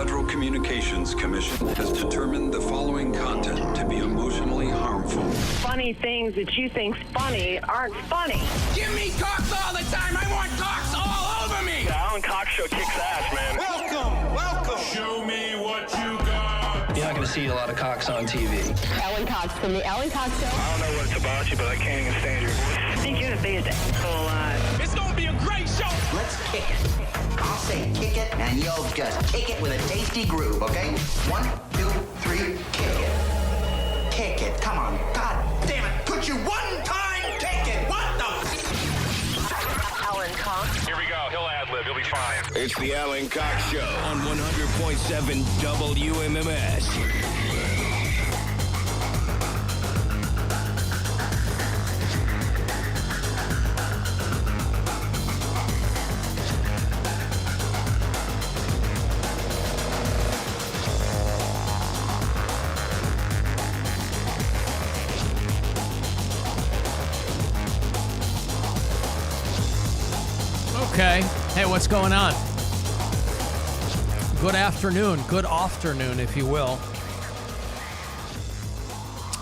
Federal Communications Commission has determined the following content to be emotionally harmful. Funny things that you think's funny aren't funny. Give me cocks all the time. I want cocks all over me. The Alan Cox Show kicks ass, man. Welcome. Show me what you got. You're not going to see a lot of cocks on TV. Alan Cox from the Alan Cox Show. I don't know what it's about you, but I can't even stand your voice. I think you're the biggest asshole alive. It's going to be a great show. Let's kick it. I'll say kick it, and you'll just kick it with a tasty groove, okay? 1, 2, 3, kick it. Kick it. Come on. God damn it. Put you one time, kick it. What the? Alan Cox. Here we go. He'll ad-lib. He'll be fine. It's the Alan Cox Show on 100.7 WMMS. Okay. Hey, what's going on? Good afternoon, if you will.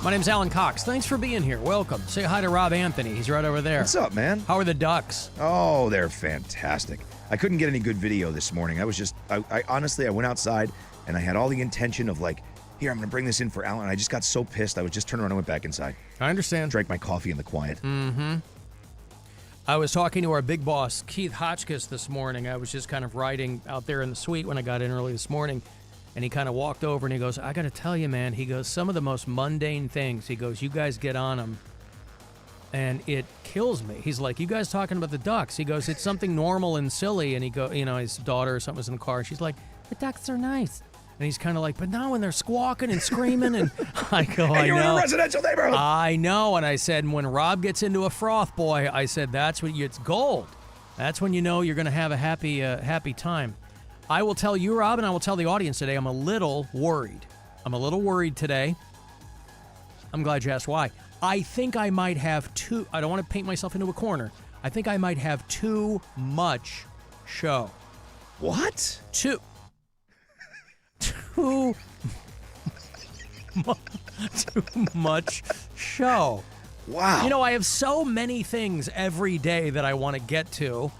My name's Alan Cox. Thanks for being here. Welcome. Say hi to Rob Anthony. He's right over there. What's up, man? How are the Ducks? Oh, they're fantastic. I couldn't get any good video this morning. I honestly, I went outside and I had all the intention of like, here, I'm going to bring this in for Alan. I just got so pissed. I was just turned around and went back inside. I understand. Drank my coffee in the quiet. Mm-hmm. I was talking to our big boss, Keith Hotchkiss, this morning. I was just kind of riding out there in the suite when I got in early this morning, and he kind of walked over and he goes, I got to tell you, man, he goes, some of the most mundane things, he goes, you guys get on them, and it kills me. He's like, you guys talking about the Ducks? He goes, it's something normal and silly, and he go, you know, his daughter or something was in the car, and she's like, the Ducks are nice. And he's kind of like, but now when they're squawking and screaming, and I go, I know. You're in a residential neighborhood. I know. And I said, when Rob gets into a froth, boy, I said, that's when it's gold. That's when you know you're going to have a happy time. I will tell you, Rob, and I will tell the audience today, I'm a little worried. I'm a little worried today. I'm glad you asked why. I think I might have I don't want to paint myself into a corner. I think I might have too much show. What? Too much show. Wow. You know, I have so many things every day that I want to get to.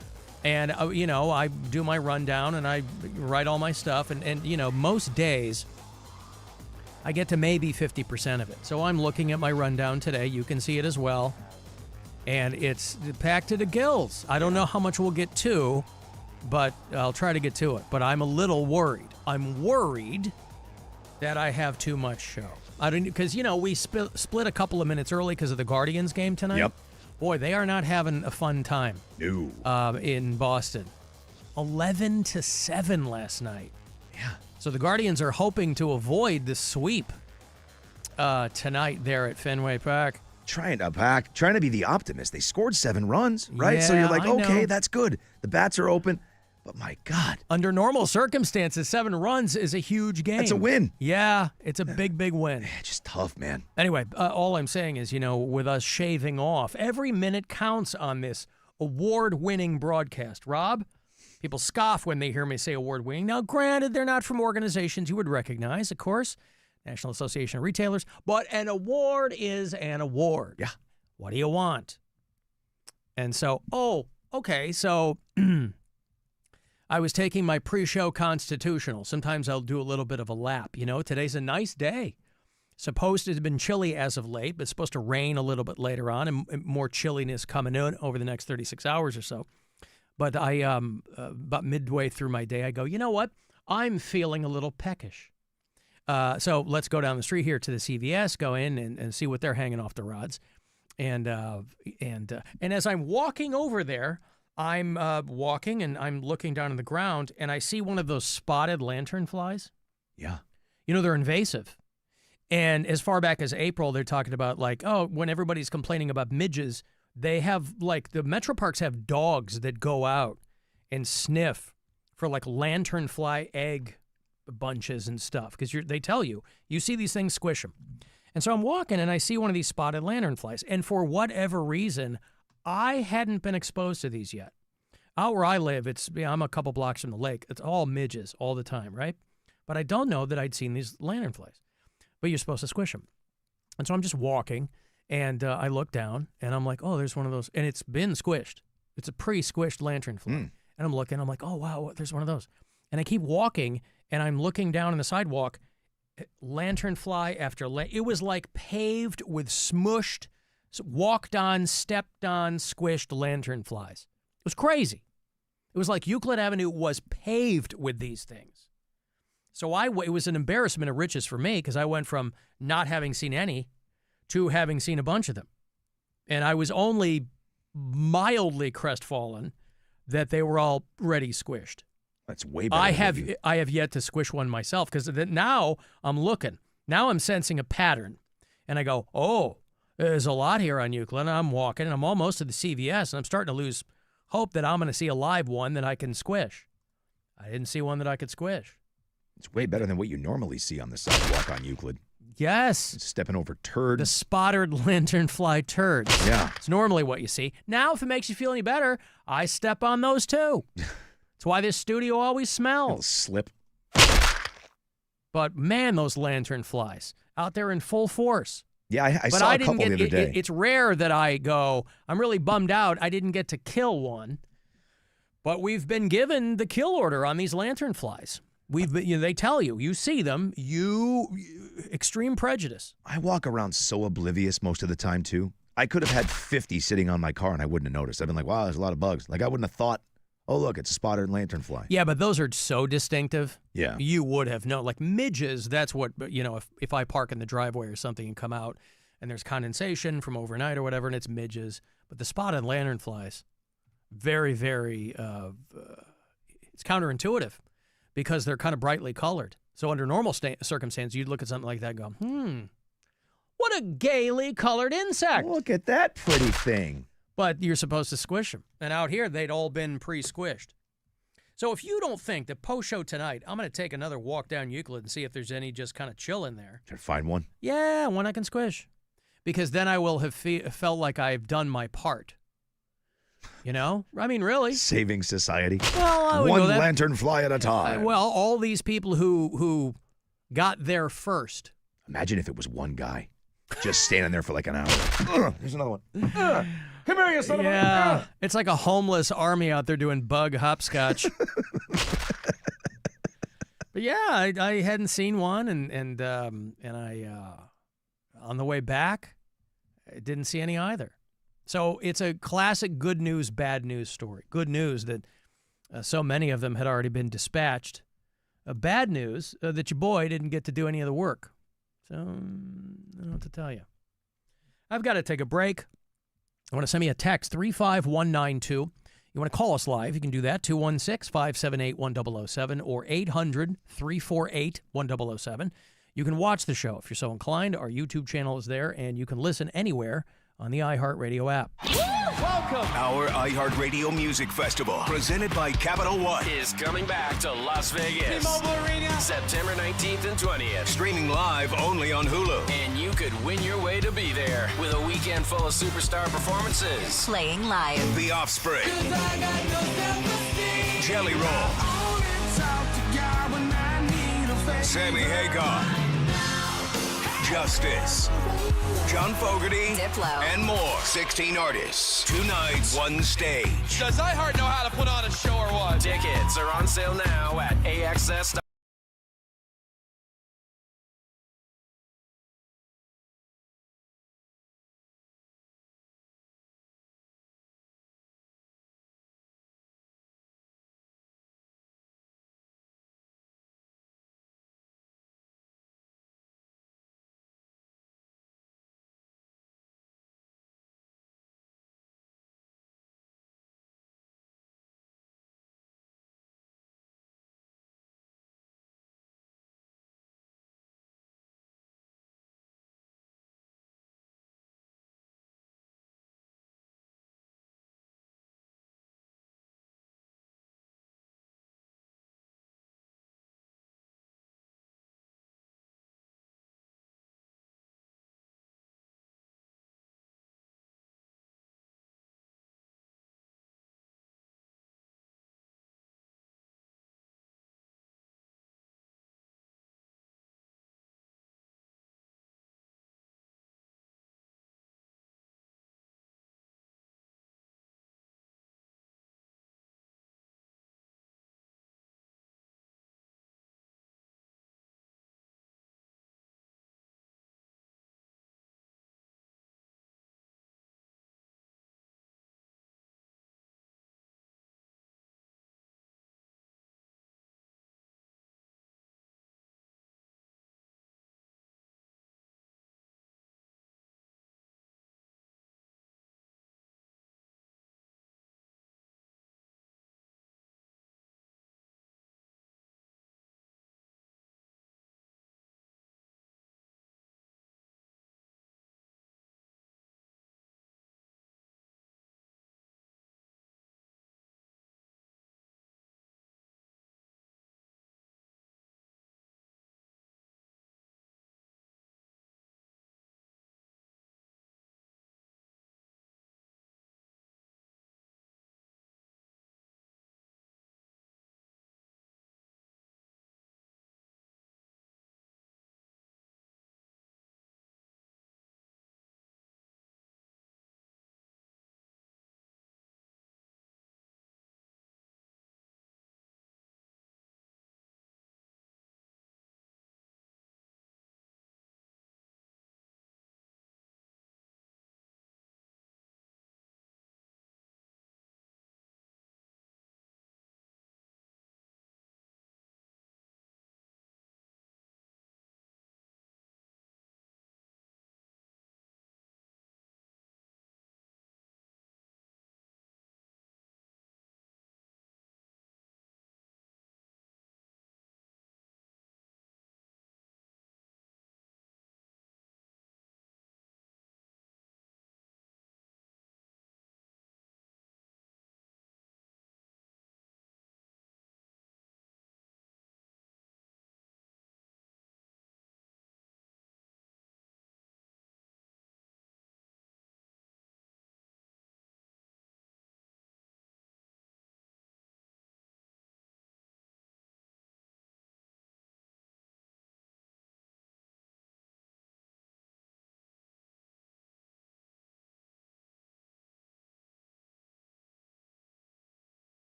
And, you know, I do my rundown and I write all my stuff. And, you know, most days I get to maybe 50% of it. So I'm looking at my rundown today. You can see it as well. And it's packed to the gills. I don't know how much we'll get to, but I'll try to get to it. But I'm a little worried. I'm worried that I have too much show. I don't, because, you know, we split a couple of minutes early because of the Guardians game tonight. Yep. Boy, they are not having a fun time. No. In Boston. 11-7 last night. Yeah. So the Guardians are hoping to avoid the sweep tonight there at Fenway Park. Trying to be the optimist. They scored 7 runs, right? Yeah, so you're like, I okay, know. That's good. The bats are open. But my God. Under normal circumstances, 7 runs is a huge game. That's a win. Yeah, it's a big win. Just tough, man. Anyway, all I'm saying is, you know, with us shaving off, every minute counts on this award-winning broadcast. Rob, people scoff when they hear me say award-winning. Now, granted, they're not from organizations you would recognize, of course, National Association of Retailers, but an award is an award. Yeah. What do you want? And so, okay, so I was taking my pre-show constitutional. Sometimes I'll do a little bit of a lap. You know, today's a nice day. Supposed to have been chilly as of late, but it's supposed to rain a little bit later on and more chilliness coming in over the next 36 hours or so. But I, about midway through my day, I go, you know what? I'm feeling a little peckish. So let's go down the street here to the CVS, go in and see what they're hanging off the rods. And as I'm walking over there, I'm walking and I'm looking down on the ground and I see one of those spotted lanternflies. Yeah. You know, they're invasive. And as far back as April, they're talking about like, oh, when everybody's complaining about midges, they have like the metro parks have dogs that go out and sniff for like lanternfly egg bunches and stuff because they tell you see these things, squish them. And so I'm walking and I see one of these spotted lanternflies. And for whatever reason, I hadn't been exposed to these yet. Out where I live, I'm a couple blocks from the lake. It's all midges all the time, right? but I don't know that I'd seen these lanternflies. But you're supposed to squish them. And so I'm just walking, and I look down, and I'm like, oh, there's one of those. And it's been squished. It's a pre-squished lanternfly. And I'm looking, I'm like, oh, wow, there's one of those. And I keep walking, and I'm looking down on the sidewalk, lanternfly after it was like paved with smushed, walked on, stepped on, squished lanternflies. It was crazy. It was like Euclid Avenue was paved with these things. So it was an embarrassment of riches for me because I went from not having seen any to having seen a bunch of them. And I was only mildly crestfallen that they were already squished. That's way better. I have yet to squish one myself because now I'm looking. Now I'm sensing a pattern. And I go, oh, there's a lot here on Euclid. And I'm walking, and I'm almost to the CVS, and I'm starting to lose hope that I'm going to see a live one that I can squish. I didn't see one that I could squish. It's way better than what you normally see on the sidewalk on Euclid. Yes. Stepping over turds. The spotted lanternfly turds. Yeah. It's normally what you see. Now, if it makes you feel any better, I step on those too. That's why this studio always smells. It'll slip. But man, those lanternflies out there in full force. Yeah, I saw a couple the other day. It's rare that I go, I'm really bummed out I didn't get to kill one. But we've been given the kill order on these lanternflies. They tell you, you see them, extreme prejudice. I walk around so oblivious most of the time, too. I could have had 50 sitting on my car and I wouldn't have noticed. I've been like, wow, there's a lot of bugs. Like, I wouldn't have thought, oh, look, it's a spotted lanternfly. Yeah, but those are so distinctive. Yeah. You would have known. Like midges, that's what, if I park in the driveway or something and come out and there's condensation from overnight or whatever and it's midges. But the spotted lanternflies, very, very, it's counterintuitive because they're kind of brightly colored. So under normal circumstances, you'd look at something like that and go, what a gaily colored insect. Look at that pretty thing. But you're supposed to squish them. And out here, they'd all been pre-squished. So if you don't think that post-show tonight, I'm going to take another walk down Euclid and see if there's any just kind of chill in there. Try to find one? Yeah, one I can squish. Because then I will have felt like I've done my part. You know? I mean, really. Saving society. Well, one lanternfly at a time. Well, all these people who got there first. Imagine if it was one guy just standing there for like an hour. Here's another one. Come here, you son of a... Yeah, it's like a homeless army out there doing bug hopscotch. But yeah, I hadn't seen one, and I on the way back, I didn't see any either. So it's a classic good news, bad news story. Good news that so many of them had already been dispatched. Bad news that your boy didn't get to do any of the work. So I don't know what to tell you. I've got to take a break. I want to send me a text, 35192. You want to call us live, you can do that, 216-578-1007 or 800-348-1007. You can watch the show if you're so inclined. Our YouTube channel is there, and you can listen anywhere on the iHeartRadio app. Welcome! Our iHeartRadio Music Festival, presented by Capital One, Is coming back to Las Vegas. September 19th and 20th. streaming live only on Hulu. And you could win your way to be there with a weekend full of superstar performances. Playing live. The Offspring, Jelly Roll, Sammy Hagar, Justice, John Fogerty, Diplo, and more. 16 artists, 2 nights, 1 stage. Does iHeart know how to put on a show or what? Tickets are on sale now at AXS.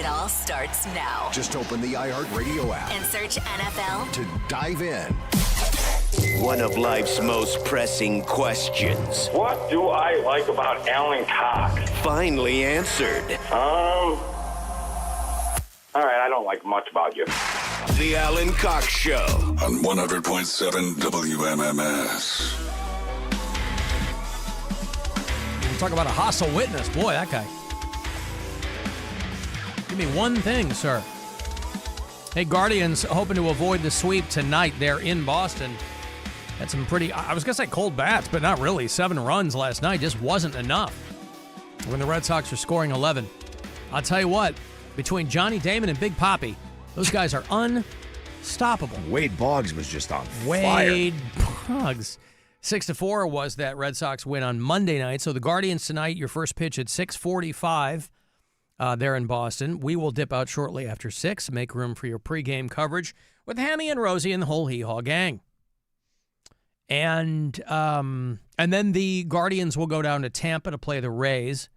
It all starts now. Just open the iHeartRadio app And search NFL. to dive in. One of life's most pressing questions. What do I like about Alan Cox? Finally answered. All right, I don't like much about you. The Alan Cox Show. On 100.7 WMMS. Talk about a hostile witness. Boy, that guy. Give me one thing, sir. Hey, Guardians hoping to avoid the sweep tonight. They're in Boston. Had some pretty, I was going to say cold bats, but not really. 7 runs last night just wasn't enough when the Red Sox are scoring 11. I'll tell you what, between Johnny Damon and Big Papi, those guys are unstoppable. Wade Boggs was just on fire. Wade Boggs. 6-4 was that Red Sox win on Monday night. So the Guardians tonight, your first pitch at 6:45 there in Boston. We will dip out shortly after 6, make room for your pregame coverage with Hammy and Rosie and the whole Hee Haw gang. And then the Guardians will go down to Tampa to play the Rays.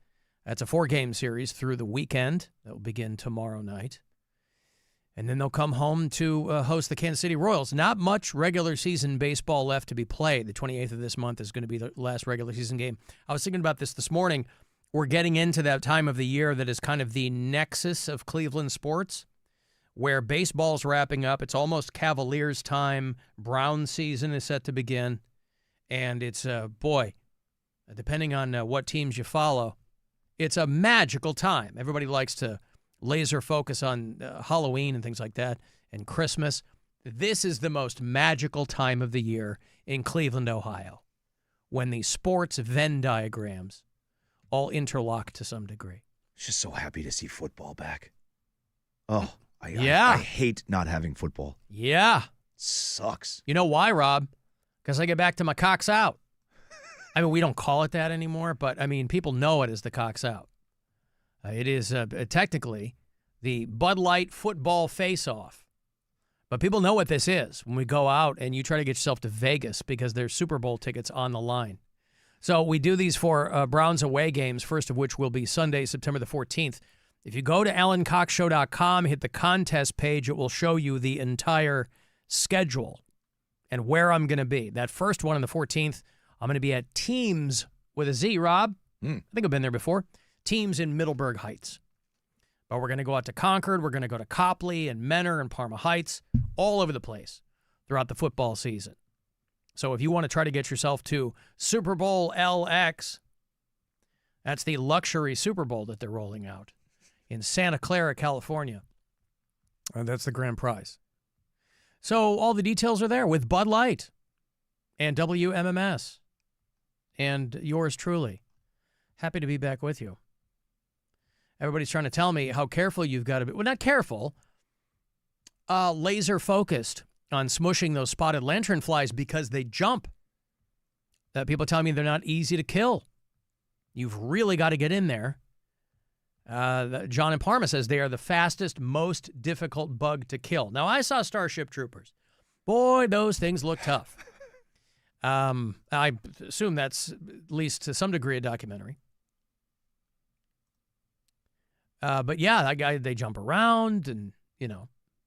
That's a 4-game series through the weekend. That will begin tomorrow night. And then they'll come home to host the Kansas City Royals. Not much regular season baseball left to be played. The 28th of this month is going to be the last regular season game. I was thinking about this morning. We're getting into that time of the year that is kind of the nexus of Cleveland sports, where baseball's wrapping up. It's almost Cavaliers time. Brown season is set to begin. And it's, depending on what teams you follow, it's a magical time. Everybody likes to laser focus on Halloween and things like that, and Christmas. This is the most magical time of the year in Cleveland, Ohio, when the sports Venn diagrams all interlock to some degree. Just so happy to see football back. Oh, I hate not having football. Yeah. Sucks. You know why, Rob? Because I get back to my Cox Out. I mean, we don't call it that anymore, but, I mean, people know it as the Cox Out. It is technically the Bud Light football face-off. But people know what this is when we go out and you try to get yourself to Vegas because there's Super Bowl tickets on the line. So we do these for Browns away games, first of which will be Sunday, September the 14th. If you go to AlanCoxShow.com, hit the contest page, it will show you the entire schedule and where I'm going to be. That first one on the 14th, I'm going to be at Teams with a Z, Rob. I think I've been there before. Teams in Middleburg Heights. But we're going to go out to Concord. We're going to go to Copley and Menor and Parma Heights, all over the place throughout the football season. So if you want to try to get yourself to Super Bowl LX, that's the luxury Super Bowl that they're rolling out in Santa Clara, California. And that's the grand prize. So all the details are there with Bud Light and WMMS and yours truly. Happy to be back with you. Everybody's trying to tell me how careful you've got to be. Well, not careful. Laser focused on smushing those spotted lanternflies because they jump. People tell me they're not easy to kill. You've really got to get in there. John in Parma says they are the fastest, most difficult bug to kill. Now, I saw Starship Troopers. Boy, those things look tough. I assume that's at least to some degree a documentary. But yeah, that guy, they jump around and,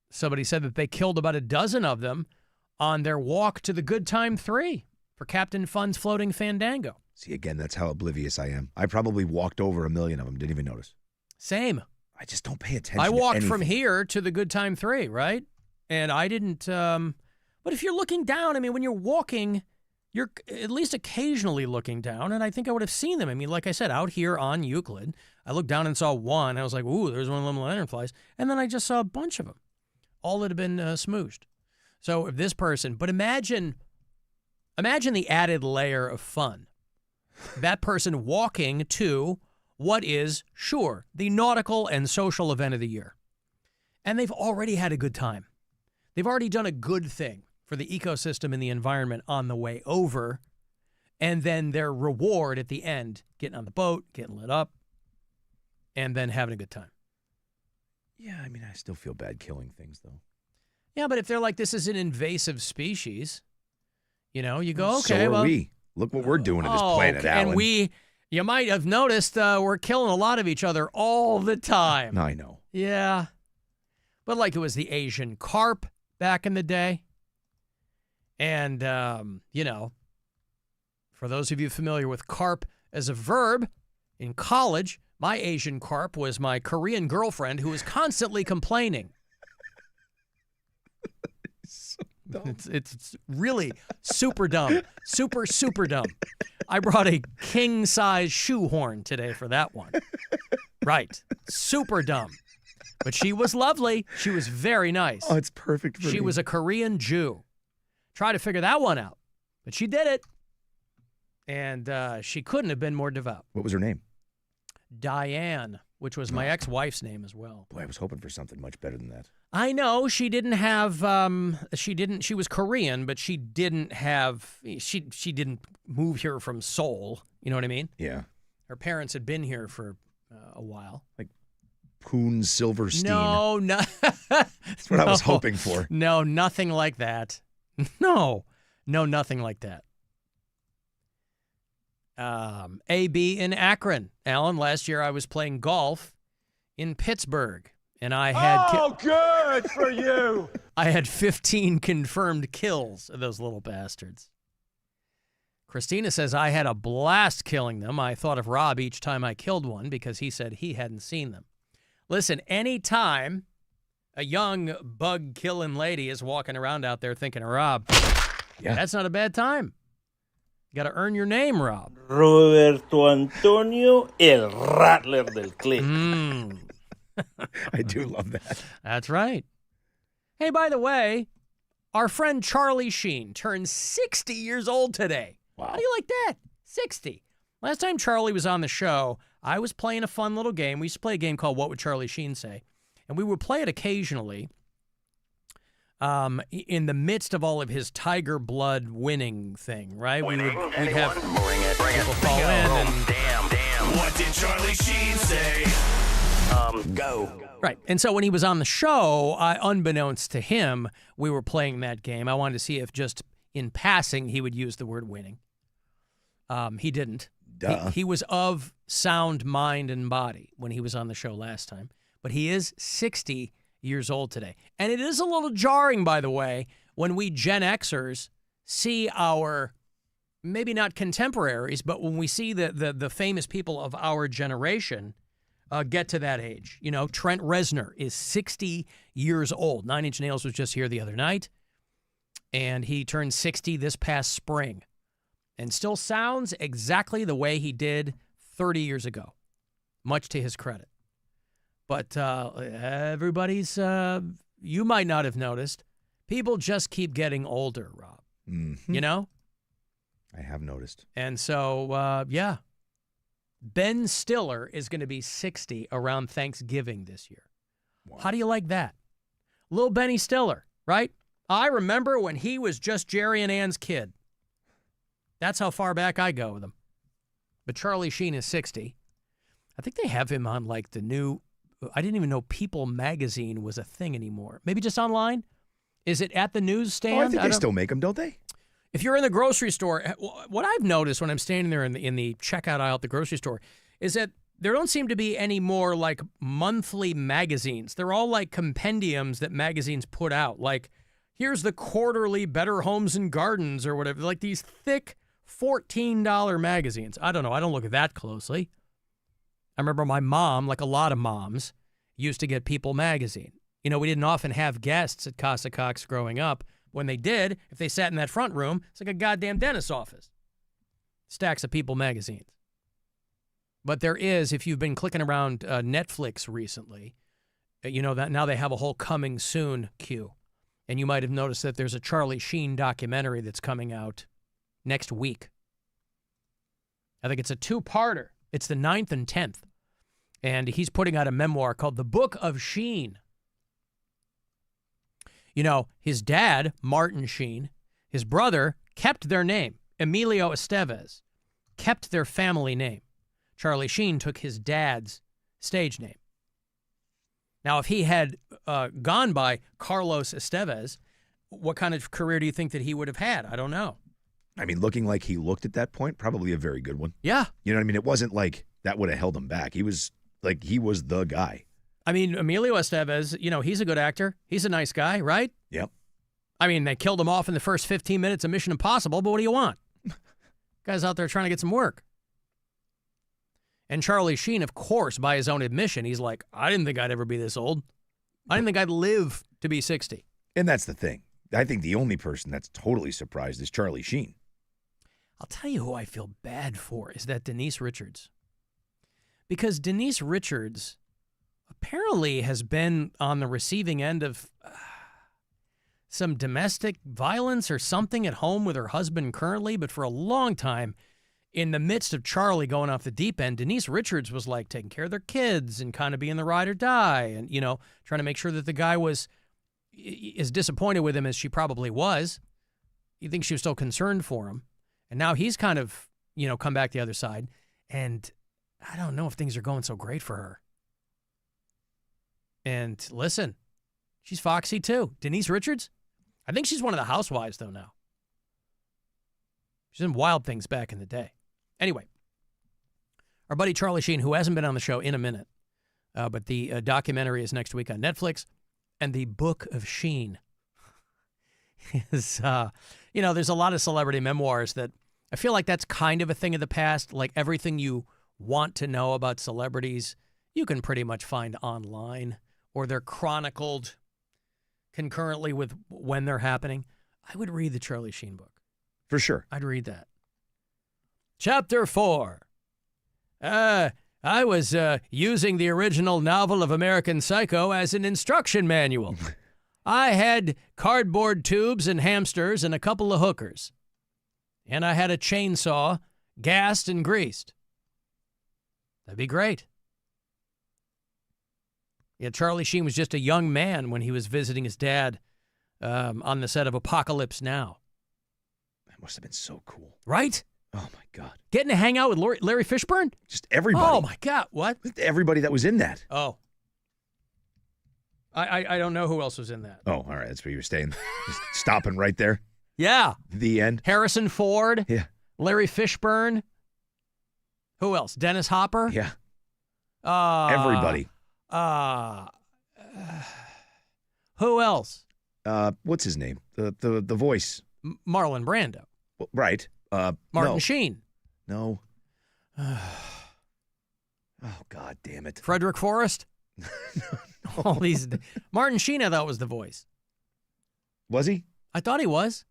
somebody said that they killed about a dozen of them on their walk to the Good Time 3 for Captain Fun's Floating Fandango. See, again, that's how oblivious I am. I probably walked over a million of them, didn't even notice. Same. I just don't pay attention I walked to anything. from here to the Good Time 3, right? And I didn't, but if you're looking down, I mean, when you're walking, you're at least occasionally looking down, and I think I would have seen them. I mean, like I said, out here on Euclid, I looked down and saw one. I was like, ooh, there's one of them lanternflies. And then I just saw a bunch of them, all that had been smooshed. So if this person, but imagine the added layer of fun. That person walking to what is, sure, the nautical and social event of the year. And they've already had a good time. They've already done a good thing for the ecosystem and the environment on the way over, and then their reward at the end, getting on the boat, getting lit up, and then having a good time. Yeah, I mean, I still feel bad killing things, though. Yeah, but if they're like, this is an invasive species, you go, okay, so are well. we. Look what we're doing to this planet, okay. Alan. And you might have noticed we're killing a lot of each other all the time. I know. Yeah. But like it was the Asian carp back in the day. And, for those of you familiar with carp as a verb, in college, my Asian carp was my Korean girlfriend who was constantly complaining. So dumb. It's really super dumb. Super dumb. I brought a king-size shoehorn today for that one. Right. Super dumb. But she was lovely. She was very nice. Oh, it's perfect for She me. was a Korean Jew. Try to figure that one out. But she did it. And she couldn't have been more devout. What was her name? Diane, which was my ex-wife's name as well. Boy, I was hoping for something much better than that. I know she didn't have, she was Korean, but she didn't didn't move here from Seoul. You know what I mean? Yeah. Her parents had been here for a while. Like Poon Silverstein. No. That's what I was hoping for. No, nothing like that. No, nothing like that. AB in Akron. Alan, last year I was playing golf in Pittsburgh, and I had... good for you. I had 15 confirmed kills of those little bastards. Christina says, I had a blast killing them. I thought of Rob each time I killed one because he said he hadn't seen them. Listen, anytime a young bug-killing lady is walking around out there thinking of Rob, that's not a bad time. You got to earn your name, Rob. Roberto Antonio, el Rattler del Click. I do love that. That's right. Hey, by the way, our friend Charlie Sheen turned 60 years old today. Wow. How do you like that? 60. Last time Charlie was on the show, I was playing a fun little game. We used to play a game called What Would Charlie Sheen Say? And we would play it occasionally in the midst of all of his tiger blood winning thing, right? We'd have people call in and... Damn. What did Charlie Sheen say? Go. Right. And so when he was on the show, unbeknownst to him, we were playing that game. I wanted to see if just in passing he would use the word winning. He didn't. Duh. He was of sound mind and body when he was on the show last time. But he is 60 years old today. And it is a little jarring, by the way, when we Gen Xers see our, maybe not contemporaries, but when we see the famous people of our generation get to that age. You know, Trent Reznor is 60 years old. 9 Inch Nails was just here the other night, and he turned 60 this past spring and still sounds exactly the way he did 30 years ago, much to his credit. But everybody's, you might not have noticed, people just keep getting older, Rob. Mm-hmm. You know? I have noticed. And so, yeah. Ben Stiller is going to be 60 around Thanksgiving this year. Wow. How do you like that? Little Benny Stiller, right? I remember when he was just Jerry and Ann's kid. That's how far back I go with him. But Charlie Sheen is 60. I think they have him on like the new, I didn't even know People magazine was a thing anymore. Maybe just online? Is it at the newsstand? Oh, I think they still make them, don't they? If you're in the grocery store, what I've noticed when I'm standing there in the checkout aisle at the grocery store is that there don't seem to be any more like monthly magazines. They're all like compendiums that magazines put out. Like, here's the quarterly Better Homes and Gardens or whatever. Like these thick $14 magazines. I don't know. I don't look at that closely. I remember my mom, like a lot of moms, used to get People magazine. You know, we didn't often have guests at Casa Cox growing up. When they did, if they sat in that front room, it's like a goddamn dentist's office. Stacks of People magazines. But there is, if you've been clicking around Netflix recently, you know that now they have a whole coming soon queue. And you might have noticed that there's a Charlie Sheen documentary that's coming out next week. I think it's a two-parter. It's the 9th and 10th. And he's putting out a memoir called The Book of Sheen. You know, his dad, Martin Sheen, his brother kept their name, Emilio Estevez, kept their family name. Charlie Sheen took his dad's stage name. Now, if he had gone by Carlos Estevez, what kind of career do you think that he would have had? I don't know. I mean, looking like he looked at that point, probably a very good one. Yeah. You know what I mean? It wasn't like that would have held him back. He was the guy. I mean, Emilio Estevez, he's a good actor. He's a nice guy, right? Yep. I mean, they killed him off in the first 15 minutes of Mission Impossible, but what do you want? Guy's out there trying to get some work. And Charlie Sheen, of course, by his own admission, he's like, I didn't think I'd ever be this old. I didn't think I'd live to be 60. And that's the thing. I think the only person that's totally surprised is Charlie Sheen. I'll tell you who I feel bad for is that Denise Richards. Because Denise Richards apparently has been on the receiving end of some domestic violence or something at home with her husband currently, but for a long time, in the midst of Charlie going off the deep end, Denise Richards was like taking care of their kids and kind of being the ride or die and, trying to make sure that the guy was as disappointed with him as she probably was. You think she was still concerned for him. And now he's kind of, come back the other side. And I don't know if things are going so great for her. And listen, she's foxy too. Denise Richards, I think she's one of the housewives though now. She's in Wild Things back in the day. Anyway, our buddy Charlie Sheen, who hasn't been on the show in a minute, but the documentary is next week on Netflix, and the Book of Sheen is, there's a lot of celebrity memoirs that I feel like that's kind of a thing of the past. Like everything you want to know about celebrities, you can pretty much find online, or they're chronicled concurrently with when they're happening. I would read the Charlie Sheen book. For sure. I'd read that. Chapter 4. I was using the original novel of American Psycho as an instruction manual. I had cardboard tubes and hamsters and a couple of hookers. And I had a chainsaw, gassed and greased. That'd be great. Yeah, Charlie Sheen was just a young man when he was visiting his dad on the set of Apocalypse Now. That must have been so cool. Right? Oh, my God. Getting to hang out with Larry Fishburne? Just everybody. Oh, my God. What? Everybody that was in that. Oh. I don't know who else was in that. Oh, all right. That's where you were staying. Just stopping right there. Yeah. The end. Harrison Ford. Yeah. Larry Fishburne. Who else? Dennis Hopper. Yeah. Everybody. Who else? What's his name? The voice. Marlon Brando. Well, right. Martin no. Sheen. No. Oh, God damn it. Frederick Forrest. No. All these. Martin Sheen, I thought was the voice. Was he? I thought he was.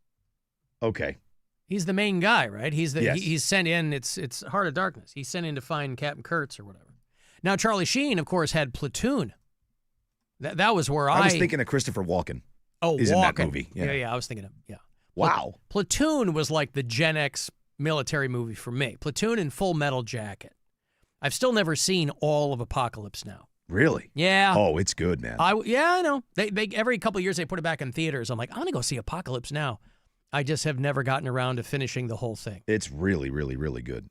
Okay. He's the main guy, right? He's the Yes. he's sent in. It's Heart of Darkness. He's sent in to find Captain Kurtz or whatever. Now Charlie Sheen, of course, had Platoon. That was where I was thinking of Christopher Walken. Oh, is Walken. in that movie. Yeah. I was thinking of Wow. Platoon was like the Gen X military movie for me. Platoon and Full Metal Jacket. I've still never seen all of Apocalypse Now. Really? Yeah. Oh, it's good, man. I know. They every couple of years they put it back in theaters. I'm like, I'm gonna go see Apocalypse Now. I just have never gotten around to finishing the whole thing. It's really, really, really good.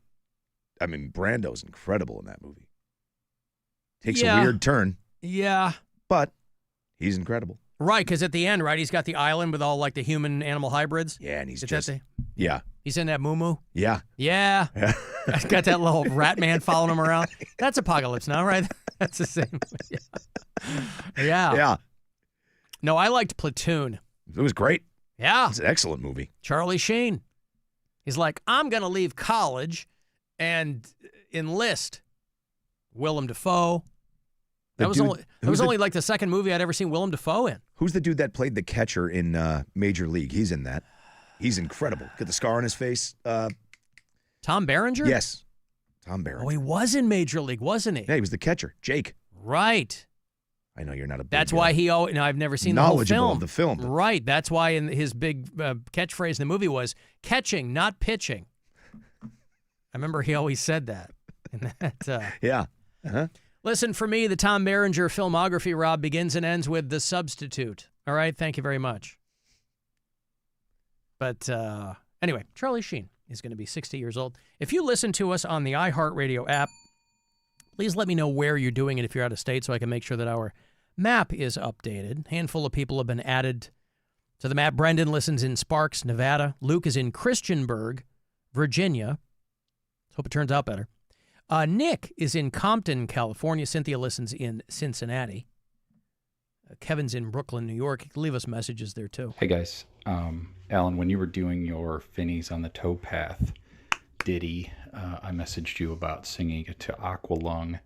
I mean, Brando's incredible in that movie. Takes a weird turn. Yeah. But he's incredible. Right, because at the end, right, he's got the island with all like the human-animal hybrids. Yeah, and he's Is just... that Yeah. He's in that moo-moo. Yeah. Yeah. He's got that little rat man following him around. That's Apocalypse Now, right? That's the same. Yeah. Yeah. No, I liked Platoon. It was great. Yeah. It's an excellent movie. Charlie Sheen. He's like, I'm going to leave college and enlist. Willem Dafoe. That was only like the second movie I'd ever seen Willem Dafoe in. Who's the dude that played the catcher in Major League? He's in that. He's incredible. Got the scar on his face. Tom Berenger? Yes. Tom Berenger. Oh, he was in Major League, wasn't he? Yeah, he was the catcher. Jake. Right. I know you're not a big That's why he always, I've never seen the whole film. knowledgeable of the film. But Right. That's why in his big catchphrase in the movie was catching, not pitching. I remember he always said that. In that yeah. Uh-huh. Listen, for me, the Tom Berenger filmography, Rob, begins and ends with The Substitute. All right? Thank you very much. But anyway, Charlie Sheen is going to be 60 years old. If you listen to us on the iHeartRadio app, please let me know where you're doing it if you're out of state so I can make sure that our map is updated. A handful of people have been added to the map. Brendan listens in Sparks, Nevada. Luke is in Christiansburg, Virginia. Let's hope it turns out better. Nick is in Compton, California. Cynthia listens in Cincinnati. Kevin's in Brooklyn, New York. You can leave us messages there, too. Hey, guys. Alan, when you were doing your Finneys on the Towpath ditty, I messaged you about singing it to Aqualung.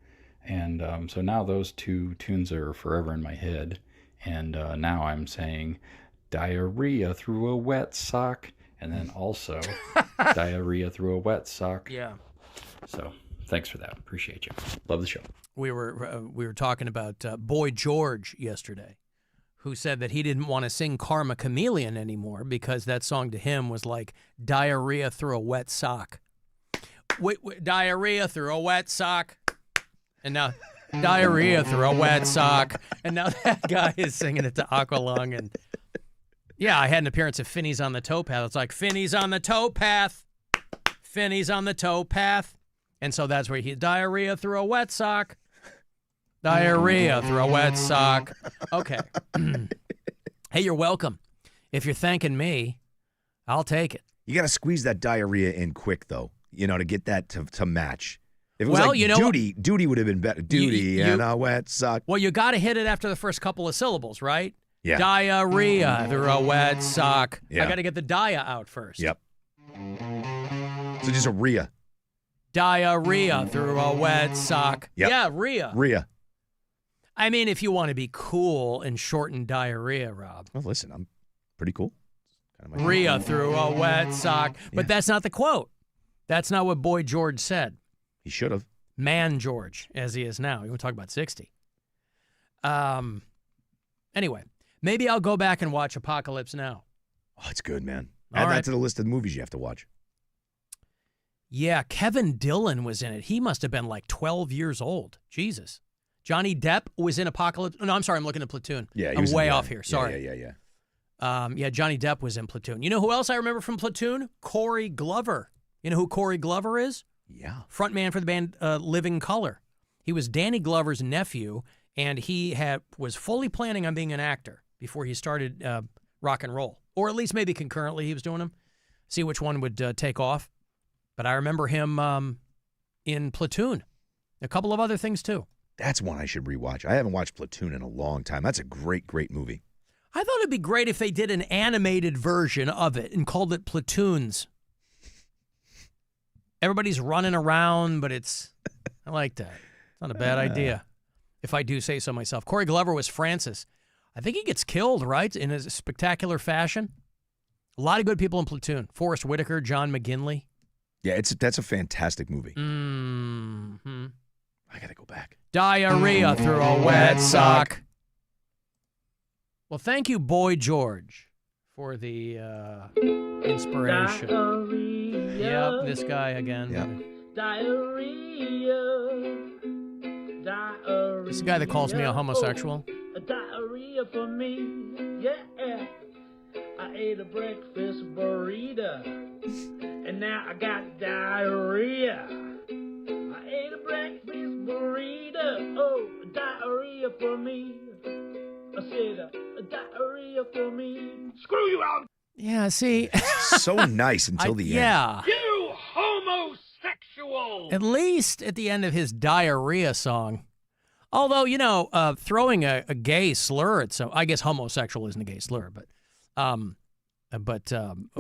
And so now those two tunes are forever in my head. And now I'm saying diarrhea through a wet sock. And then also diarrhea through a wet sock. Yeah. So thanks for that. Appreciate you. Love the show. We were talking about Boy George yesterday, who said that he didn't want to sing Karma Chameleon anymore because that song to him was like diarrhea through a wet sock. Diarrhea through a wet sock. And now diarrhea through a wet sock. And now that guy is singing it to Aqualung. And yeah, I had an appearance at Finneys on the Towpath. It's like, Finneys on the Towpath. Finneys on the Towpath. And so that's where diarrhea through a wet sock. Diarrhea through a wet sock. Okay. Hey, you're welcome. If you're thanking me, I'll take it. You got to squeeze that diarrhea in quick, though, to get that to match. If it was Well, like you know duty would have been better. Duty and a wet sock. Well, you got to hit it after the first couple of syllables, right? Yeah. Diarrhea through a wet sock. Yeah. I got to get the dia out first. Yep. So just a rhea. Diarrhea through a wet sock. Yep. Yeah, rhea. Rhea. I mean, if you want to be cool and shorten diarrhea, Rob. Well, listen, I'm pretty cool. Kind of my Rhea through a wet sock. But that's not the quote. That's not what Boy George said. He should have. Man George, as he is now. You want to talk about 60. Anyway, maybe I'll go back and watch Apocalypse Now. Oh, it's good, man. All Add right. that to the list of movies you have to watch. Yeah, Kevin Dillon was in it. He must have been like 12 years old. Jesus. Johnny Depp was in Apocalypse. No, I'm sorry. I'm looking at Platoon. Yeah, I'm way off here. Sorry. Yeah. Yeah, Johnny Depp was in Platoon. You know who else I remember from Platoon? Corey Glover. You know who Corey Glover is? Yeah. Frontman for the band Living Colour. He was Danny Glover's nephew, and he was fully planning on being an actor before he started rock and roll. Or at least maybe concurrently he was doing them. See which one would take off. But I remember him in Platoon. A couple of other things, too. That's one I should rewatch. I haven't watched Platoon in a long time. That's a great, great movie. I thought it'd be great if they did an animated version of it and called it Platoons. Everybody's running around, but I like that. It's not a bad idea, if I do say so myself. Corey Glover was Francis. I think he gets killed, right, in a spectacular fashion. A lot of good people in Platoon. Forrest Whitaker, John McGinley. Yeah, that's a fantastic movie. Mm-hmm. I got to go back. Diarrhea through a wet sock. Well, thank you, Boy George, for the inspiration. Yep, this guy again. Yep. Diarrhea. This is the guy that calls me a homosexual. Diarrhea for me. Yeah. I ate a breakfast burrito, and now I got diarrhea. I ate a breakfast burrito. Oh, diarrhea for me. I said diarrhea for me. Screw you out. Yeah, see. So nice until the end. Yeah. You homosexual. At least at the end of his diarrhea song. Although, throwing a gay slur at I guess homosexual isn't a gay slur, but well,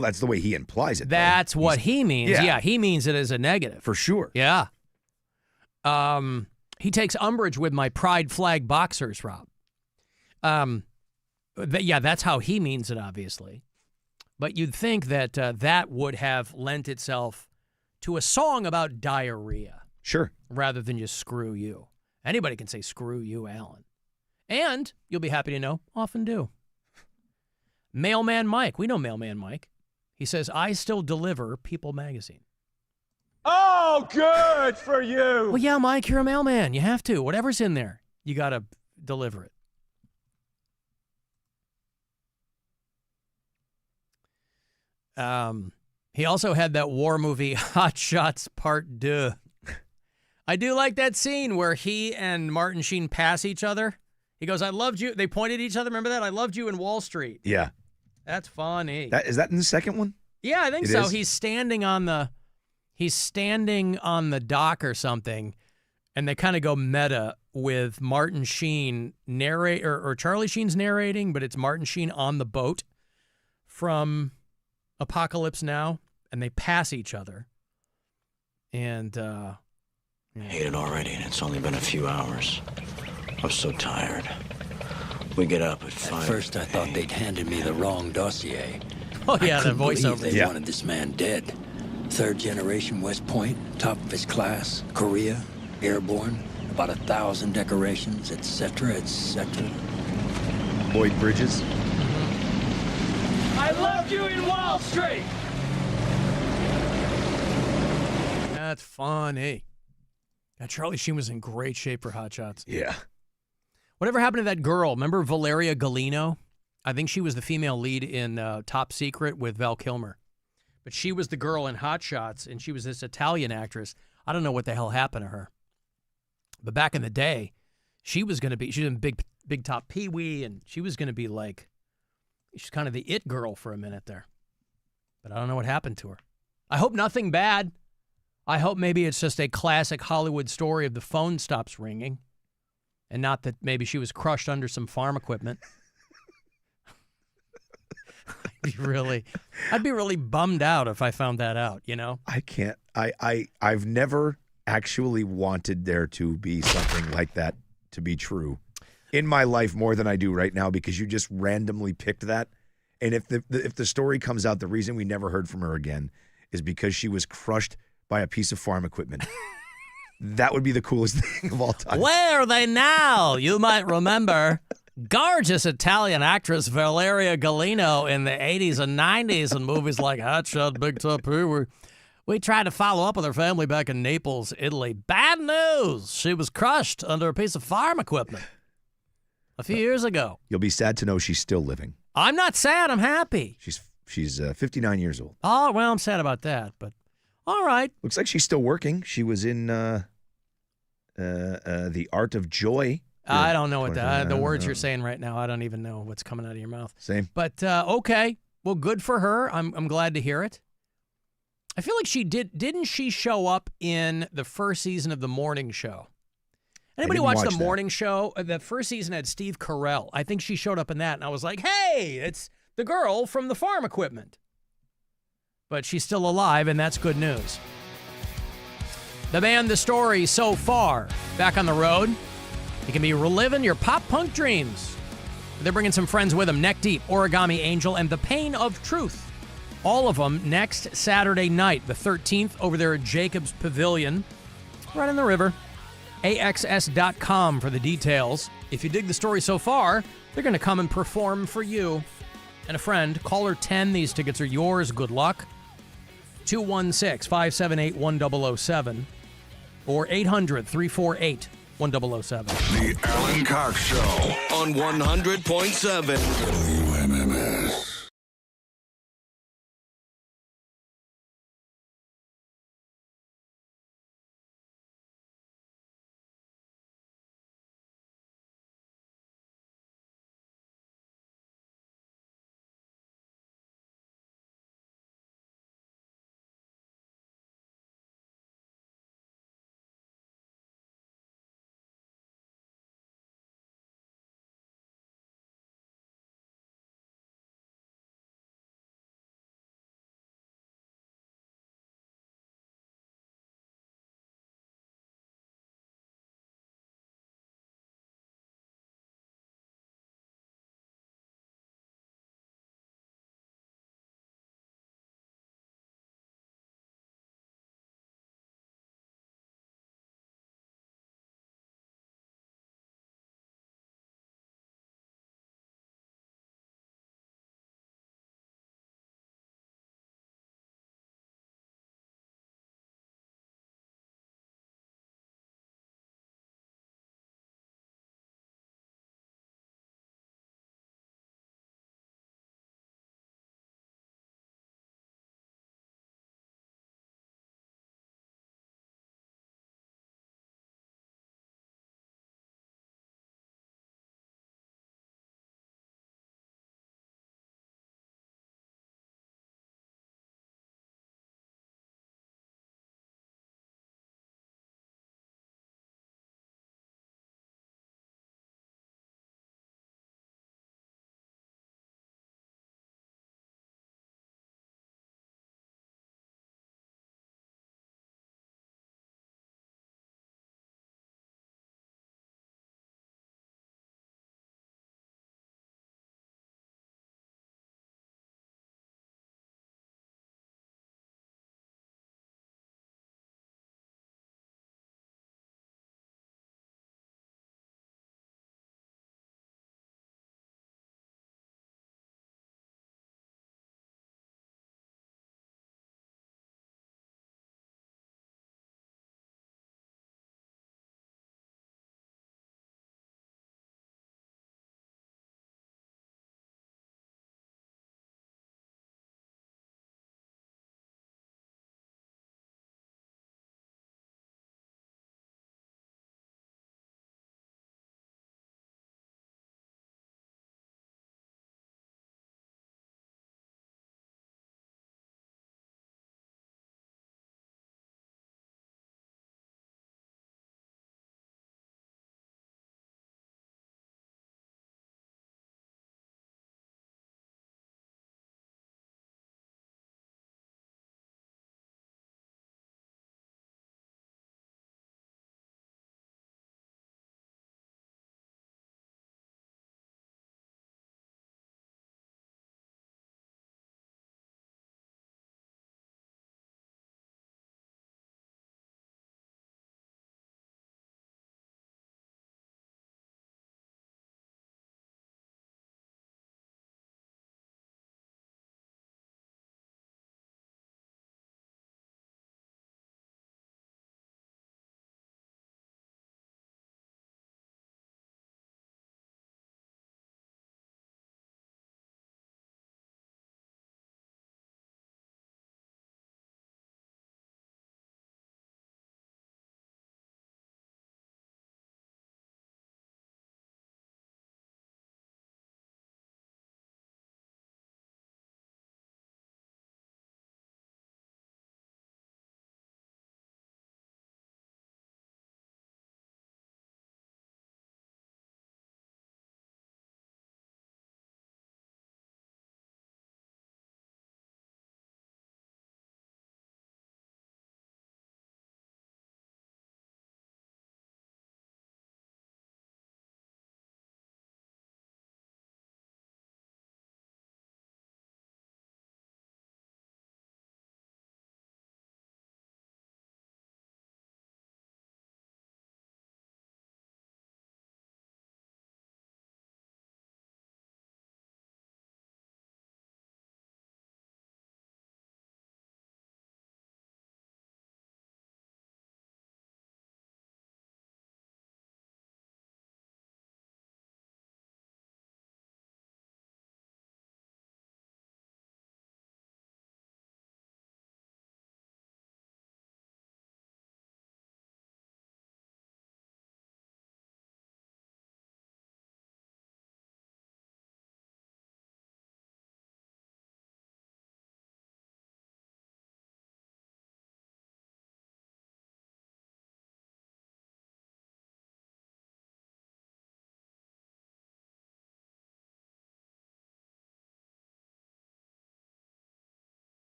that's the way he implies it. That's what he means. Yeah, he means it as a negative. For sure. Yeah. He takes umbrage with my pride flag boxers, Rob. That's how he means it, obviously. But you'd think that that would have lent itself to a song about diarrhea. Sure. Rather than just screw you. Anybody can say screw you, Alan. And you'll be happy to know, often do. Mailman Mike. We know Mailman Mike. He says, I still deliver People magazine. Oh, good for you. Well, yeah, Mike, you're a mailman. You have to. Whatever's in there, you got to deliver it. He also had that war movie, Hot Shots Part 2. I do like that scene where he and Martin Sheen pass each other. He goes, I loved you. They pointed at each other. Remember that? I loved you in Wall Street. Yeah. That's funny. Is that in the second one? Yeah, I think It so. is? He's standing on the He's standing on the dock or something, and they kind of go meta with Martin Sheen narrate or Charlie Sheen's narrating, but it's Martin Sheen on the boat from Apocalypse Now, and they pass each other. And I hate it already, and it's only been a few hours. I'm so tired. We get up at 5. At first, I thought they'd handed me the wrong dossier. Oh yeah, the I couldn't believe voiceover. They wanted this man dead. 3rd generation West Point, top of his class, Korea, airborne, about 1,000 decorations, etc., etc. Boyd Bridges. I loved you in Wall Street. That's funny. Yeah, Charlie Sheen was in great shape for Hot Shots. Yeah. Whatever happened to that girl? Remember Valeria Galino? I think she was the female lead in Top Secret with Val Kilmer. But she was the girl in Hot Shots, and she was this Italian actress. I don't know what the hell happened to her. But back in the day, she was in Big Top Pee-wee, and she was going to be like, she's kind of the it girl for a minute there. But I don't know what happened to her. I hope nothing bad. I hope maybe it's just a classic Hollywood story of the phone stops ringing, and not that maybe she was crushed under some farm equipment. I'd be really bummed out if I found that out, you know? I can't. I've never actually wanted there to be something like that to be true in my life more than I do right now, because you just randomly picked that. And if the story comes out, the reason we never heard from her again is because she was crushed by a piece of farm equipment. That would be the coolest thing of all time. Where are they now? You might remember gorgeous Italian actress Valeria Galino in the 80s and 90s in movies like Hot Shot, Big Top Pee-wee. We tried to follow up with her family back in Naples, Italy. Bad news. She was crushed under a piece of farm equipment a few years ago. You'll be sad to know she's still living. I'm not sad. I'm happy. She's 59 years old. Oh, well, I'm sad about that, but all right. Looks like she's still working. She was in The Art of Joy. I don't know what the words you're saying right now. I don't even know what's coming out of your mouth. Same. But okay. Well, good for her. I'm glad to hear it. I feel like didn't she show up in the first season of The Morning Show? Anybody watch The Morning Show? The first season had Steve Carell. I think she showed up in that, and I was like, hey, it's the girl from the farm equipment. But she's still alive, and that's good news. The band The Story so far, back on the road. You can be reliving your pop punk dreams. They're bringing some friends with them. Neck Deep, Origami Angel, and The Pain of Truth. All of them next Saturday night, the 13th, over there at Jacobs Pavilion, right on the river. AXS.com for the details. If you dig The Story so far, they're going to come and perform for you and a friend. Caller 10, these tickets are yours. Good luck. 216-578-1007 or 800-348-1007. The Alan Cox Show on 100.7 WMMS.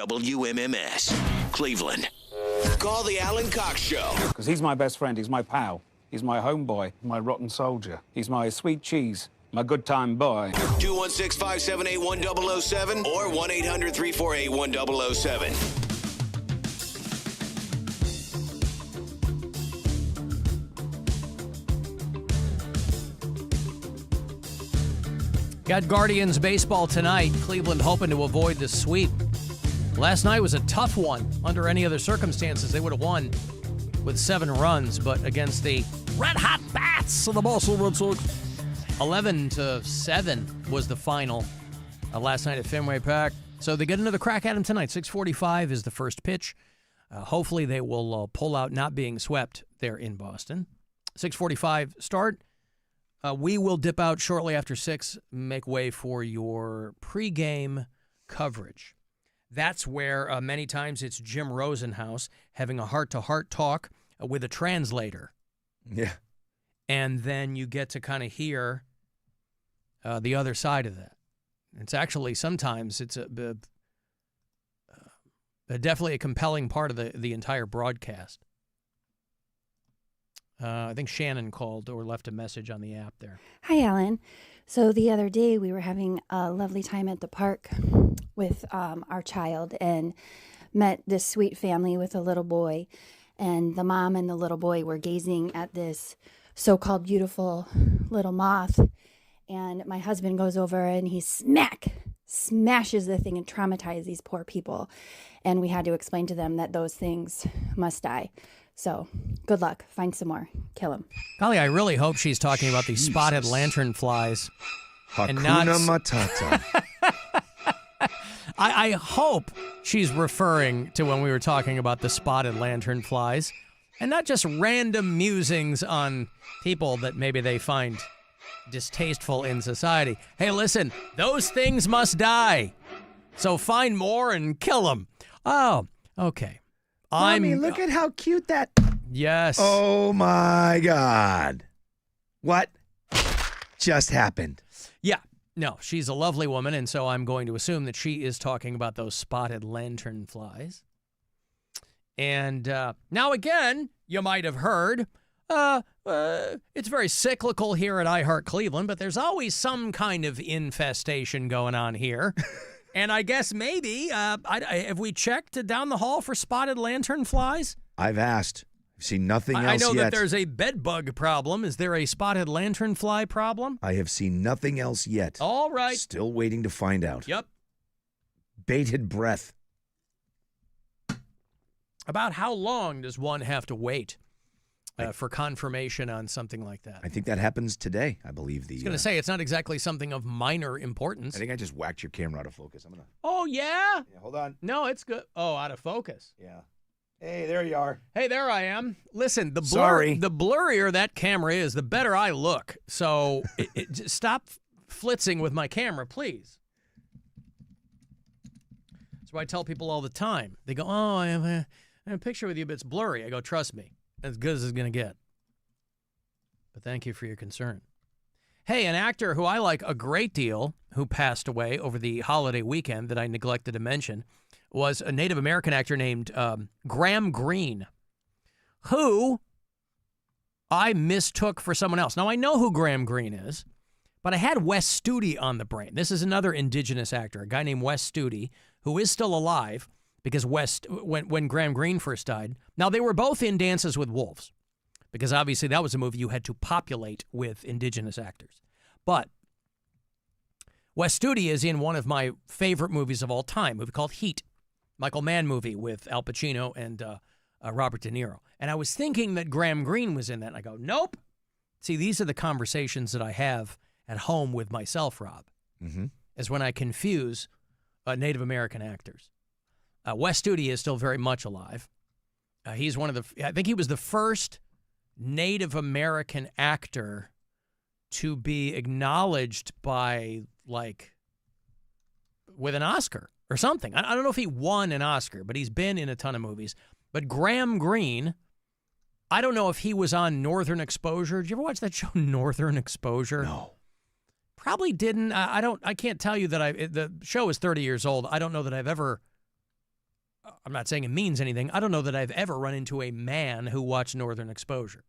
WMMS, Cleveland. Call the Alan Cox Show. Because he's my best friend, he's my pal, he's my homeboy, my rotten soldier, he's my sweet cheese, my good time boy. 216-578-1007 or 1-800-348-1007. Got Guardians baseball tonight. Cleveland hoping to avoid the sweep. Last night was a tough one. Under any other circumstances, they would have won with 7 runs, but against the red-hot bats of the Boston Red Sox, 11-7 was the final last night at Fenway Park. So they get another crack at them tonight. 6:45 is the first pitch. Hopefully they will pull out not being swept there in Boston. 6:45 start. We will dip out shortly after 6, make way for your pregame coverage. That's where many times it's Jim Rosenhaus having a heart-to-heart talk with a translator. Yeah. And then you get to kind of hear the other side of that. It's actually sometimes it's definitely a compelling part of the entire broadcast. I think Shannon called or left a message on the app there. Hi, Alan. So the other day we were having a lovely time at the park with our child and met this sweet family with a little boy. And the mom and the little boy were gazing at this so-called beautiful little moth. And my husband goes over and he smashes the thing and traumatizes these poor people. And we had to explain to them that those things must die. So, good luck. Find some more. Kill them. Golly, I really hope she's talking about these spotted lanternflies. Hakuna Matata. I hope she's referring to when we were talking about the spotted lanternflies and not just random musings on people that maybe they find distasteful in society. Hey, listen, those things must die. So find more and kill them. Oh, okay. Mommy, look at how cute that... Yes. Oh, my God. What just happened? Yeah. No, she's a lovely woman, and so I'm going to assume that she is talking about those spotted lanternflies. And now again, you might have heard, it's very cyclical here at iHeart Cleveland, but there's always some kind of infestation going on here. And I guess maybe, have we checked down the hall for spotted lanternflies? I've asked. I've seen nothing else yet. I know that there's a bed bug problem. Is there a spotted lanternfly problem? I have seen nothing else yet. All right. Still waiting to find out. Yep. Bated breath. About how long does one have to wait for confirmation on something like that? I think that happens today, I believe. I was going to say, it's not exactly something of minor importance. I think I just whacked your camera out of focus. Oh, yeah? Yeah, hold on. No, it's good. Oh, out of focus. Yeah. Hey, there you are. Hey, there I am. Listen, the blurrier that camera is, the better I look. So just stop flitzing with my camera, please. That's what I tell people all the time. They go, oh, I have a picture with you, but it's blurry. I go, trust me, as good as it's going to get. But thank you for your concern. Hey, an actor who I like a great deal, who passed away over the holiday weekend that I neglected to mention, was a Native American actor named Graham Greene, who I mistook for someone else. Now, I know who Graham Greene is, but I had Wes Studi on the brain. This is another indigenous actor, a guy named Wes Studi, who is still alive because when Graham Greene first died. Now, they were both in Dances with Wolves, because obviously that was a movie you had to populate with indigenous actors. But Wes Studi is in one of my favorite movies of all time, a movie called Heat, Michael Mann movie with Al Pacino and Robert De Niro. And I was thinking that Graham Greene was in that, and I go, nope. See, these are the conversations that I have at home with myself, Rob, is when I confuse Native American actors. Wes Studi is still very much alive. He's one of I think he was the first Native American actor to be acknowledged by, with an Oscar or something. I don't know if he won an Oscar, but he's been in a ton of movies. But Graham Greene, I don't know if he was on Northern Exposure. Did you ever watch that show, Northern Exposure? No. Probably didn't. I can't tell you that the show is 30 years old. I don't know that I've ever I'm not saying it means anything. I don't know that I've ever run into a man who watched Northern Exposure.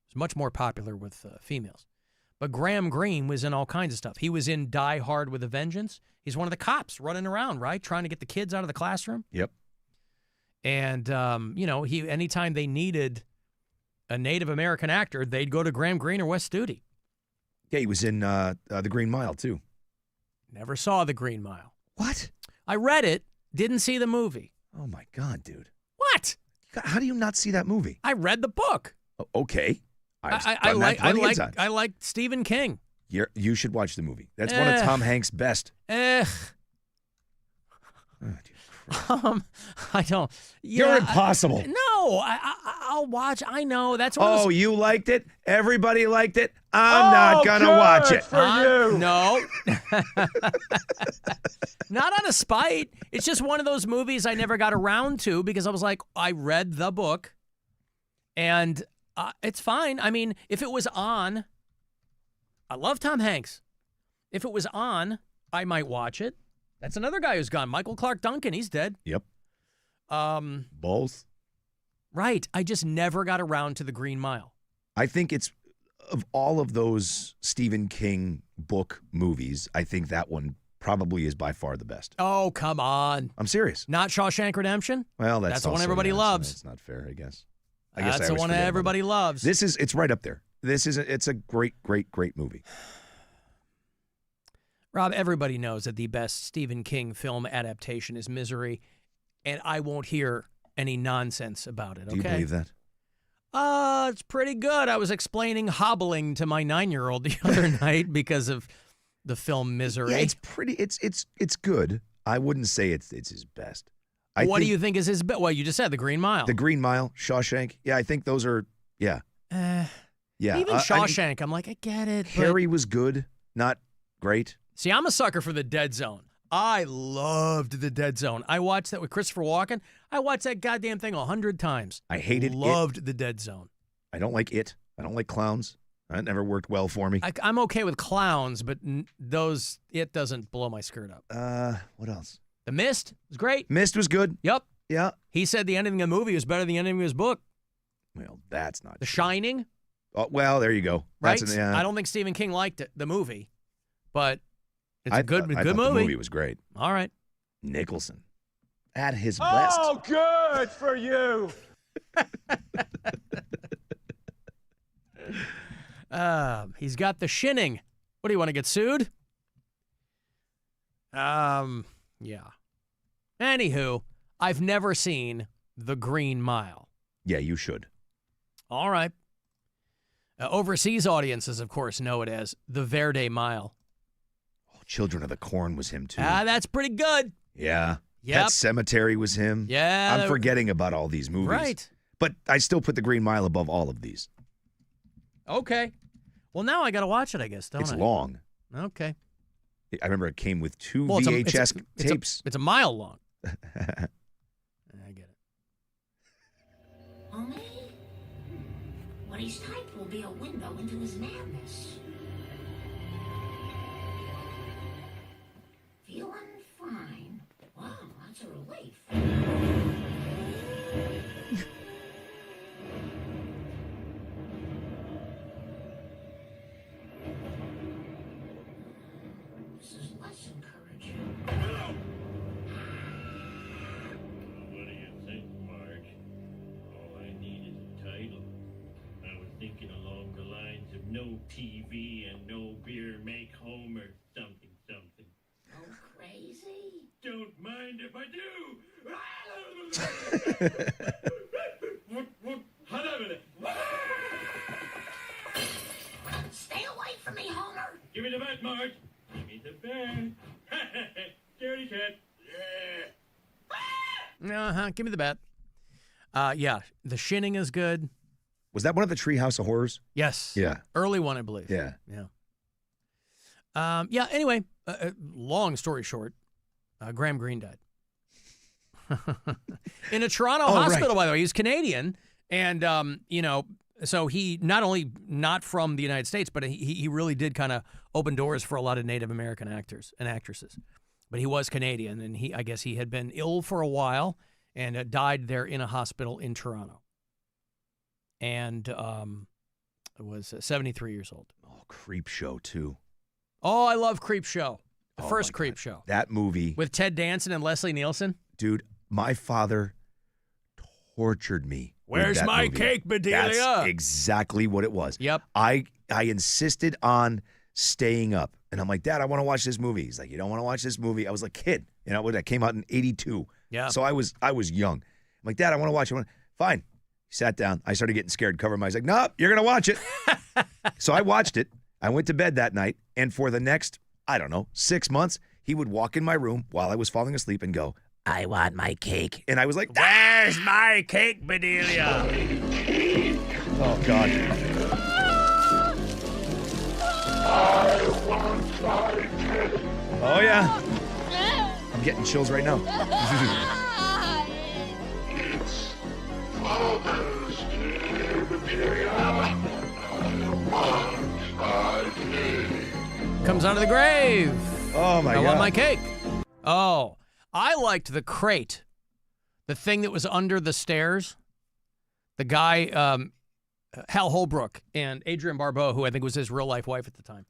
It's much more popular with females. But Graham Greene was in all kinds of stuff. He was in Die Hard with a Vengeance. He's one of the cops running around, right, trying to get the kids out of the classroom. Yep. And, anytime they needed a Native American actor, they'd go to Graham Greene or Wes Studi. Yeah, he was in The Green Mile, too. Never saw The Green Mile. What? I read it, didn't see the movie. Oh, my God, dude. What? How do you not see that movie? I read the book. Okay. I like Stephen King. You should watch the movie. That's one of Tom Hanks' best. I don't. You're impossible. No, I'll watch. I know. That's what. You liked it? Everybody liked it? I'm not going to watch it. For you. No. Not out of spite. It's just one of those movies I never got around to because I was like, I read the book and it's fine. I mean, if it was on, I love Tom Hanks. If it was on, I might watch it. That's another guy who's gone. Michael Clark Duncan, he's dead. Yep. Both. Right. I just never got around to The Green Mile. I think it's, of all of those Stephen King book movies, I think that one probably is by far the best. Oh, come on. I'm serious. Not Shawshank Redemption? Well, that's the one also, everybody loves. That's not fair, I guess. That's the one everybody loves. It's right up there. It's a great, great, great movie. Rob, everybody knows that the best Stephen King film adaptation is Misery, and I won't hear any nonsense about it, okay? Do you believe that? It's pretty good. I was explaining Hobbling to my 9-year-old the other night because of the film Misery. Yeah, it's good. I wouldn't say it's his best. What do you think is his best? Well, you just said The Green Mile. The Green Mile, Shawshank. Yeah, I think those are, yeah. Yeah. Even Shawshank, I'm like, I get it. Harry was good, not great. See, I'm a sucker for The Dead Zone. I loved The Dead Zone. I watched that with Christopher Walken. I watched that goddamn thing 100 times. I hated Loved The Dead Zone. I don't like it. I don't like clowns. That never worked well for me. I'm okay with clowns, but it doesn't blow my skirt up. What else? The Mist was great. Mist was good. Yep. Yeah. He said the ending of the movie was better than the ending of his book. Well, that's not The Shining. Oh, well, there you go. Right? I don't think Stephen King liked it, the movie, but it's a good movie. The movie was great. All right. Nicholson at his best. Oh, good for you. He's got the shinning. What do you want to get sued? Yeah. Anywho, I've never seen The Green Mile. Yeah, you should. All right. Overseas audiences, of course, know it as The Verde Mile. Oh, Children of the Corn was him, too. That's pretty good. Yeah. Yep. Pet Cemetery was him. Yeah. I'm forgetting about all these movies. Right. But I still put The Green Mile above all of these. Okay. Well, now I got to watch it, I guess, don't I? It's long. Okay. I remember it came with two VHS tapes. It's a mile long. I get it. Only what he's typed will be a window into his madness. Feeling fine. Wow, that's a relief. This is less encouraging. What do you think, Marge? All I need is a title. I was thinking along the lines of no TV and no beer make Homer something something. Oh, crazy? Don't mind if I do. Stay away from me, Homer. Give me the bat, Marge. Give me the bat. Dirty cat. Uh-huh. Give me the bat. Yeah. The Shinning is good. Was that one of the Treehouse of Horrors? Yes. Yeah. Early one, I believe. Yeah. Yeah. Anyway, long story short, Graham Greene died. In a Toronto hospital, right. by the way. He's Canadian. And, so he not only not from the United States, but he really did kind of open doors for a lot of Native American actors and actresses. But he was Canadian, and I guess he had been ill for a while, and died there in a hospital in Toronto. And was 73 years old. Oh, Creep Show, too. Oh, I love Creep Show. The Oh, first my Creep God. Show. That movie. With Ted Danson and Leslie Nielsen. Dude, my father tortured me. with Where's that my movie. cake, Bedelia? That's exactly what it was. Yep. I insisted on staying up. And I'm like, Dad, I want to watch this movie. He's like, you don't want to watch this movie? I was a kid. You know, that came out in 82. Yeah. So I was young. I'm like, Dad, I want to watch it. Fine. He sat down. I started getting scared, covered my eyes. Like, no, you're going to watch it. So I watched it. I went to bed that night. And for the next, 6 months, he would walk in my room while I was falling asleep and go, I want my cake. And I was like, where's my cake, Bedelia? Oh, God. I want my cake. Oh, yeah. I'm getting chills right now. It's Father's Day, Bedelia. I want my cake. Comes out of the grave. Oh, my I God. want my cake. Oh, I liked the crate. The thing that was under the stairs. The guy, Hal Holbrook and Adrienne Barbeau, who I think was his real-life wife at the time.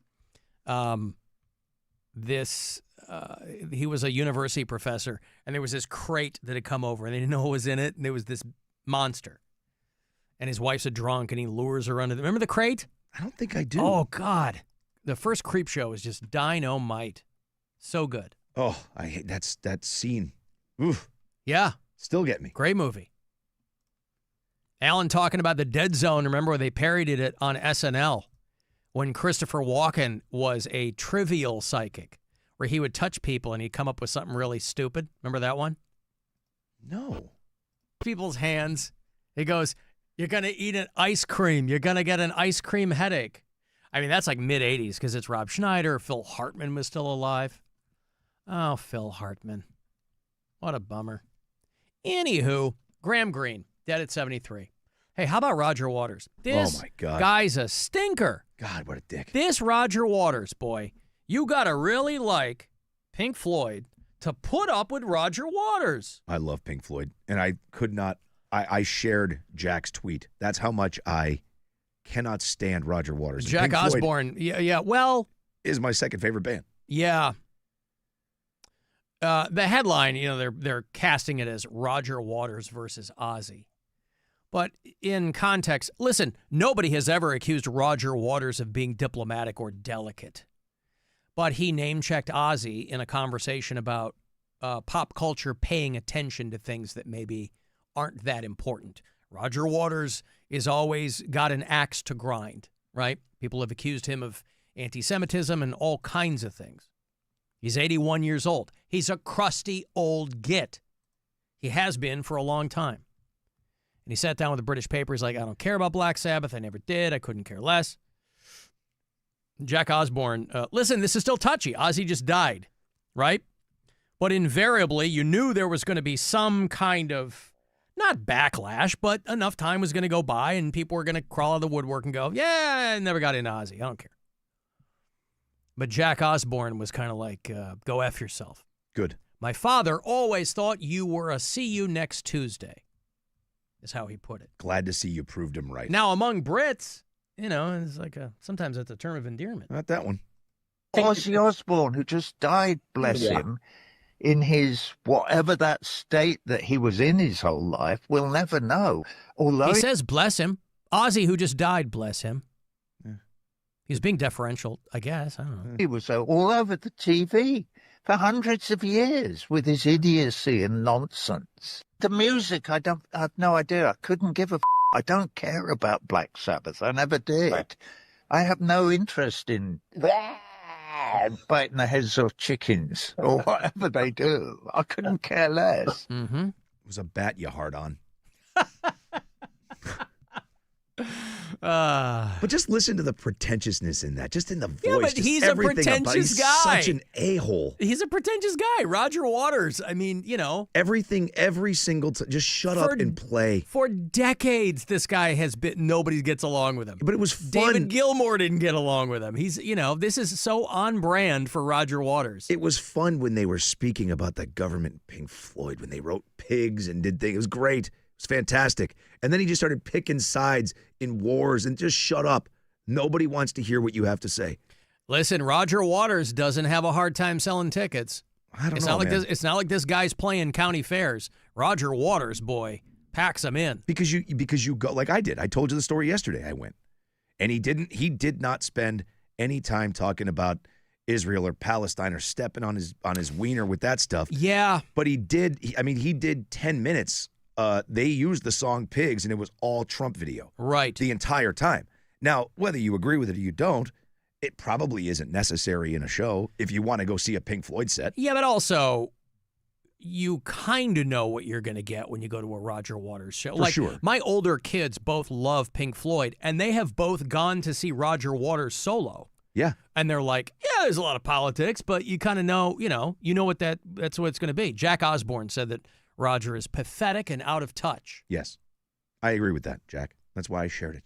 He was a university professor, and there was this crate that had come over, and they didn't know what was in it, and there was this monster. And his wife's a drunk, and he lures her under the... Remember the crate? I don't think I do. Oh, God. The first Creep Show is just dynamite. So good. Oh, I hate that scene. Oof. Yeah. Still get me. Great movie. Alan talking about the Dead Zone. Remember when they parodied it on SNL when Christopher Walken was a trivial psychic where he would touch people and he'd come up with something really stupid. Remember that one? No. People's hands. He goes, you're going to eat an ice cream. You're going to get an ice cream headache. I mean, that's like mid-'80s because it's Rob Schneider. Phil Hartman was still alive. Oh, Phil Hartman. What a bummer. Anywho, Graham Greene, dead at 73. Hey, how about Roger Waters? This oh my God. Guy's a stinker. God, what a dick. This Roger Waters, boy, you got to really like Pink Floyd to put up with Roger Waters. I love Pink Floyd, and I could not. I shared Jack's tweet. That's how much I cannot stand Roger Waters. Jack Pink Floyd Osbourne, yeah. Well, is my second favorite band. Yeah. The headline, they're casting it as Roger Waters versus Ozzy. But in context, listen, nobody has ever accused Roger Waters of being diplomatic or delicate. But he name-checked Ozzy in a conversation about pop culture paying attention to things that maybe aren't that important. Roger Waters is always got an axe to grind, right? People have accused him of anti-Semitism and all kinds of things. He's 81 years old. He's a crusty old git. He has been for a long time. And he sat down with the British paper. He's like, I don't care about Black Sabbath. I never did. I couldn't care less. Jack Osbourne, listen, this is still touchy. Ozzy just died, right? But invariably, you knew there was going to be some kind of, not backlash, but enough time was going to go by and people were going to crawl out of the woodwork and go, yeah, I never got into Ozzy. I don't care. But Jack Osbourne was kind of like, go F yourself. Good. My father always thought you were a see you next Tuesday, is how he put it. Glad to see you proved him right. Now, among Brits, it's like sometimes it's a term of endearment. Not that one. Ozzy Osbourne, who just died, bless him, in his whatever that state that he was in his whole life, we'll never know. Although he says, bless him. Ozzy, who just died, bless him. He's being deferential, I guess. I don't know. He was all over the TV for hundreds of years with his idiocy and nonsense. The music, I have no idea. I couldn't give a I don't care about Black Sabbath. I never did. Right. I have no interest in biting the heads off chickens or whatever they do. I couldn't care less. Mm-hmm. It was a bat you hard on. But just listen to the pretentiousness in that, just in the voice. Yeah, but just he's a everything pretentious about it. guy. He's such an a-hole. He's a pretentious guy. Roger Waters. I mean, you know. Everything, every single time. Just shut up and play. For decades, this guy has been, nobody gets along with him. But it was fun. David Gilmour didn't get along with him. He's, you know, this is so on brand for Roger Waters. It was fun when they were speaking about the government Pink Floyd, when they wrote pigs and did things. It was great. It was fantastic. And then he just started picking sides in wars and just shut up. Nobody wants to hear what you have to say. Listen, Roger Waters doesn't have a hard time selling tickets. I don't it's know, not like man. this. It's not like this guy's playing county fairs. Roger Waters, boy, packs them in. Because you go like I did. I told you the story yesterday. I went, and he did not spend any time talking about Israel or Palestine or stepping on his wiener with that stuff. Yeah, but he did. He did 10 minutes. They used the song "Pigs" and it was all Trump video, right, the entire time. Now, whether you agree with it or you don't, it probably isn't necessary in a show if you want to go see a Pink Floyd set. Yeah, but also, you kind of know what you're going to get when you go to a Roger Waters show. For sure. My older kids both love Pink Floyd, and they have both gone to see Roger Waters solo. Yeah. And they're like, yeah, there's a lot of politics, but you kind of know, you know what that's what it's going to be. Jack Osborne said that Roger is pathetic and out of touch. Yes. I agree with that, Jack. That's why I shared it.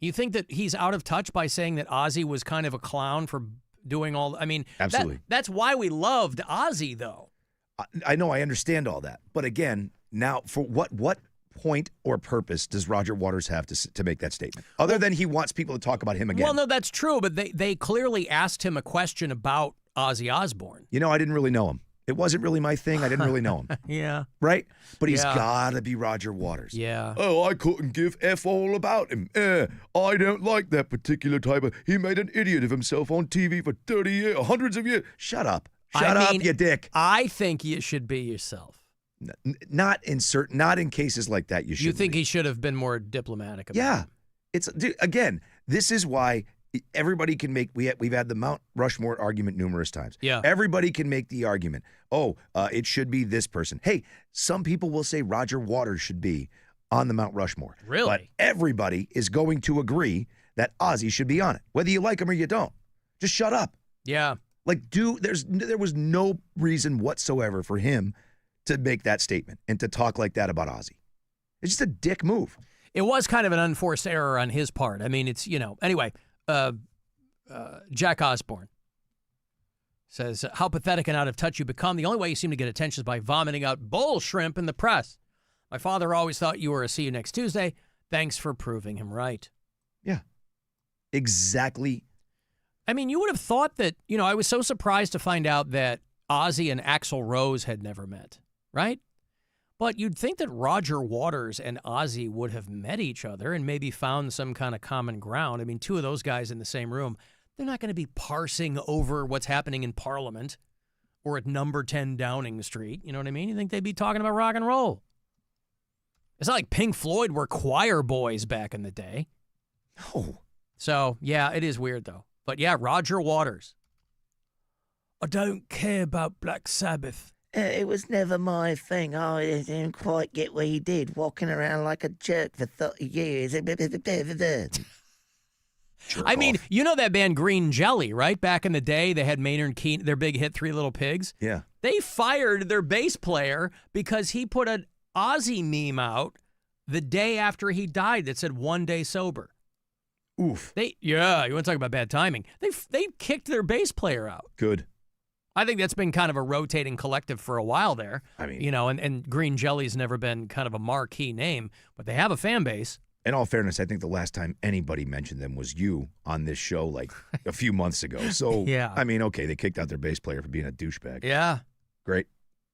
You think that he's out of touch by saying that Ozzy was kind of a clown for doing all? I mean, absolutely. That's why we loved Ozzy, though. I know, I understand all that, but again, now for what point or purpose does Roger Waters have to make that statement, other than he wants people to talk about him again? Well, no, that's true, but they clearly asked him a question about Ozzy Osbourne. You know, I didn't really know him. It wasn't really my thing. I didn't really know him. Yeah. Right? But he's Yeah. got to be Roger Waters. Yeah. Oh, I couldn't give F all about him. I don't like that particular type of... He made an idiot of himself on TV for 30 years, hundreds of years. Shut up. Shut up, you dick. I think you should be yourself. Not in cases like that, you should. You think he should have been more diplomatic about Yeah. it? Dude, again, this is why everybody can make... We've had the Mount Rushmore argument numerous times. Yeah. Everybody can make the argument. Oh, it should be this person. Hey, some people will say Roger Waters should be on the Mount Rushmore. Really? But everybody is going to agree that Ozzy should be on it, whether you like him or you don't. Just shut up. Yeah. Like, there was no reason whatsoever for him to make that statement and to talk like that about Ozzy. It's just a dick move. It was kind of an unforced error on his part. I mean, it's, anyway, Jack Osborne says, how pathetic and out of touch you become. The only way you seem to get attention is by vomiting out bull shrimp in the press. My father always thought you were a see you next Tuesday. Thanks for proving him right. Yeah. Exactly. I mean, you would have thought that, I was so surprised to find out that Ozzy and Axl Rose had never met, right? But you'd think that Roger Waters and Ozzy would have met each other and maybe found some kind of common ground. I mean, two of those guys in the same room, they're not going to be parsing over what's happening in Parliament or at number 10 Downing Street. You know what I mean? You think they'd be talking about rock and roll. It's not like Pink Floyd were choir boys back in the day. No. So, yeah, it is weird, though. But, yeah, Roger Waters. I don't care about Black Sabbath. It was never my thing. I didn't quite get what he did, walking around like a jerk for 30 years. I mean, you know that band Green Jelly, right? Back in the day, they had Maynard Keenan, their big hit, Three Little Pigs. Yeah. They fired their bass player because he put an Ozzy meme out the day after he died that said 1 day sober. Oof. You want to talk about bad timing. They kicked their bass player out. Good. I think that's been kind of a rotating collective for a while there. I mean, and Green Jelly's never been kind of a marquee name, but they have a fan base. In all fairness, I think the last time anybody mentioned them was you on this show like a few months ago. So, yeah. I mean, okay, they kicked out their bass player for being a douchebag. Yeah. Great.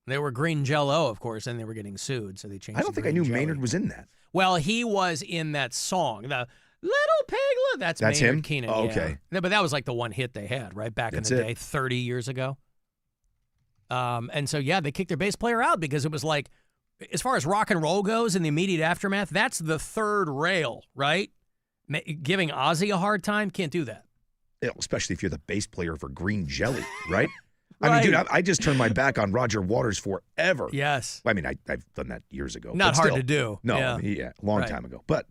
They were Green Jello, of course, and they were getting sued, so they changed. I don't think I knew Maynard was in that. Well, he was in that song, the Little Piglet. That's Maynard him? Keenan. Oh, yeah. okay. No, but that was like the one hit they had, right, back in the day, 30 years ago. And so, yeah, they kicked their bass player out because it was like, as far as rock and roll goes in the immediate aftermath, that's the third rail, right? Giving Ozzy a hard time, can't do that. Yeah, especially if you're the bass player for Green Jelly, right? Right. I mean, dude, I just turned my back on Roger Waters forever. Yes. I mean, I've done that years ago. Not but hard still, to do. No, Yeah. long Right. time ago. But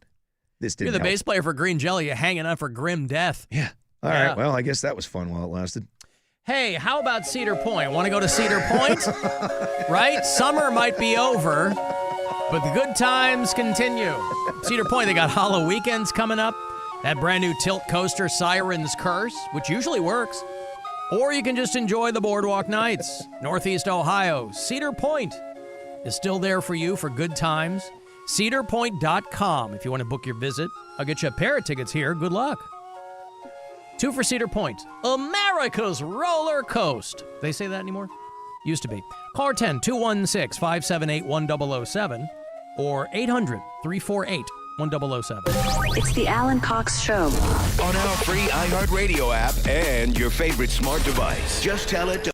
This You're didn't the help. bass player for Green Jelly. You're hanging out for grim death. Yeah. All right. Well, I guess that was fun while it lasted. Hey, how about Cedar Point? Want to go to Cedar Point? Right? Summer might be over, but the good times continue. Cedar Point, they got Hollow Weekends coming up. That brand new tilt coaster, Siren's Curse, which usually works. Or you can just enjoy the boardwalk nights. Northeast Ohio, Cedar Point is still there for you for good times. CedarPoint.com if you want to book your visit. I'll get you a pair of tickets here. Good luck. 2 for Cedar Point. America's roller coast. They say that anymore? Used to be. Call 10-216-578-1007 or 800-348-1007. It's the Alan Cox Show. On our free iHeartRadio app and your favorite smart device. Just tell it to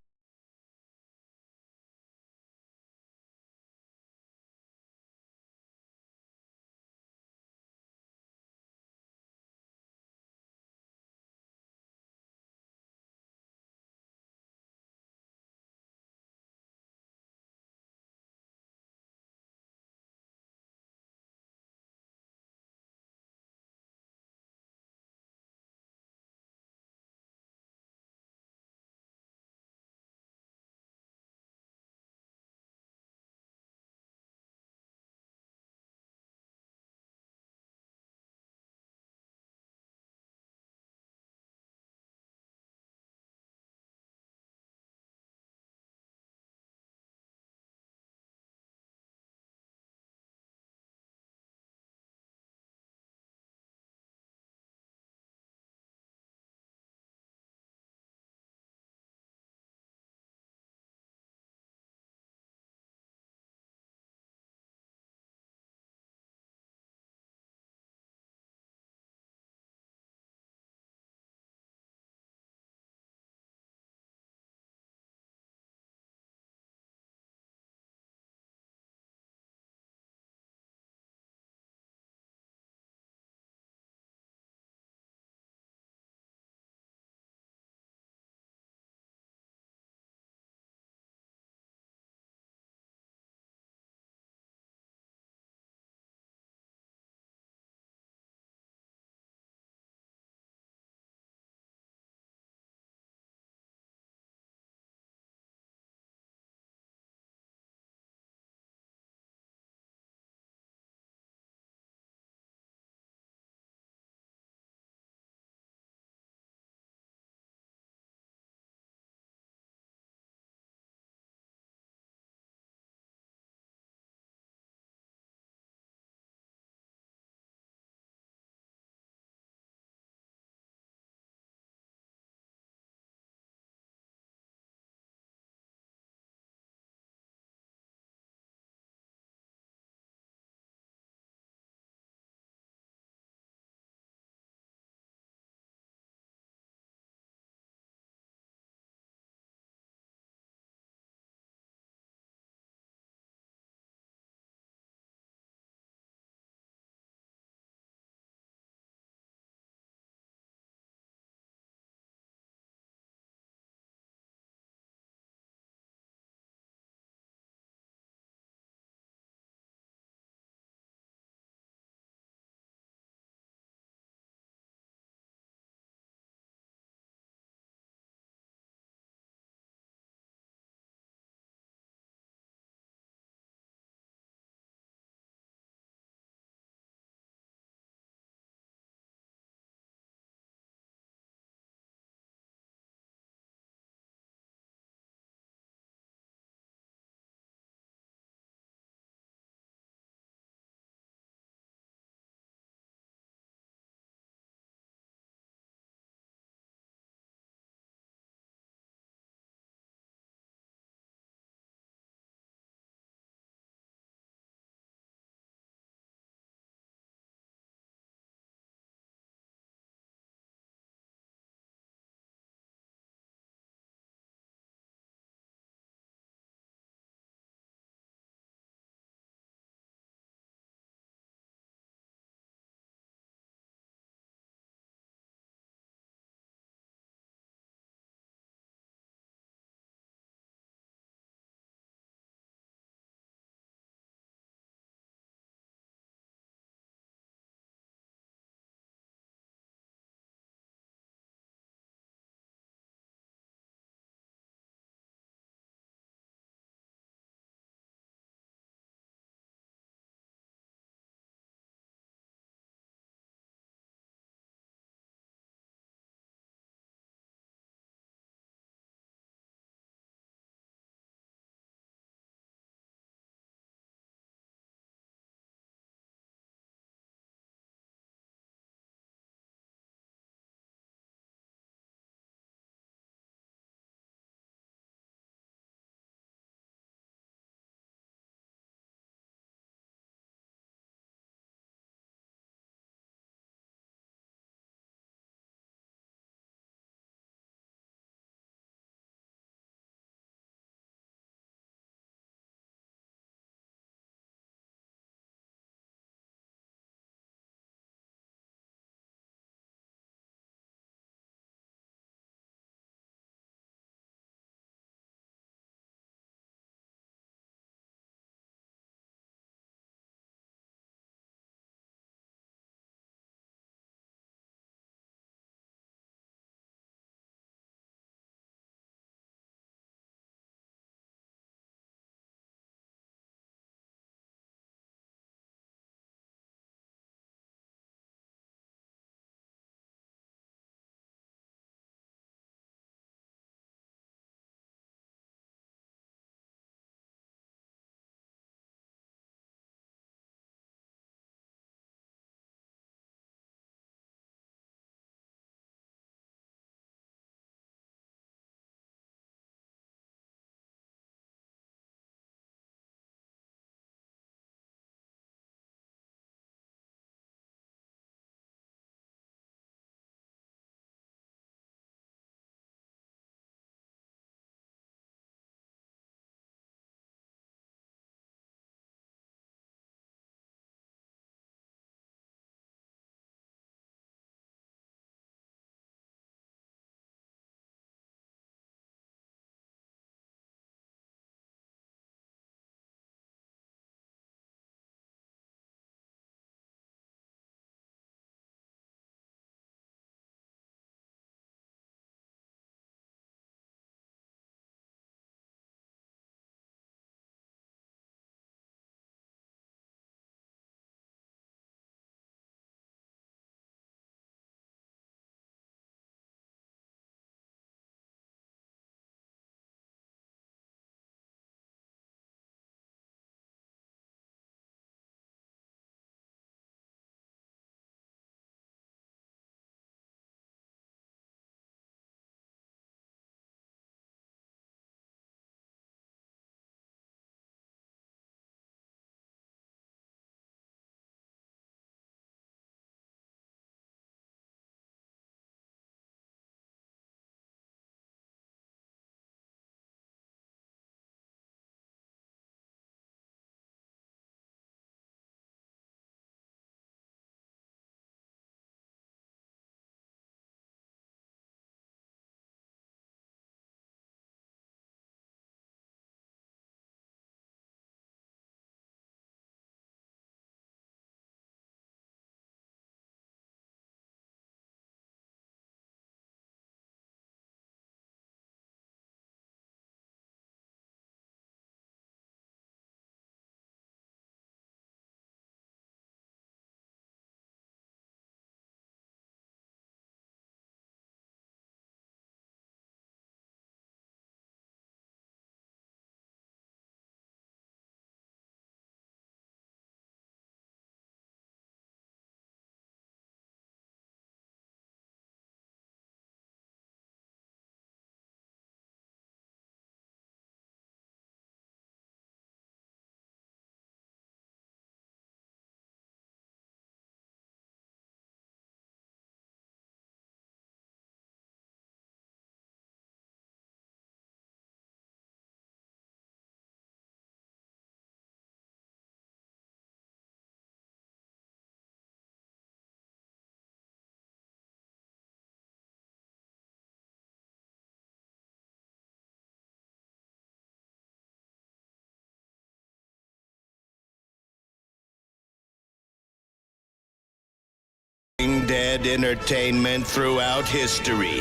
dead entertainment throughout history.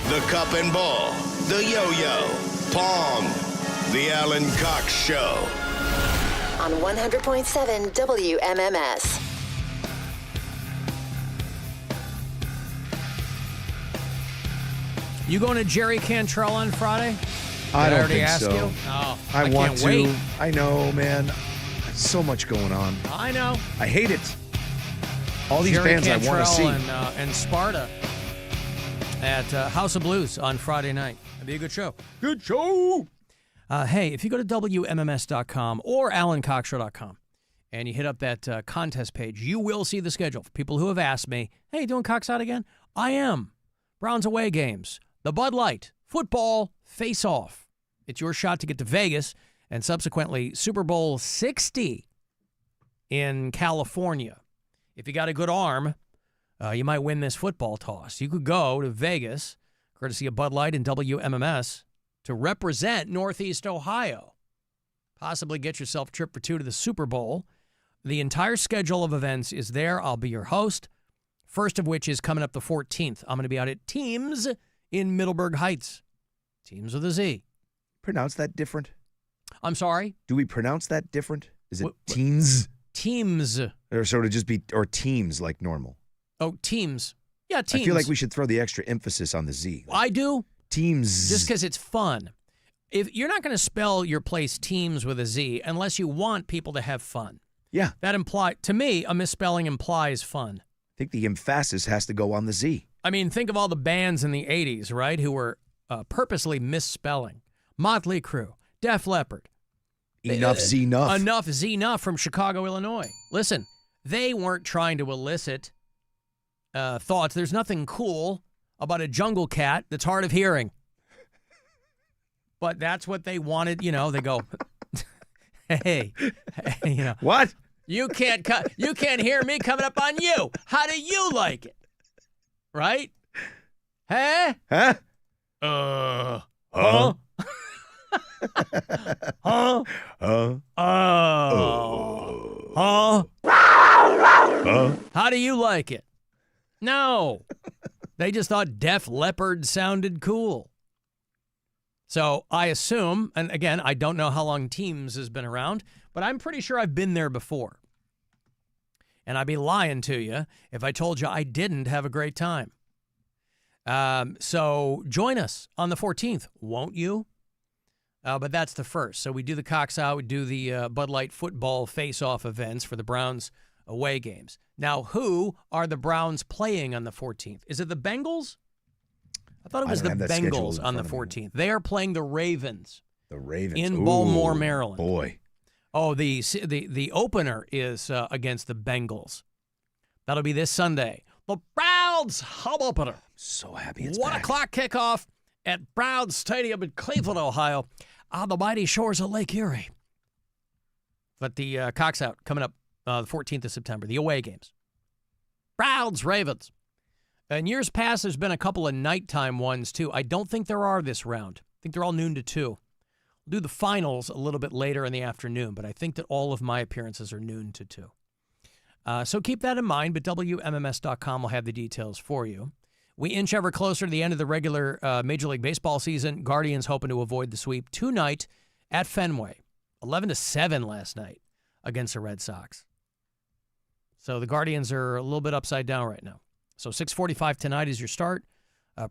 The cup and ball, the yo-yo, Pong, the Alan Cox Show. On 100.7 WMMS. You going to Jerry Cantrell on Friday? I don't already think ask so. you? Oh, I want can't to. wait. I know, man. So much going on. I know. I hate it. All these Jerry bands Cantrell I want to see. and Sparta at House of Blues on Friday night. It'll be a good show. Good show. Hey, if you go to WMMS.com or AlanCoxShow.com and you hit up that contest page, you will see the schedule. For people who have asked me, hey, you doing Cox Out again? I am. Browns away games, the Bud Light, football, face-off. It's your shot to get to Vegas and subsequently Super Bowl 60 in California. If you got a good arm, you might win this football toss. You could go to Vegas, courtesy of Bud Light and WMMS, to represent Northeast Ohio. Possibly get yourself a trip for two to the Super Bowl. The entire schedule of events is there. I'll be your host. First of which is coming up the 14th. I'm going to be out at Teams in Middleburg Heights. Teams with a Z. Pronounce that different? I'm sorry? Do we pronounce that different? Is it teens? Teams. Or so to just be, or teams like normal? Oh, teams. Yeah, teams. I feel like we should throw the extra emphasis on the Z. I do. Teams. Just because it's fun. If you're not going to spell your place Teams with a Z unless you want people to have fun. Yeah. That to me, a misspelling implies fun. I think the emphasis has to go on the Z. I mean, think of all the bands in the 80s, right, who were purposely misspelling. Motley Crue, Def Leppard. Enough Z-Nuff. Enough Z-Nuff from Chicago, Illinois. Listen, they weren't trying to elicit thoughts. There's nothing cool about a jungle cat that's hard of hearing. But that's what they wanted. You know, they go, hey, you know. What? You can't hear me coming up on you. How do you like it? Right? Huh? Huh? Huh? Huh? Huh? Huh? How do you like it? No. They just thought Def Leppard sounded cool. So I assume, and again, I don't know how long Teams has been around, but I'm pretty sure I've been there before. And I'd be lying to you if I told you I didn't have a great time. So join us on the 14th, won't you? But that's the first. So we do the Cox Out, we do the Bud Light football face-off events for the Browns away games. Now, who are the Browns playing on the 14th? Is it the Bengals? I thought it was the Bengals on the 14th. They are playing the Ravens. The Ravens. In Baltimore, Maryland. Boy. Oh, the opener is against the Bengals. That'll be this Sunday. The Browns home opener. So happy it's 1 back. o'clock kickoff at Browns Stadium in Cleveland, Ohio, on the mighty shores of Lake Erie. But the Cox Out coming up the 14th of September, the away games. Browns, Ravens. In years past, there's been a couple of nighttime ones, too. I don't think there are this round. I think they're all noon to 2. We'll do the finals a little bit later in the afternoon, but I think that all of my appearances are noon to 2. So keep that in mind, but WMMS.com will have the details for you. We inch ever closer to the end of the regular Major League Baseball season. Guardians hoping to avoid the sweep tonight at Fenway. 11-7 last night against the Red Sox. So the Guardians are a little bit upside down right now. So 6:45 tonight is your start.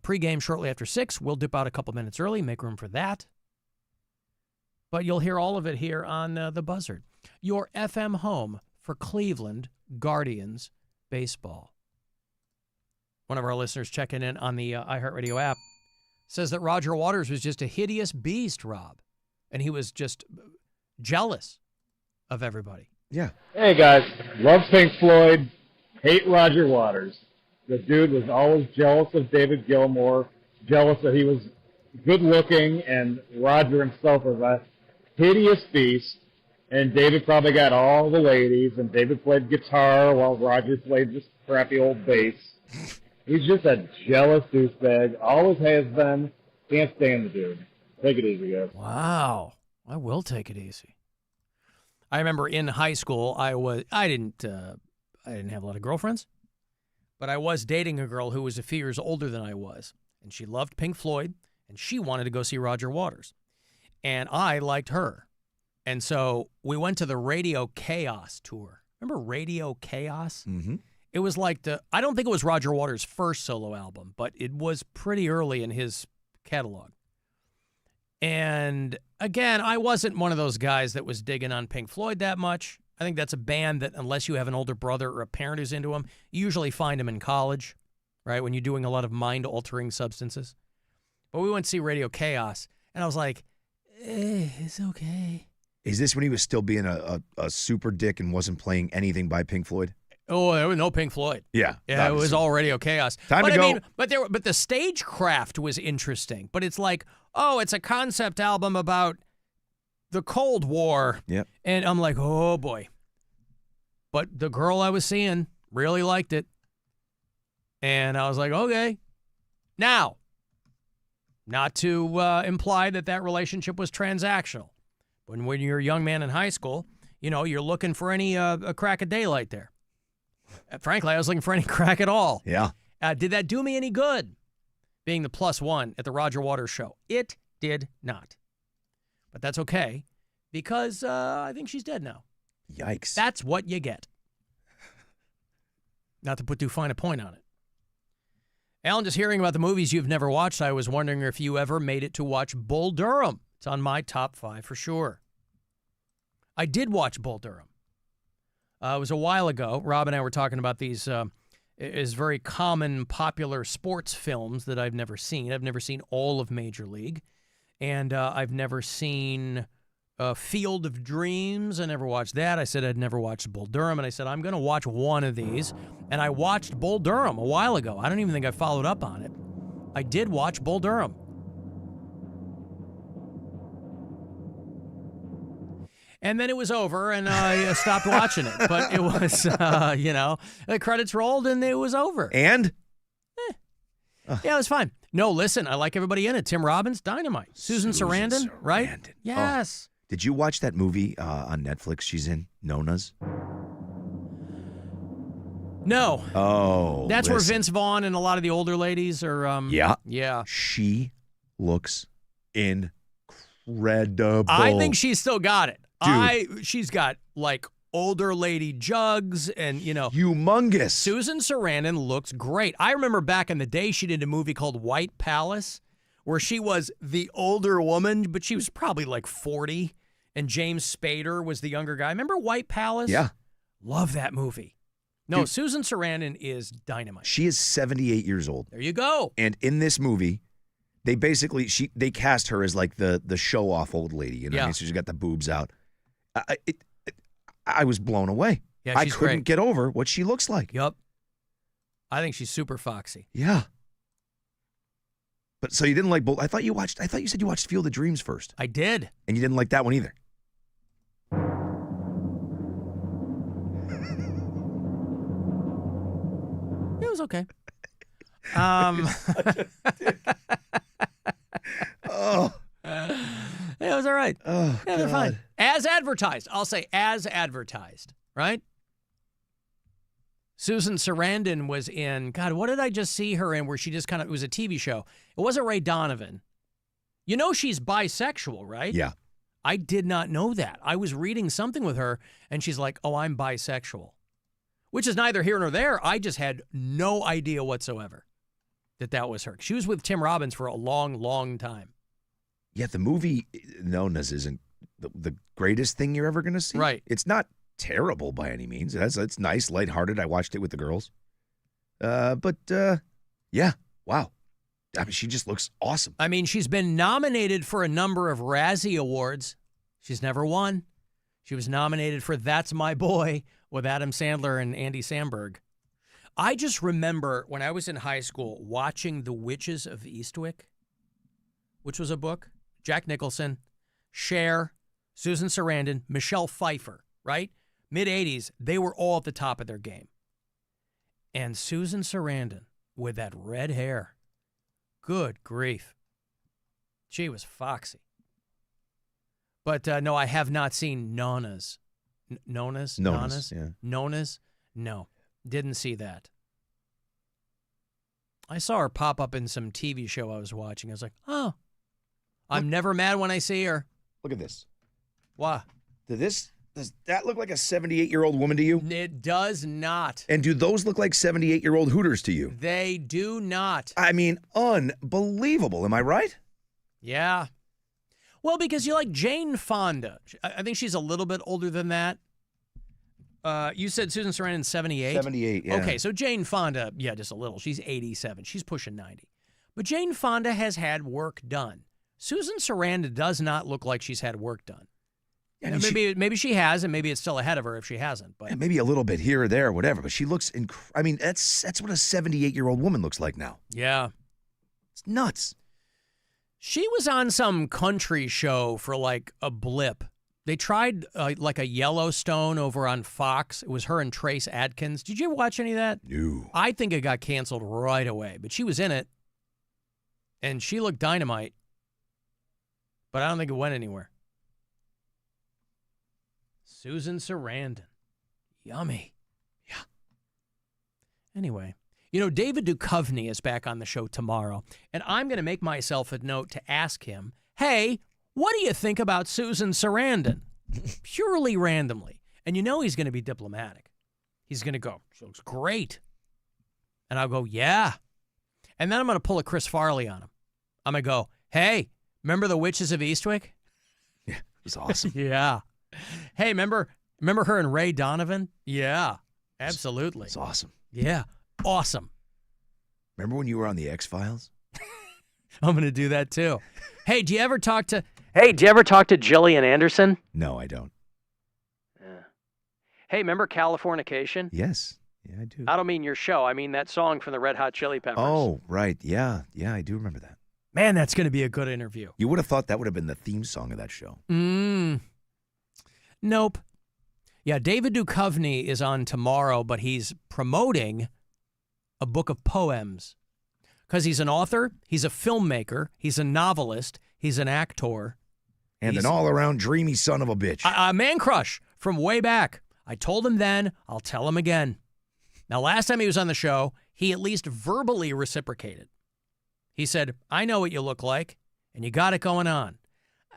Pre-game shortly after 6. We'll dip out a couple minutes early, make room for that. But you'll hear all of it here on the Buzzard, your FM home for Cleveland Guardians baseball. One of our listeners checking in on the iHeartRadio app says that Roger Waters was just a hideous beast, Rob. And he was just jealous of everybody. Yeah. Hey, guys. Love Pink Floyd. Hate Roger Waters. The dude was always jealous of David Gilmour, jealous that he was good-looking, and Roger himself was a hideous beast. And David probably got all the ladies, and David played guitar while Roger played this crappy old bass. He's just a jealous douchebag. Always has been. Can't stand the dude. Take it easy, guys. Wow. I will take it easy. I remember in high school, I didn't have a lot of girlfriends, But I was dating a girl who was a few years older than I was, and she loved Pink Floyd, and she wanted to go see Roger Waters. And I liked her. And so we went to the Radio Chaos tour. Remember Radio Chaos? Mm-hmm. It was like I don't think it was Roger Waters' first solo album, but it was pretty early in his catalog. And again, I wasn't one of those guys that was digging on Pink Floyd that much. I think that's a band that unless you have an older brother or a parent who's into them, you usually find them in college, right, when you're doing a lot of mind-altering substances. But we went to see Radio Chaos, and I was like, it's okay. Is this when he was still being a super dick and wasn't playing anything by Pink Floyd? Oh, there was no Pink Floyd. Yeah. Yeah, it was all Radio Chaos. Time to go. But the stagecraft was interesting. But it's like, oh, it's a concept album about the Cold War. Yep. And I'm like, oh, boy. But the girl I was seeing really liked it. And I was like, okay. Now, not to imply that relationship was transactional. When you're a young man in high school, you're looking for any a crack of daylight there. Frankly, I was looking for any crack at all. Yeah. Did that do me any good, being the +1 at the Roger Waters show? It did not. But that's okay, because I think she's dead now. Yikes. That's what you get. Not to put too fine a point on it. Alan, just hearing about the movies you've never watched, I was wondering if you ever made it to watch Bull Durham. It's on my top 5 for sure. I did watch Bull Durham. It was a while ago. Rob and I were talking about these is very common, popular sports films that I've never seen. I've never seen all of Major League, and I've never seen Field of Dreams. I never watched that. I said I'd never watched Bull Durham, and I said I'm going to watch one of these, and I watched Bull Durham a while ago. I don't even think I followed up on it. I did watch Bull Durham. And then it was over, and I stopped watching it. But it was, the credits rolled, and it was over. And? Yeah, it was fine. No, listen, I like everybody in it. Tim Robbins, dynamite. Susan Sarandon, right? Yes. Oh. Did you watch that movie on Netflix she's in, Nona's? No. Oh, that's listen. where Vince Vaughn and a lot of the older ladies are. Yeah. She looks incredible. I think she's still got it. Dude. She's got like older lady jugs and, humongous. Susan Sarandon looks great. I remember back in the day she did a movie called White Palace where she was the older woman, but she was probably like 40, and James Spader was the younger guy. Remember White Palace? Yeah. Love that movie. No, dude, Susan Sarandon is dynamite. She is 78 years old. There you go. And in this movie, they basically they cast her as like the show off old lady. You know what I mean? So she's got the boobs out. I was blown away. Yeah, I she's couldn't great. get over what she looks like. Yup. I think she's super foxy. Yeah. But so you didn't like Bull? I thought you said you watched Field of Dreams first. I did. And you didn't like that one either. It was okay. Oh. It was all right. Oh, yeah, they're fine. As advertised. I'll say as advertised, right? Susan Sarandon was in, God, what did I just see her in where she just it was a TV show. It wasn't Ray Donovan. You know she's bisexual, right? Yeah. I did not know that. I was reading something with her, and she's like, oh, I'm bisexual. Which is neither here nor there. I just had no idea whatsoever that was her. She was with Tim Robbins for a long, long time. Yeah, the movie Nona's isn't the greatest thing you're ever going to see. Right. It's not terrible by any means. It's nice, lighthearted. I watched it with the girls. But yeah, wow. I mean, she just looks awesome. I mean, she's been nominated for a number of Razzie Awards. She's never won. She was nominated for That's My Boy with Adam Sandler and Andy Samberg. I just remember when I was in high school watching The Witches of Eastwick, which was a book. Jack Nicholson, Cher, Susan Sarandon, Michelle Pfeiffer, right? Mid-'80s, they were all at the top of their game. And Susan Sarandon with that red hair. Good grief. She was foxy. But no, I have not seen Nona's. Nona's? Nona's, yeah. Nona's? No, didn't see that. I saw her pop up in some TV show I was watching. I was like, oh, I'm never mad when I see her. Look at this. What? Does that look like a 78-year-old woman to you? It does not. And do those look like 78-year-old Hooters to you? They do not. I mean, unbelievable. Am I right? Yeah. Well, because you like Jane Fonda. I think she's a little bit older than that. You said Susan Sarandon's 78? 78, yeah. Okay, so Jane Fonda, yeah, just a little. She's 87. She's pushing 90. But Jane Fonda has had work done. Susan Sarandon does not look like she's had work done. Yeah, maybe she has, and maybe it's still ahead of her if she hasn't. But maybe a little bit here or there, or whatever. But she looks I mean, that's what a 78-year-old woman looks like now. Yeah. It's nuts. She was on some country show for like a blip. They tried like a Yellowstone over on Fox. It was her and Trace Adkins. Did you ever watch any of that? No. I think it got canceled right away, but she was in it, and she looked dynamite. But I don't think it went anywhere. Susan Sarandon. Yummy. Yeah. Anyway, David Duchovny is back on the show tomorrow, and I'm going to make myself a note to ask him, hey, what do you think about Susan Sarandon? Purely randomly. And he's going to be diplomatic. He's going to go, she looks great. And I'll go, yeah. And then I'm going to pull a Chris Farley on him. I'm going to go, hey, remember the Witches of Eastwick? Yeah, it was awesome. Yeah. Hey, remember her and Ray Donovan? Yeah, absolutely. It's awesome. Yeah, awesome. Remember when you were on the X-Files? I'm going to do that too. Hey, did you ever talk to Gillian Anderson? No, I don't. Yeah. Hey, remember Californication? Yes. Yeah, I do. I don't mean your show. I mean that song from the Red Hot Chili Peppers. Oh, right. Yeah. Yeah, I do remember that. Man, that's going to be a good interview. You would have thought that would have been the theme song of that show. Nope. Yeah, David Duchovny is on tomorrow, but he's promoting a book of poems. Because he's an author, he's a filmmaker, he's a novelist, he's an actor. And an all-around dreamy son of a bitch. A man crush from way back. I told him then, I'll tell him again. Now, last time he was on the show, he at least verbally reciprocated. He said, I know what you look like, and you got it going on.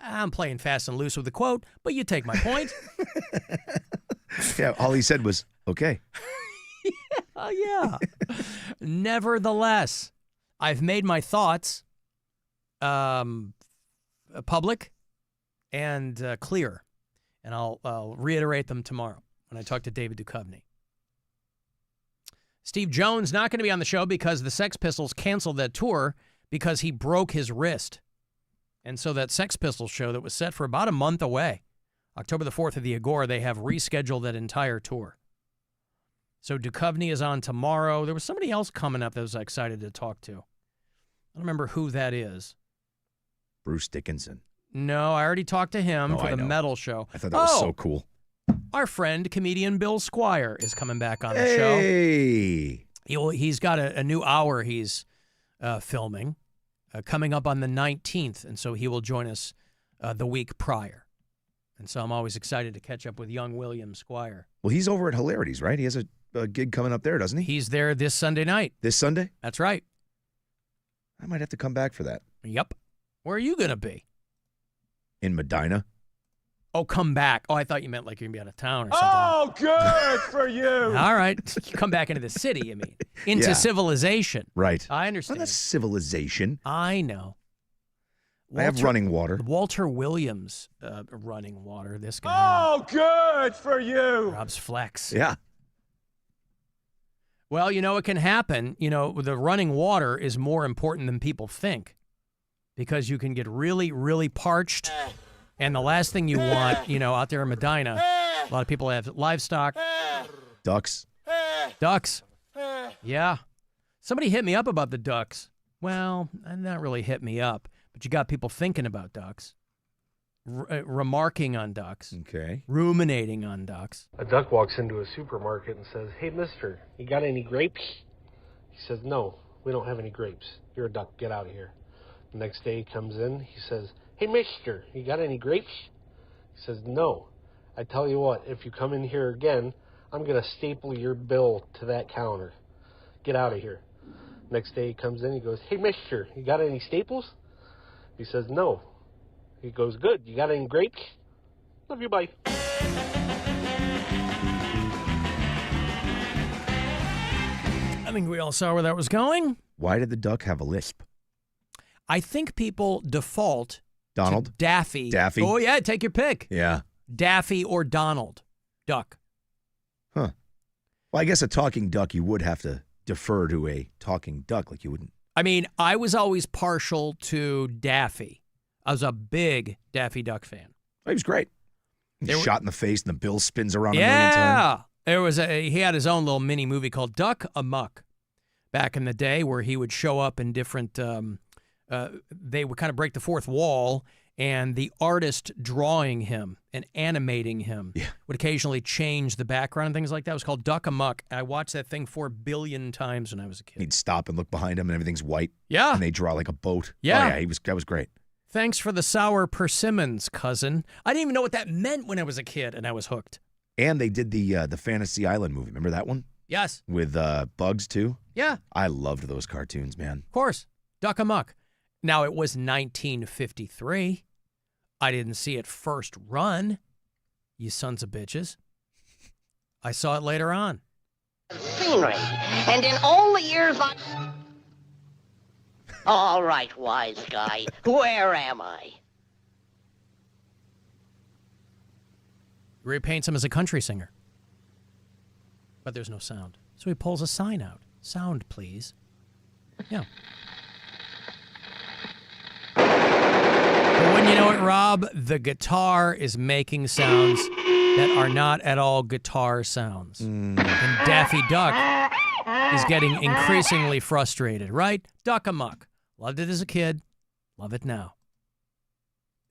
I'm playing fast and loose with the quote, but you take my point. Yeah, all he said was, okay. Yeah. Nevertheless, I've made my thoughts public and clear, and I'll reiterate them tomorrow when I talk to David Duchovny. Steve Jones not going to be on the show because the Sex Pistols canceled that tour because he broke his wrist. And so that Sex Pistols show that was set for about a month away, October the 4th at the Agora, they have rescheduled that entire tour. So Duchovny is on tomorrow. There was somebody else coming up that I was excited to talk to. I don't remember who that is. Bruce Dickinson. No, I already talked to him for the metal show. I thought that was so cool. Our friend, comedian Bill Squire, is coming back on the show. Hey! He's got a new hour he's filming coming up on the 19th, and so he will join us the week prior. And so I'm always excited to catch up with young William Squire. Well, he's over at Hilarities, right? He has a gig coming up there, doesn't he? He's there this Sunday night. This Sunday? That's right. I might have to come back for that. Yep. Where are you going to be? In Medina. Oh, come back. Oh, I thought you meant like you're going to be out of town or something. Oh, good for you. All right. Come back into the city, you mean. Into civilization. Right. I understand. Well, that's civilization. I know. I have running water. Walter Williams running water. This guy. Oh, good for you. Rob's flex. Yeah. Well, it can happen. The running water is more important than people think because you can get really, really parched. And the last thing you want, out there in Medina, a lot of people have livestock. Ducks. Ducks. Yeah. Somebody hit me up about the ducks. Well, not really hit me up, but you got people thinking about ducks, remarking on ducks. Okay. Ruminating on ducks. A duck walks into a supermarket and says, "Hey, mister, you got any grapes?" He says, "No, we don't have any grapes. You're a duck. Get out of here." The next day he comes in. He says, "Hey, mister, you got any grapes?" He says, "No. I tell you what, if you come in here again, I'm going to staple your bill to that counter. Get out of here." Next day he comes in, he goes, "Hey, mister, you got any staples?" He says, "No." He goes, "Good. You got any grapes?" "Love you, bye." I think we all saw where that was going. Why did the duck have a lisp? I think people default Donald? to Daffy. Daffy? Oh, yeah, take your pick. Yeah. Daffy or Donald Duck. Huh. Well, I guess a talking duck, you would have to defer to a talking duck like you wouldn't. I mean, I was always partial to Daffy. I was a big Daffy Duck fan. He was great. He's shot in the face and the bill spins around a million Yeah. times. He had his own little mini movie called Duck Amuck back in the day where he would show up in different, they would kind of break the fourth wall, and the artist drawing him and animating him would occasionally change the background and things like that. It was called Duck Amuck. I watched that thing 4 billion times when I was a kid. He'd stop and look behind him and everything's white. Yeah. And they draw like a boat. Yeah. Oh, yeah, that was great. Thanks for the sour persimmons, cousin. I didn't even know what that meant when I was a kid, and I was hooked. And they did the Fantasy Island movie. Remember that one? Yes. With Bugs, too? Yeah. I loved those cartoons, man. Of course. Duck Amuck. Now, it was 1953. I didn't see it first run, you sons of bitches. I saw it later on. Scenery. And in all the years I... All right, wise guy. Where am I? Repaints him as a country singer. But there's no sound. So he pulls a sign out. Sound, please. Yeah. But wouldn't you know it, Rob? The guitar is making sounds that are not at all guitar sounds. And Daffy Duck is getting increasingly frustrated, right? Duck Amuck. Loved it as a kid. Love it now.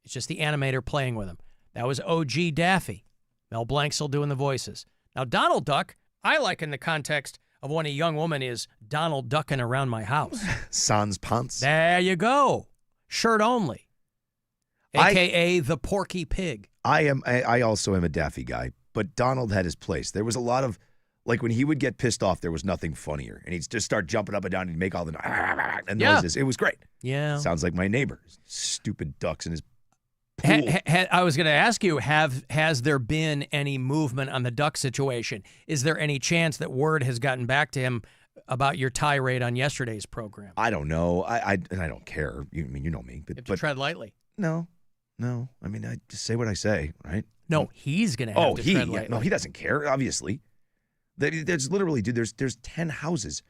It's just the animator playing with him. That was OG Daffy. Mel Blanc still doing the voices. Now, Donald Duck, I like in the context of when a young woman is Donald Ducking around my house. Sans pants. There you go. Shirt only. AKA the Porky Pig. I also am a Daffy guy, but Donald had his place. There was a lot of, like when he would get pissed off, there was nothing funnier. And he'd just start jumping up and down and make all the noises. It was great. Yeah. Sounds like my neighbor. Stupid ducks in his pool. I was going to ask you, has there been any movement on the duck situation? Is there any chance that word has gotten back to him about your tirade on yesterday's program? I don't know. And I don't care. You know me. But tread lightly. No. I mean, I just say what I say, right? No, he's going to have to tread lightly. No, he doesn't care, obviously. There's literally, dude, there's 10 houses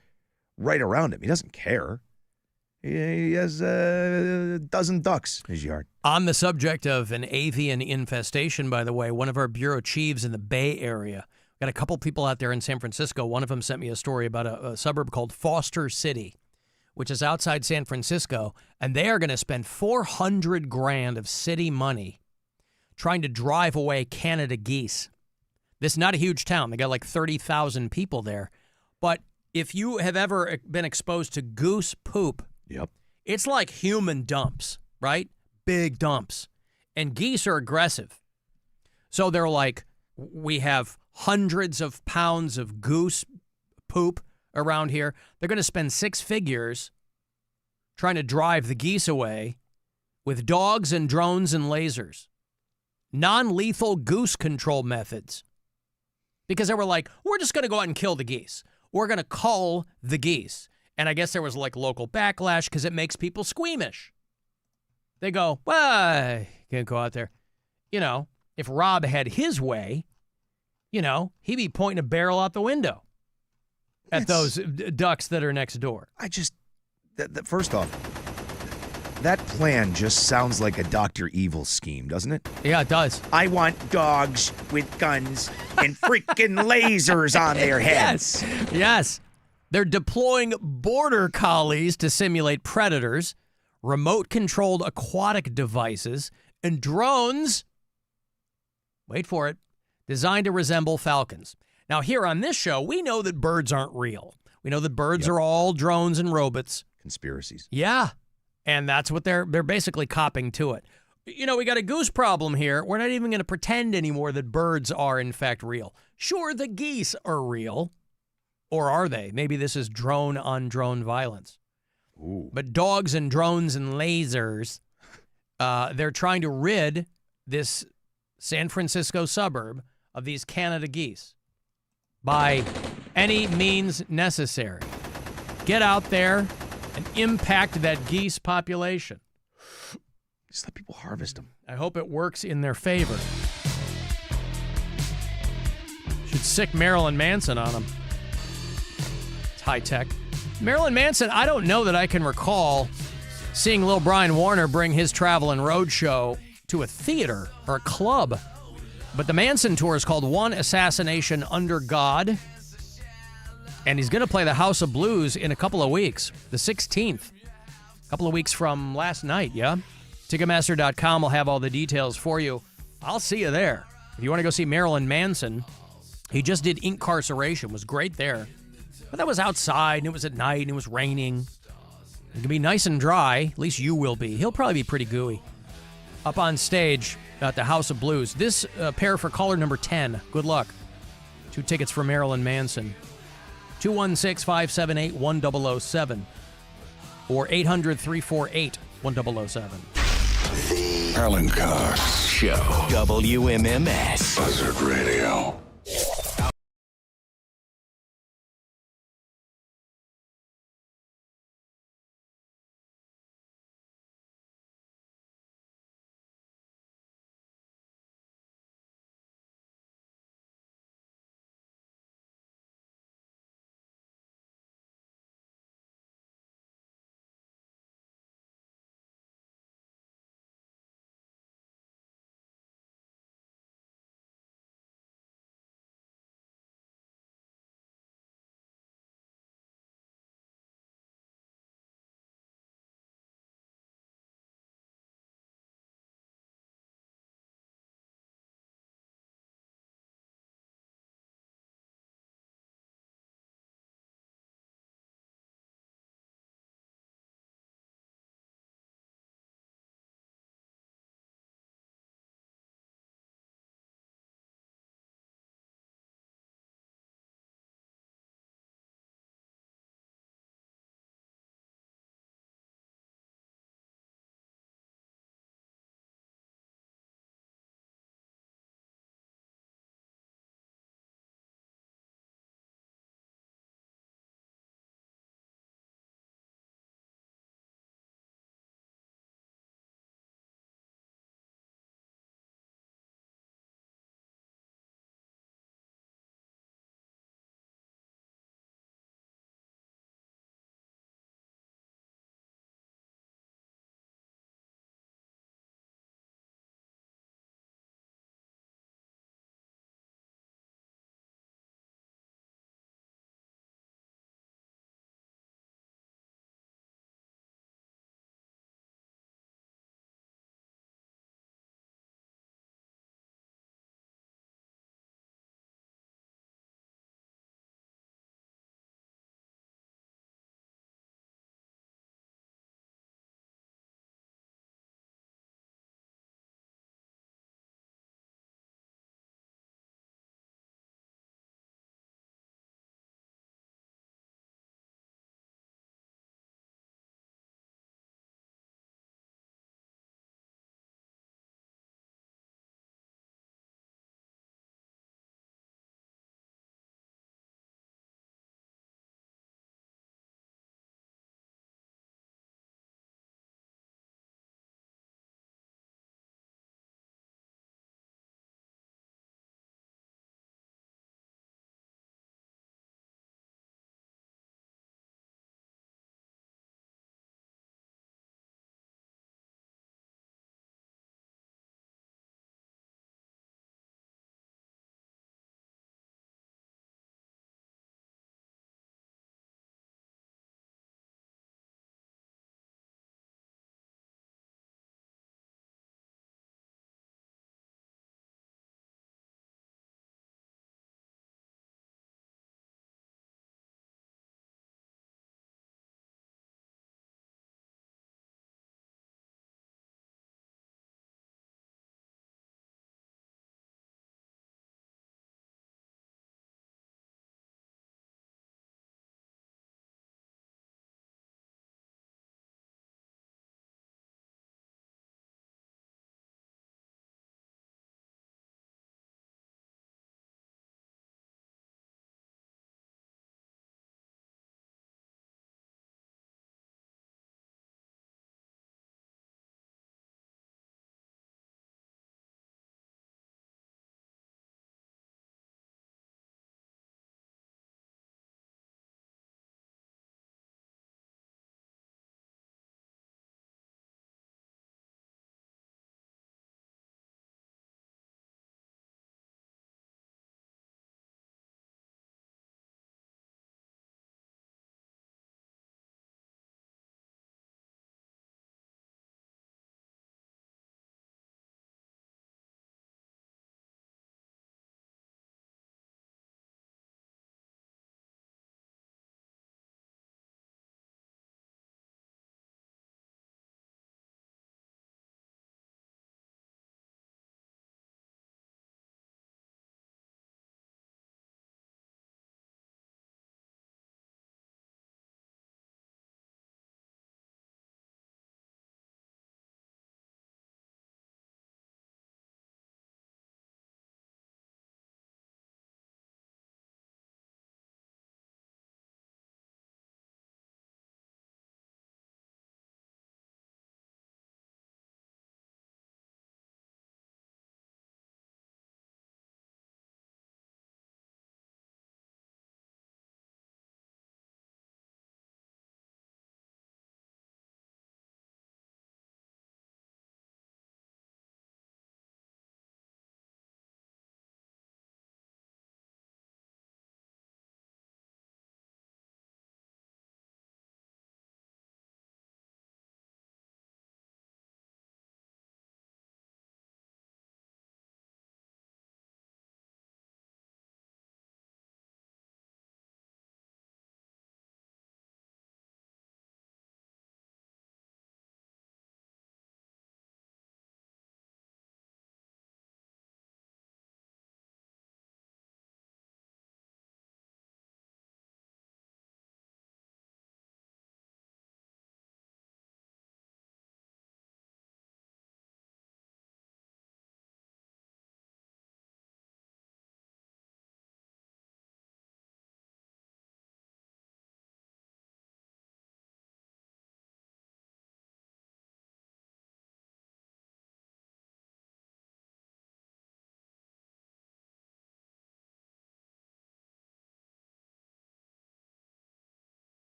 right around him. He doesn't care. He has a dozen ducks in his yard. On the subject of an avian infestation, by the way, one of our bureau chiefs in the Bay Area, got a couple people out there in San Francisco. One of them sent me a story about a suburb called Foster City, which is outside San Francisco, and they are going to spend $400,000 of city money trying to drive away Canada geese. This is not a huge town. They got like 30,000 people there. But if you have ever been exposed to goose poop, it's like human dumps, right? Big dumps. And geese are aggressive. So they're like, we have hundreds of pounds of goose poop around here. They're going to spend 6 figures trying to drive the geese away with dogs and drones and lasers. Non-lethal goose control methods. Because they were like, we're just going to go out and kill the geese. We're going to cull the geese. And I guess there was like local backlash because it makes people squeamish. They go, well, I can't go out there. You know, if Rob had his way, you know, he'd be pointing a barrel out the window at those ducks that are next door. First off, that plan just sounds like a Dr. Evil scheme, doesn't it? Yeah, it does. I want dogs with guns and freaking lasers on their heads. Yes. They're deploying border collies to simulate predators, remote-controlled aquatic devices, and drones, wait for it, designed to resemble falcons. Now, here on this show, we know that birds aren't real. We know that birds are all drones and robots. Conspiracies. Yeah. And that's what they're basically copying to it. You know, we got a goose problem here. We're not even going to pretend anymore that birds are, in fact, real. Sure, the geese are real. Or are they? Maybe this is drone-on-drone violence. Ooh. But dogs and drones and lasers, they're trying to rid this San Francisco suburb of these Canada geese by any means necessary. Get out there and impact that geese population. Just let people harvest them. I hope it works in their favor. Should sick Marilyn Manson on them. It's high tech. Marilyn Manson, I don't know that I can recall seeing Lil Brian Warner bring his Travel and Road show to a theater or a club. But the Manson tour is called One Assassination Under God. And he's going to play the House of Blues in a couple of weeks, the 16th. A couple of weeks from last night, yeah? Ticketmaster.com will have all the details for you. I'll see you there. If you want to go see Marilyn Manson, he just did Incarceration, was great there. But that was outside, and it was at night, and it was raining. It can be nice and dry, at least you will be. He'll probably be pretty gooey. Up on stage at the House of Blues. This pair for caller number 10. Good luck. 2 tickets for Marilyn Manson. 216-578-1007 or 800-348-1007. The Alan Cox Show. WMMS. Buzzard Radio.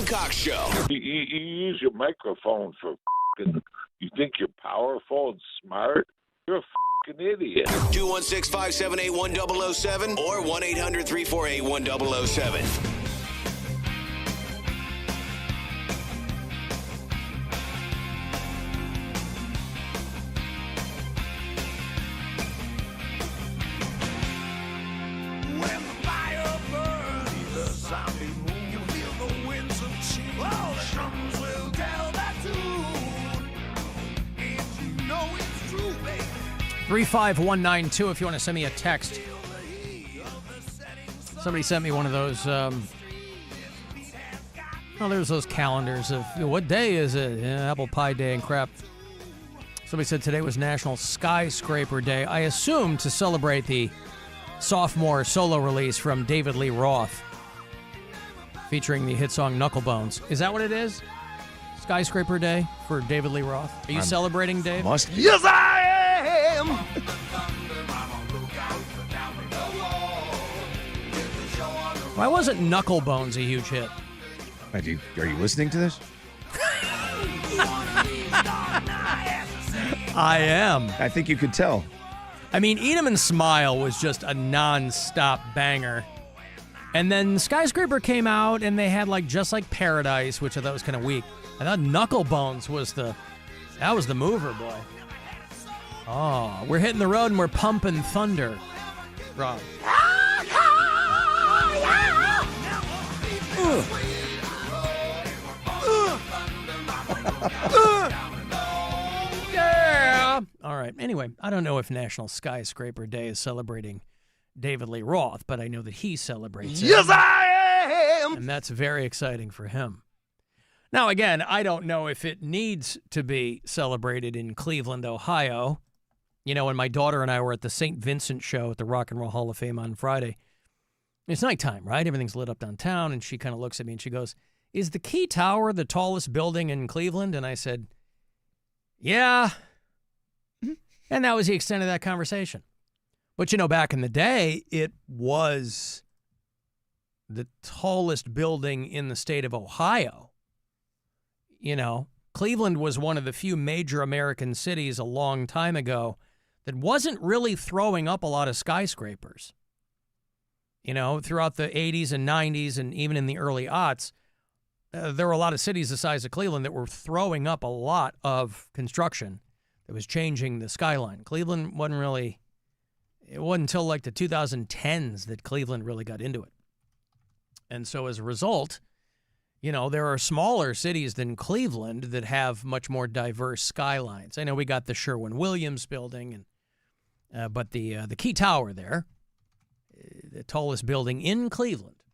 Alan Cox Show. You use your microphone for f***ing, you think you're powerful and smart? You're a f***ing idiot. 216-578-1007 or 1-800-348-1007. Zombie moon, you feel the winds of change. Oh, the drums will tell that tune. And you know it's true, baby. 35192 if you want to send me a text. Somebody sent me one of those, there's those calendars of, what day is it? Yeah, apple pie day and crap. Somebody said today was National Skyscraper Day. I assume to celebrate the sophomore solo release from David Lee Roth, featuring the hit song Knucklebones. Is that what it is? Skyscraper Day for David Lee Roth? Are you celebrating, Dave? Must be. Yes, I am. Why wasn't Knucklebones a huge hit? Are you listening to this? I am. I think you could tell. I mean, Eat 'Em and Smile was just a non-stop banger. And then Skyscraper came out, and they had Just Like Paradise, which I thought was kind of weak. I thought Knucklebones was the mover, boy. Oh, we're hitting the road and we're pumping thunder. Rob. Yeah. All right. Anyway, I don't know if National Skyscraper Day is celebrating David Lee Roth, but I know that he celebrates it. Yes, I am. And that's very exciting for him. Now, again, I don't know if it needs to be celebrated in Cleveland, Ohio. You know, when my daughter and I were at the St. Vincent show at the Rock and Roll Hall of Fame on Friday, it's nighttime, right? Everything's lit up downtown, and she kind of looks at me and she goes, "Is the Key Tower the tallest building in Cleveland?" And I said, "Yeah." And that was the extent of that conversation. But, you know, back in the day, it was the tallest building in the state of Ohio. You know, Cleveland was one of the few major American cities a long time ago that wasn't really throwing up a lot of skyscrapers. You know, throughout the 80s and 90s and even in the early aughts, there were a lot of cities the size of Cleveland that were throwing up a lot of construction that was changing the skyline. Cleveland wasn't really, it wasn't until the 2010s that Cleveland really got into it. And so as a result, you know, there are smaller cities than Cleveland that have much more diverse skylines. I know we got the Sherwin-Williams building, and but the Key Tower there, the tallest building in Cleveland.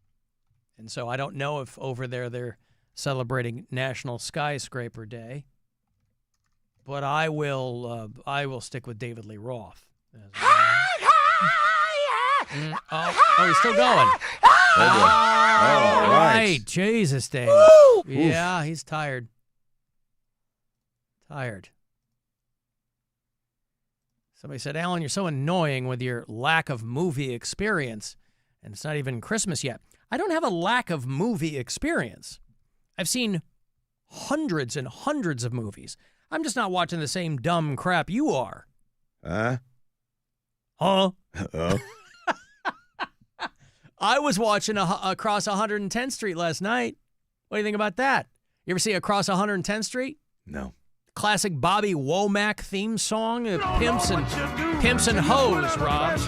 And so I don't know if over there they're celebrating National Skyscraper Day, but I will stick with David Lee Roth. He's still going. All right. Jesus, Dave. Woo! Yeah, he's tired. Somebody said, "Alan, you're so annoying with your lack of movie experience, and it's not even Christmas yet." I don't have a lack of movie experience. I've seen hundreds and hundreds of movies. I'm just not watching the same dumb crap you are. Huh? I was watching Across 110th Street last night. What do you think about that? You ever see Across 110th Street? No. Classic Bobby Womack theme song, Pimps and Hoes, Rob.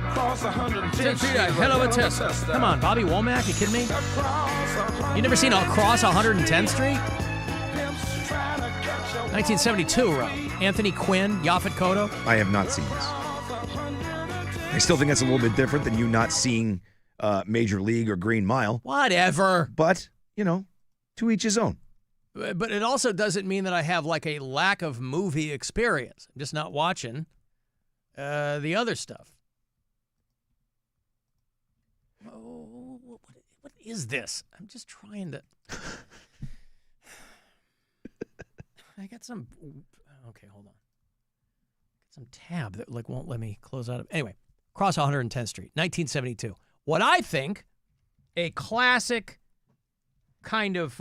Across 110th Street, a hell of a test. Come on, Bobby Womack, you kidding me? You never seen Across 110th Street? 1972, Rob. Anthony Quinn, Yaphet Kotto. I have not seen this. I still think that's a little bit different than you not seeing Major League or Green Mile. Whatever. But, you know, to each his own. But it also doesn't mean that I have a lack of movie experience. I'm just not watching the other stuff. Oh, what is this? I'm just trying to... I got some... Okay, hold on. Some tab that won't let me close out of... Anyway, Across 110th Street, 1972. What I think, a classic kind of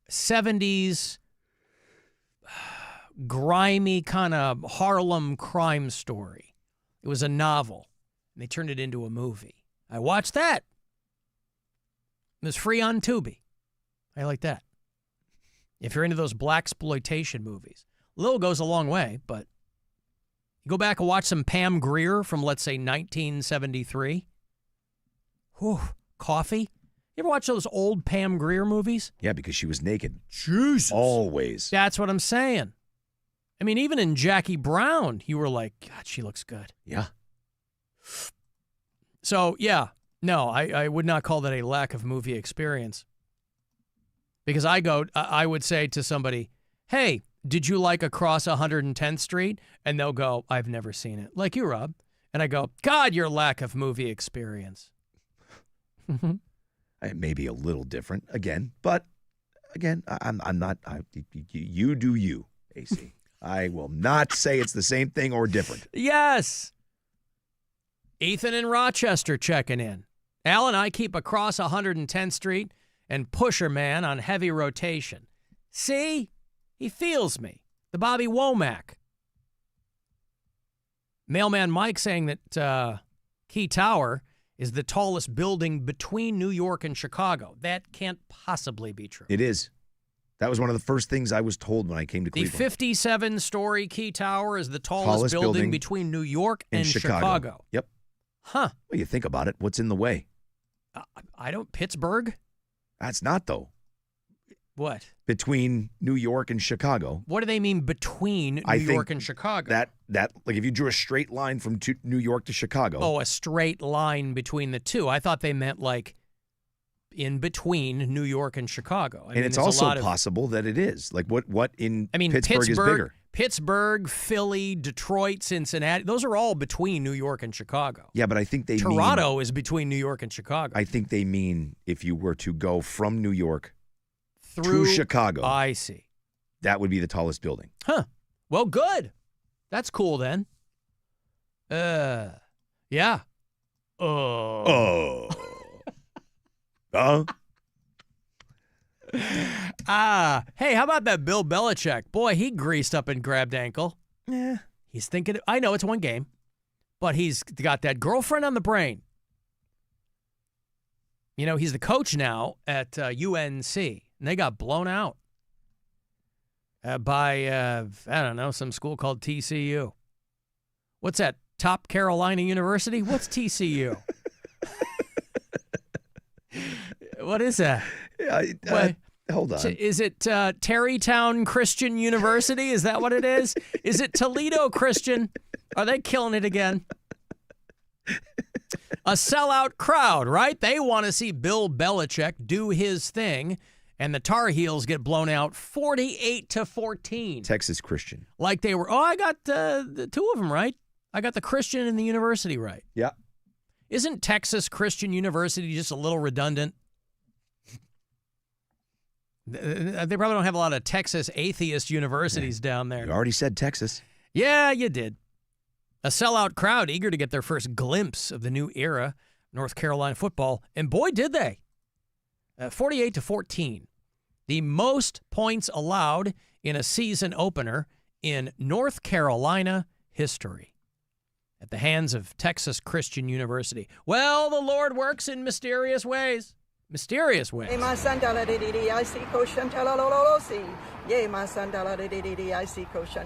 70s grimy kind of Harlem crime story. It was a novel, and they turned it into a movie. I watched that. It was free on Tubi. I like that. If you're into those blaxploitation movies. Little goes a long way, but you go back and watch some Pam Grier from, let's say, 1973. Whew, Coffee. You ever watch those old Pam Grier movies? Yeah, because she was naked. Jesus. Always. That's what I'm saying. I mean, even in Jackie Brown, you were like, God, she looks good. Yeah. So, yeah, no, I would not call that a lack of movie experience. Because I would say to somebody, hey, did you like Across 110th Street? And they'll go, I've never seen it. Like you, Rob. And I go, God, your lack of movie experience. It may be a little different again, but again, I'm not. You do you, AC. I will not say it's the same thing or different. Yes. Ethan in Rochester checking in. Alan, I keep Across 110th Street and Pusher Man on heavy rotation. See? He feels me. The Bobby Womack. Mailman Mike saying that Key Tower is the tallest building between New York and Chicago. That can't possibly be true. It is. That was one of the first things I was told when I came to The Cleveland. 57-story Key Tower is the tallest building between New York and Chicago. Yep. Huh. Well, you think about it. What's in the way? Pittsburgh? That's not, though. What? Between New York and Chicago. What do they mean between New York and Chicago? That like if you drew a straight line from New York to Chicago. Oh, a straight line between the two. I thought they meant like in between New York and Chicago. And it's also possible that it is. Like what in Pittsburgh is bigger? Pittsburgh, Philly, Detroit, Cincinnati. Those are all between New York and Chicago. Yeah, but I think they Toronto is between New York and Chicago. I think they mean if you were to go from New York through to Chicago. I see. That would be the tallest building. Huh. Well, good. That's cool then. Yeah. Oh. Hey, how about that Bill Belichick? Boy, he greased up and grabbed ankle. Yeah. He's thinking, I know it's one game, but he's got that girlfriend on the brain. You know, he's the coach now at UNC, and they got blown out by, I don't know, some school called TCU. What's that, Top Carolina University? What's TCU? What is that? Hold on. Is it Terrytown Christian University? Is that what it is? Is it Toledo Christian? Are they killing it again? A sellout crowd, right? They want to see Bill Belichick do his thing, and the Tar Heels get blown out 48-14. Texas Christian. Like they were, I got the two of them right. I got the Christian and the university right. Yeah. Isn't Texas Christian University just a little redundant? They probably don't have a lot of Texas atheist universities down there. You already said Texas. Yeah, you did. A sellout crowd eager to get their first glimpse of the new era, North Carolina football, and boy, did they. 48-14. The most points allowed in a season opener in North Carolina history at the hands of Texas Christian University. Well, the Lord works in mysterious ways. Mysterious ways. Yeah, my son, I see Coach.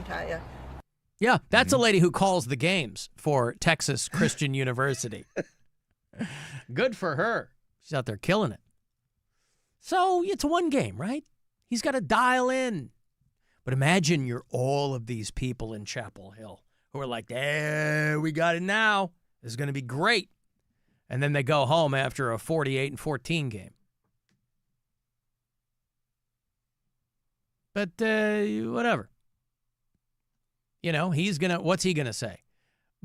Yeah, that's a lady who calls the games for Texas Christian University. Good for her. She's out there killing it. So it's one game, right? He's got to dial in. But imagine you're all of these people in Chapel Hill who are like, we got it now. This is going to be great. And then they go home after a 48-14 game. But whatever. You know, what's he going to say?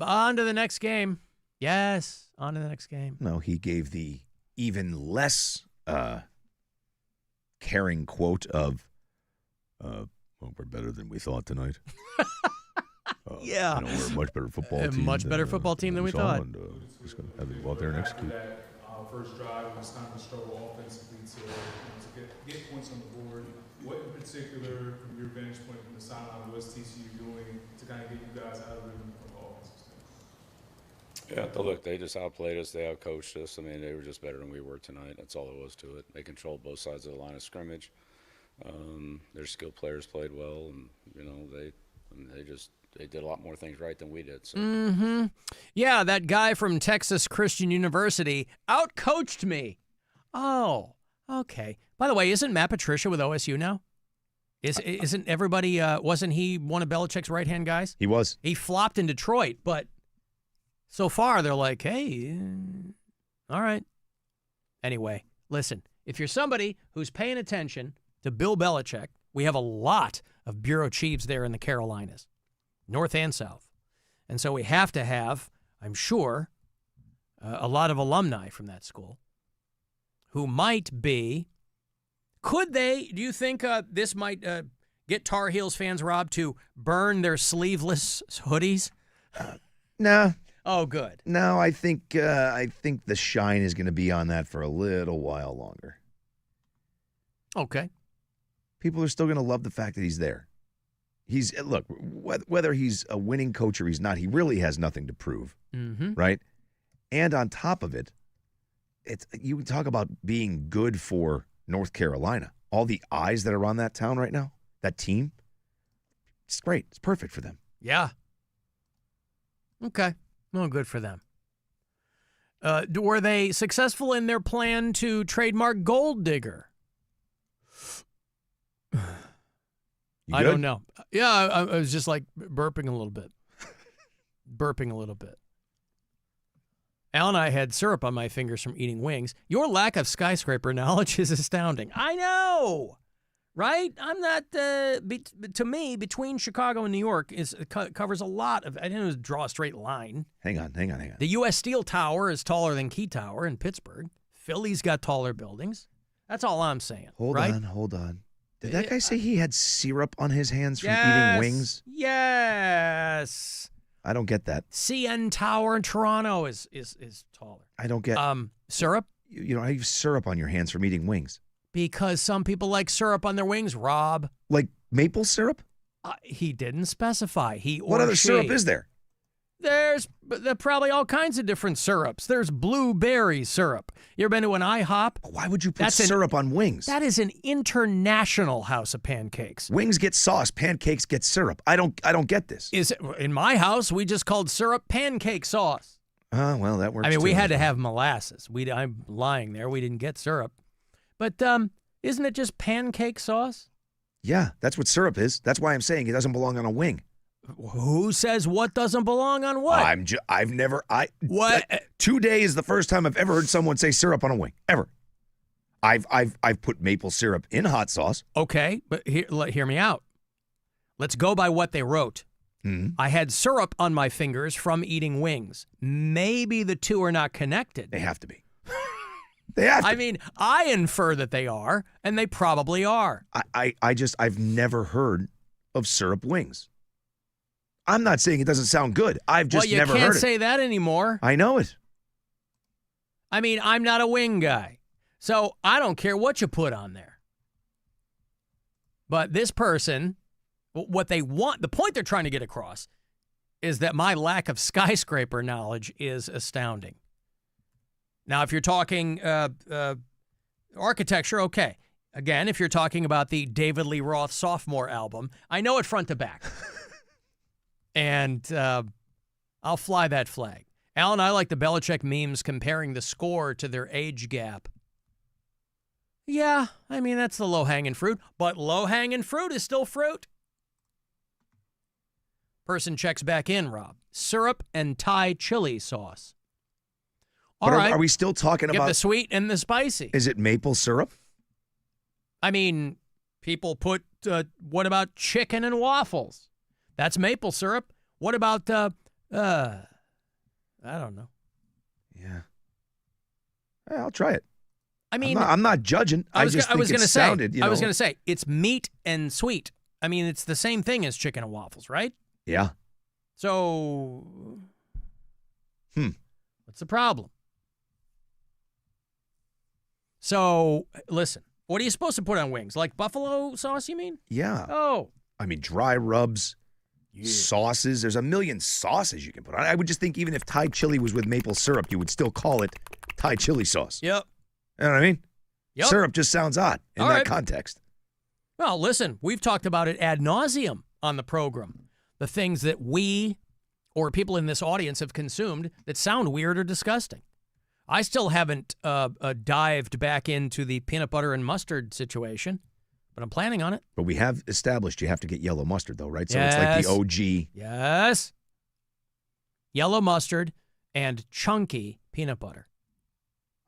On to the next game. Yes, on to the next game. No, he gave the even less caring quote of, well, we're better than we thought tonight. Yeah. We're a much better football team. Much better football team than we thought. And, just going to have to go out there and execute. first drive when it's time to struggle offensively to get points on the board. What in particular, from your vantage point from the sideline, was TCU doing to kind of get you guys out of rhythm from the offensive standpoint? Yeah, look, they just outplayed us. They outcoached us. I mean, they were just better than we were tonight. That's all there was to it. They controlled both sides of the line of scrimmage. Their skilled players played well, and they did a lot more things right than we did. So. Yeah, that guy from Texas Christian University outcoached me. Oh, okay. By the way, isn't Matt Patricia with OSU now? Isn't everybody? Wasn't he one of Belichick's right-hand guys? He was. He flopped in Detroit, but so far they're like, hey, all right. Anyway, listen, if you're somebody who's paying attention to Bill Belichick, we have a lot of bureau chiefs there in the Carolinas, North and South. And so we have to have, I'm sure, a lot of alumni from that school who might be, do you think this might get Tar Heels fans, Rob, to burn their sleeveless hoodies? No. Oh, good. No, I think the shine is going to be on that for a little while longer. Okay. People are still going to love the fact that he's there. Look, whether he's a winning coach or he's not, he really has nothing to prove, right? And on top of it, you talk about being good for North Carolina. All the eyes that are on that town right now, that team, it's great. It's perfect for them. Yeah. Okay. Well, good for them. Were they successful in their plan to trademark Gold Digger? I don't know. Yeah, I was just like burping a little bit. Al and I had syrup on my fingers from eating wings. Your lack of skyscraper knowledge is astounding. I know, right? I'm not, to me, between Chicago and New York covers a lot of, I didn't draw a straight line. Hang on. The U.S. Steel Tower is taller than Key Tower in Pittsburgh. Philly's got taller buildings. That's all I'm saying. Hold on. Did that guy say he had syrup on his hands from eating wings? Yes. I don't get that. CN Tower in Toronto is taller. I don't get syrup. You have syrup on your hands from eating wings. Because some people like syrup on their wings, Rob. Like maple syrup? He didn't specify. What other syrup is there? There's probably all kinds of different syrups. There's blueberry syrup. You ever been to an IHOP? Why would you put syrup on wings? That is an international house of pancakes. Wings get sauce, pancakes get syrup. I don't get this. In my house, we just called syrup pancake sauce. Well, that works. I mean, too, we had to have molasses. I'm lying there. We didn't get syrup. But isn't it just pancake sauce? Yeah, that's what syrup is. That's why I'm saying it doesn't belong on a wing. Who says what doesn't belong on what? What? Today is the first time I've ever heard someone say syrup on a wing. Ever. I've put maple syrup in hot sauce. Okay, but hear me out. Let's go by what they wrote. I had syrup on my fingers from eating wings. Maybe the two are not connected. They have to be. They have to. I mean, I infer that they are, and they probably are. I've never heard of syrup wings. I'm not saying it doesn't sound good. I've just never heard it. Well, you can't say that anymore. I know it. I mean, I'm not a wing guy, so I don't care what you put on there. But this person, what they want, the point they're trying to get across is that my lack of skyscraper knowledge is astounding. Now, if you're talking architecture, okay. Again, if you're talking about the David Lee Roth sophomore album, I know it front to back. And I'll fly that flag. Alan, I like the Belichick memes comparing the score to their age gap. Yeah, I mean, that's the low-hanging fruit. But low-hanging fruit is still fruit. Person checks back in, Rob. Syrup and Thai chili sauce. All right. Are we still talking about the sweet and the spicy? Is it maple syrup? I mean, people put, what about chicken and waffles? That's maple syrup. What about, I don't know. Yeah. I'll try it. I mean, I'm not judging. I was going to say, it's meat and sweet. I mean, it's the same thing as chicken and waffles, right? Yeah. So, what's the problem? So, listen, what are you supposed to put on wings? Like buffalo sauce, you mean? Yeah. Oh. I mean, dry rubs, sauces. There's a million sauces you can put on. I would just think even if Thai chili was with maple syrup, you would still call it Thai chili sauce. Yep. You know what I mean? Yep. Syrup just sounds odd in All that right. context. Well, listen, we've talked about it ad nauseum on the program. The things that we or people in this audience have consumed that sound weird or disgusting. I still haven't dived back into the peanut butter and mustard situation, but I'm planning on it. But we have established you have to get yellow mustard, though, right? So Yes. it's like the OG. Yes. Yellow mustard and chunky peanut butter.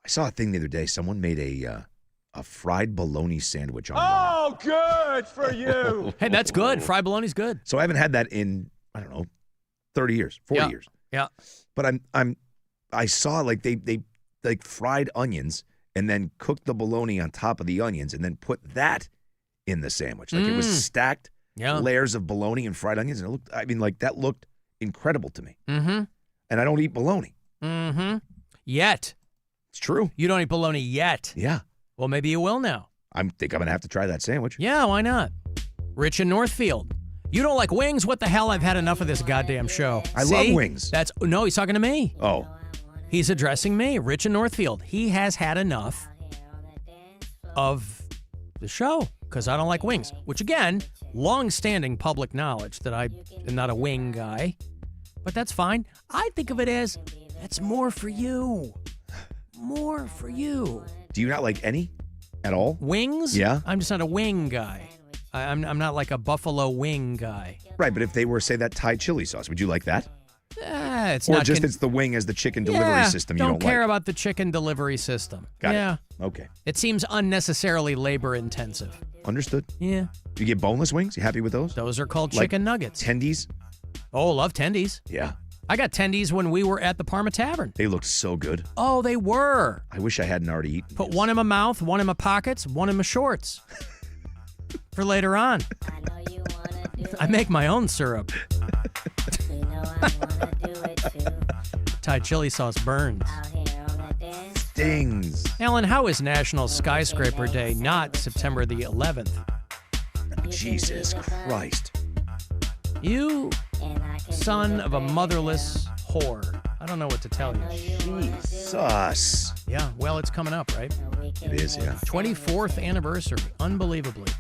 I saw a thing the other day. Someone made a fried bologna sandwich online. Oh, good for you. Hey, that's good. Fried bologna's good. So I haven't had that in, I don't know, 30 years, 40 years. Yeah. But I saw like they like fried onions and then cooked the bologna on top of the onions and then put that in the sandwich. Like it was stacked layers of bologna and fried onions. And it looked, I mean, like that looked incredible to me. Mm-hmm. And I don't eat bologna. Mm-hmm. Yet. It's true. You don't eat bologna yet. Yeah. Well, maybe you will now. I think I'm going to have to try that sandwich. Yeah, why not? Rich in Northfield. You don't like wings? What the hell? I've had enough of this goddamn show. I love wings. No, he's talking to me. Oh. He's addressing me, Rich in Northfield. He has had enough of the show because I don't like wings, which again, long-standing public knowledge that I am not a wing guy, but that's fine. I think of it as that's more for you. More for you. Do you not like any at all? Wings? Yeah. I'm just not a wing guy. I'm not like a buffalo wing guy. Right, but if they were, say, that Thai chili sauce, would you like that? It's or not just it's the wing as the chicken delivery system you don't care like? about the chicken delivery system. Got yeah. it. Okay. It seems unnecessarily labor intensive. Understood. Yeah. Do you get boneless wings? You happy with those? Those are called Like chicken nuggets. Tendies? Oh, love tendies. Yeah. I got tendies when we were at the Parma Tavern. They looked so good. Oh, they were. I wish I hadn't already eaten. Put one in my mouth, one in my pockets, one in my shorts. For later on. I make my own syrup. Thai chili sauce burns. Stings. Alan, how is National Skyscraper Day not September the 11th? Jesus Christ. You son of a motherless whore. I don't know what to tell you. Jesus. Yeah, well, it's coming up, right? It is, yeah. 24th anniversary. Unbelievably.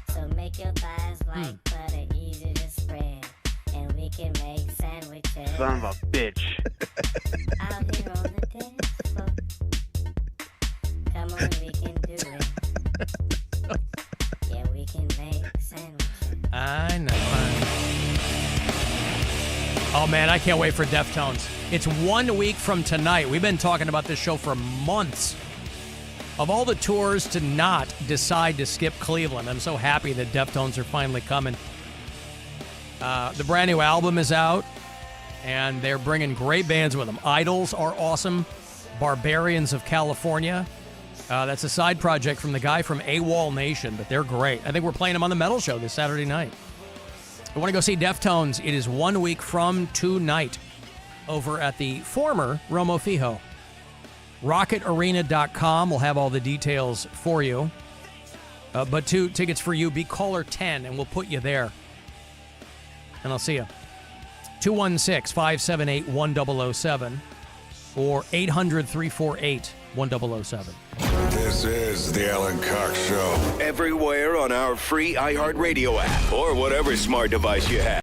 Son of a bitch. Come on, we can do it. Yeah, we can make sandwiches. I know. Oh, man, I can't wait for Deftones. It's 1 week from tonight. We've been talking about this show for months. Of all the tours to not decide to skip Cleveland, I'm so happy that Deftones are finally coming. The brand new album is out, and they're bringing great bands with them. Idols are awesome. Barbarians of California. That's a side project from the guy from AWOL Nation, but they're great. I think we're playing them on the Metal Show this Saturday night. I want to go see Deftones. It is 1 week from tonight over at the former Romo Fijo. RocketArena.com will have all the details for you. But 2 tickets for you. Be caller 10, and we'll put you there. And I'll see you. 216-578-1007 or 800-348-1007. This is the Alan Cox Show. Everywhere on our free iHeartRadio app or whatever smart device you have.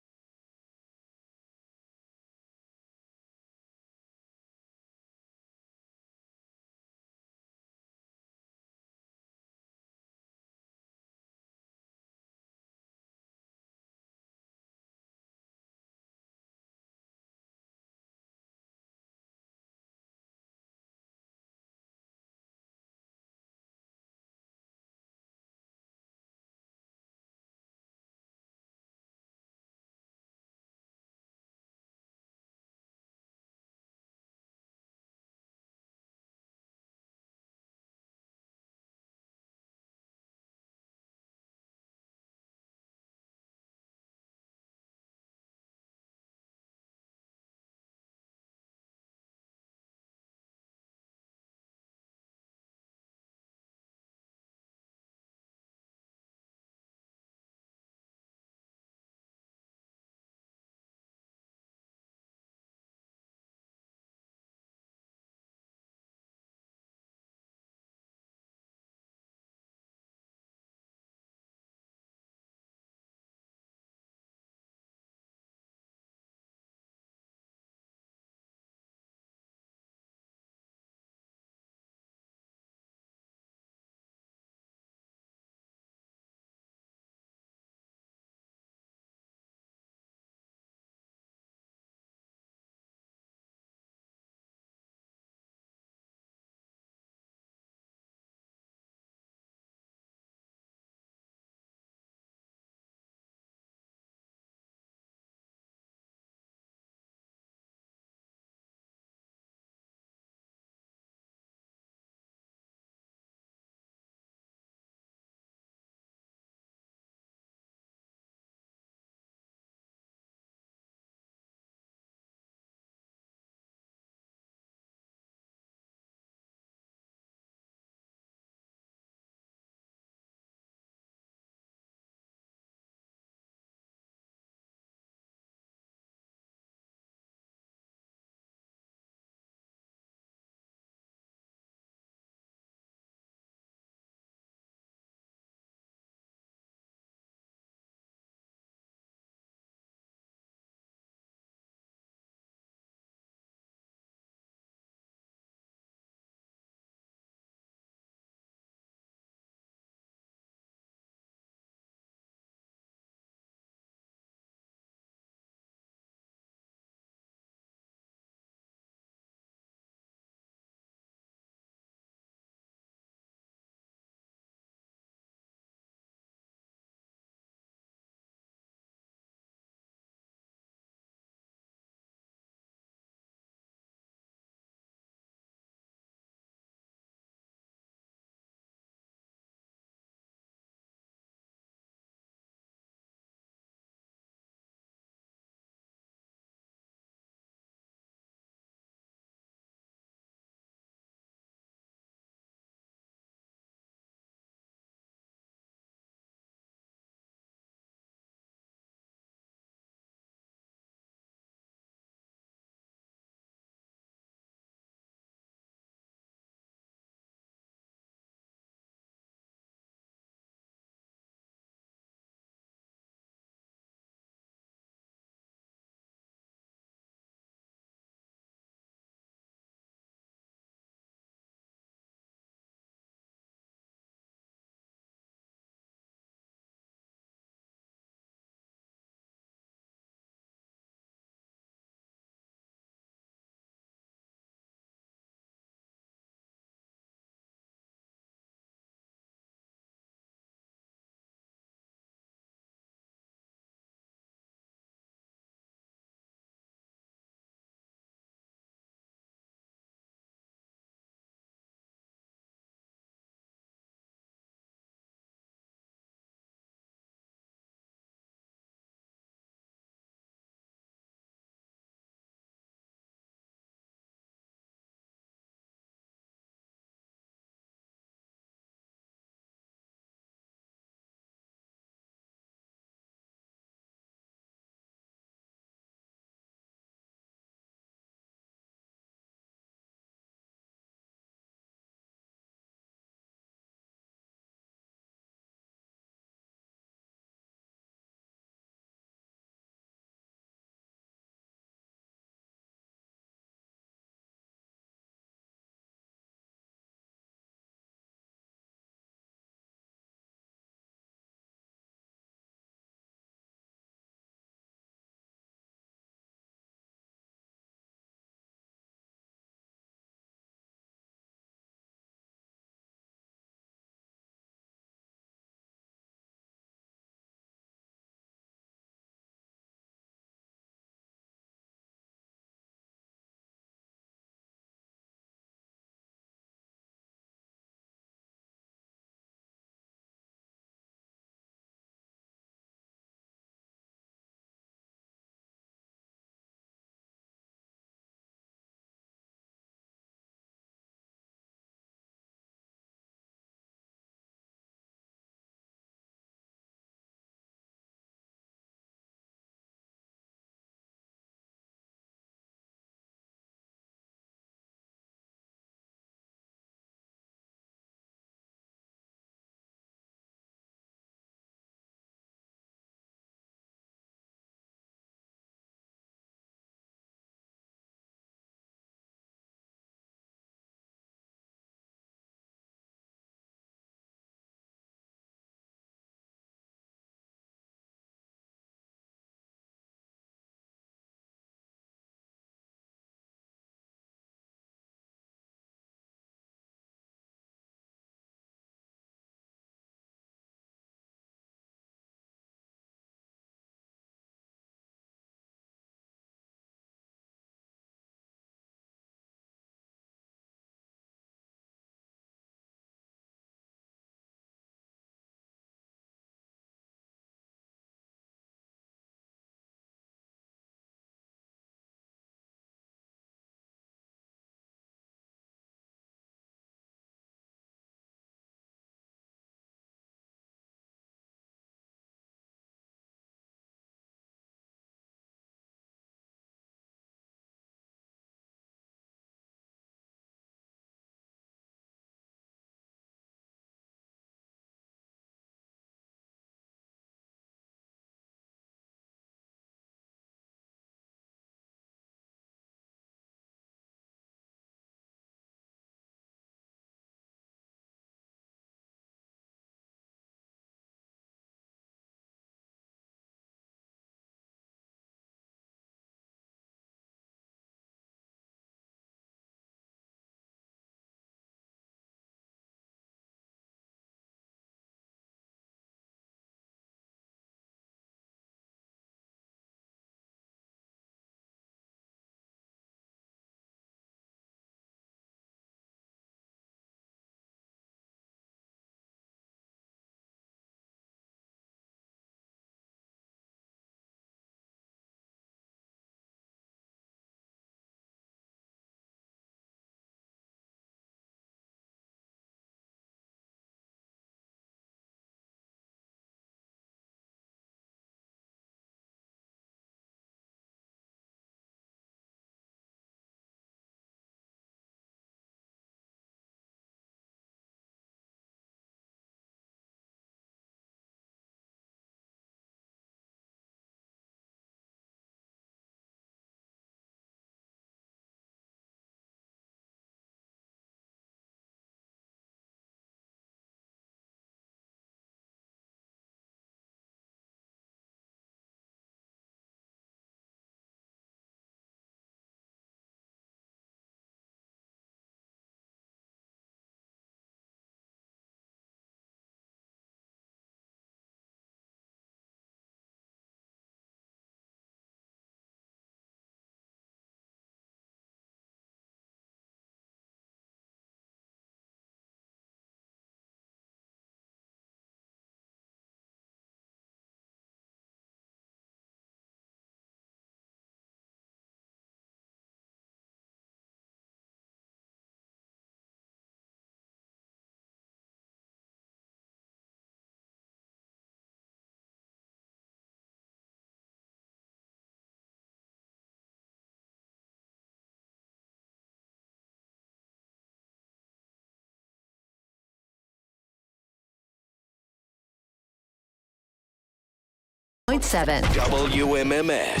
100.7 WMMS.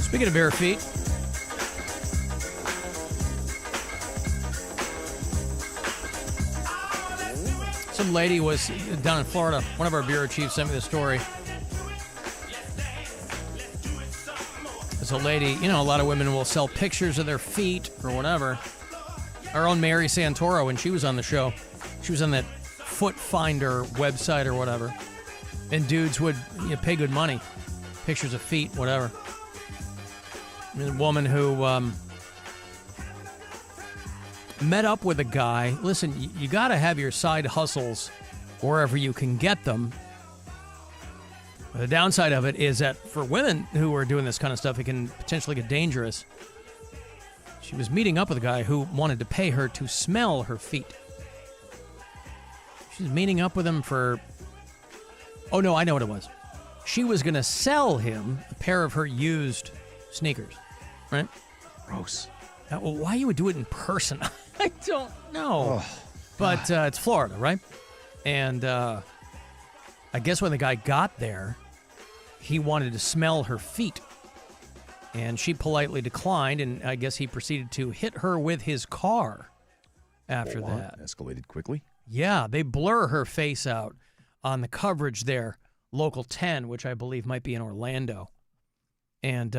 Speaking of bare feet, some lady was down in Florida. One of our bureau chiefs sent me the story. There's a lady, you know, a lot of women will sell pictures of their feet or whatever. Our own Mary Santoro, when she was on the show, she was on that Foot Finder website or whatever. And dudes would pay good money. Pictures of feet, whatever. A woman who met up with a guy. Listen, you got to have your side hustles wherever you can get them. The downside of it is that for women who are doing this kind of stuff, it can potentially get dangerous. She was meeting up with a guy who wanted to pay her to smell her feet. She was meeting up with him for... Oh, no, I know what it was. She was going to sell him a pair of her used sneakers, right? Gross. Well, why you would do it in person, I don't know. Oh, but it's Florida, right? And I guess when the guy got there, he wanted to smell her feet. And she politely declined, and I guess he proceeded to hit her with his car after that. Escalated quickly? Yeah, they blur her face out on the coverage there, Local 10, which I believe might be in Orlando. And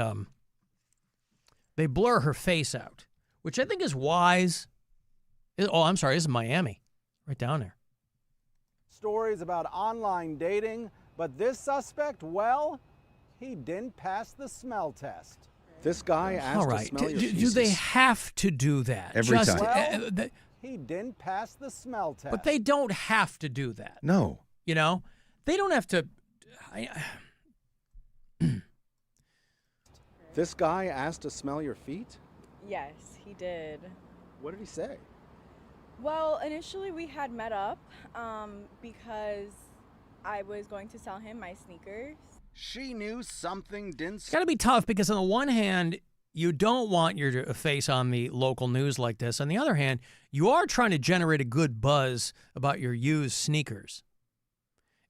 they blur her face out, which I think is wise. Oh, I'm sorry, this is Miami, right down there. Stories about online dating, but this suspect, well, he didn't pass the smell test. This guy asked All right, to smell your do they have to do that? Every time. Well, he didn't pass the smell test. But they don't have to do that. No. You know? They don't have to... This guy asked to smell your feet? Yes, he did. What did he say? Well, initially we had met up because I was going to sell him my sneakers. She knew something didn't... It's got to be tough because on the one hand, you don't want your face on the local news like this. On the other hand, you are trying to generate a good buzz about your used sneakers.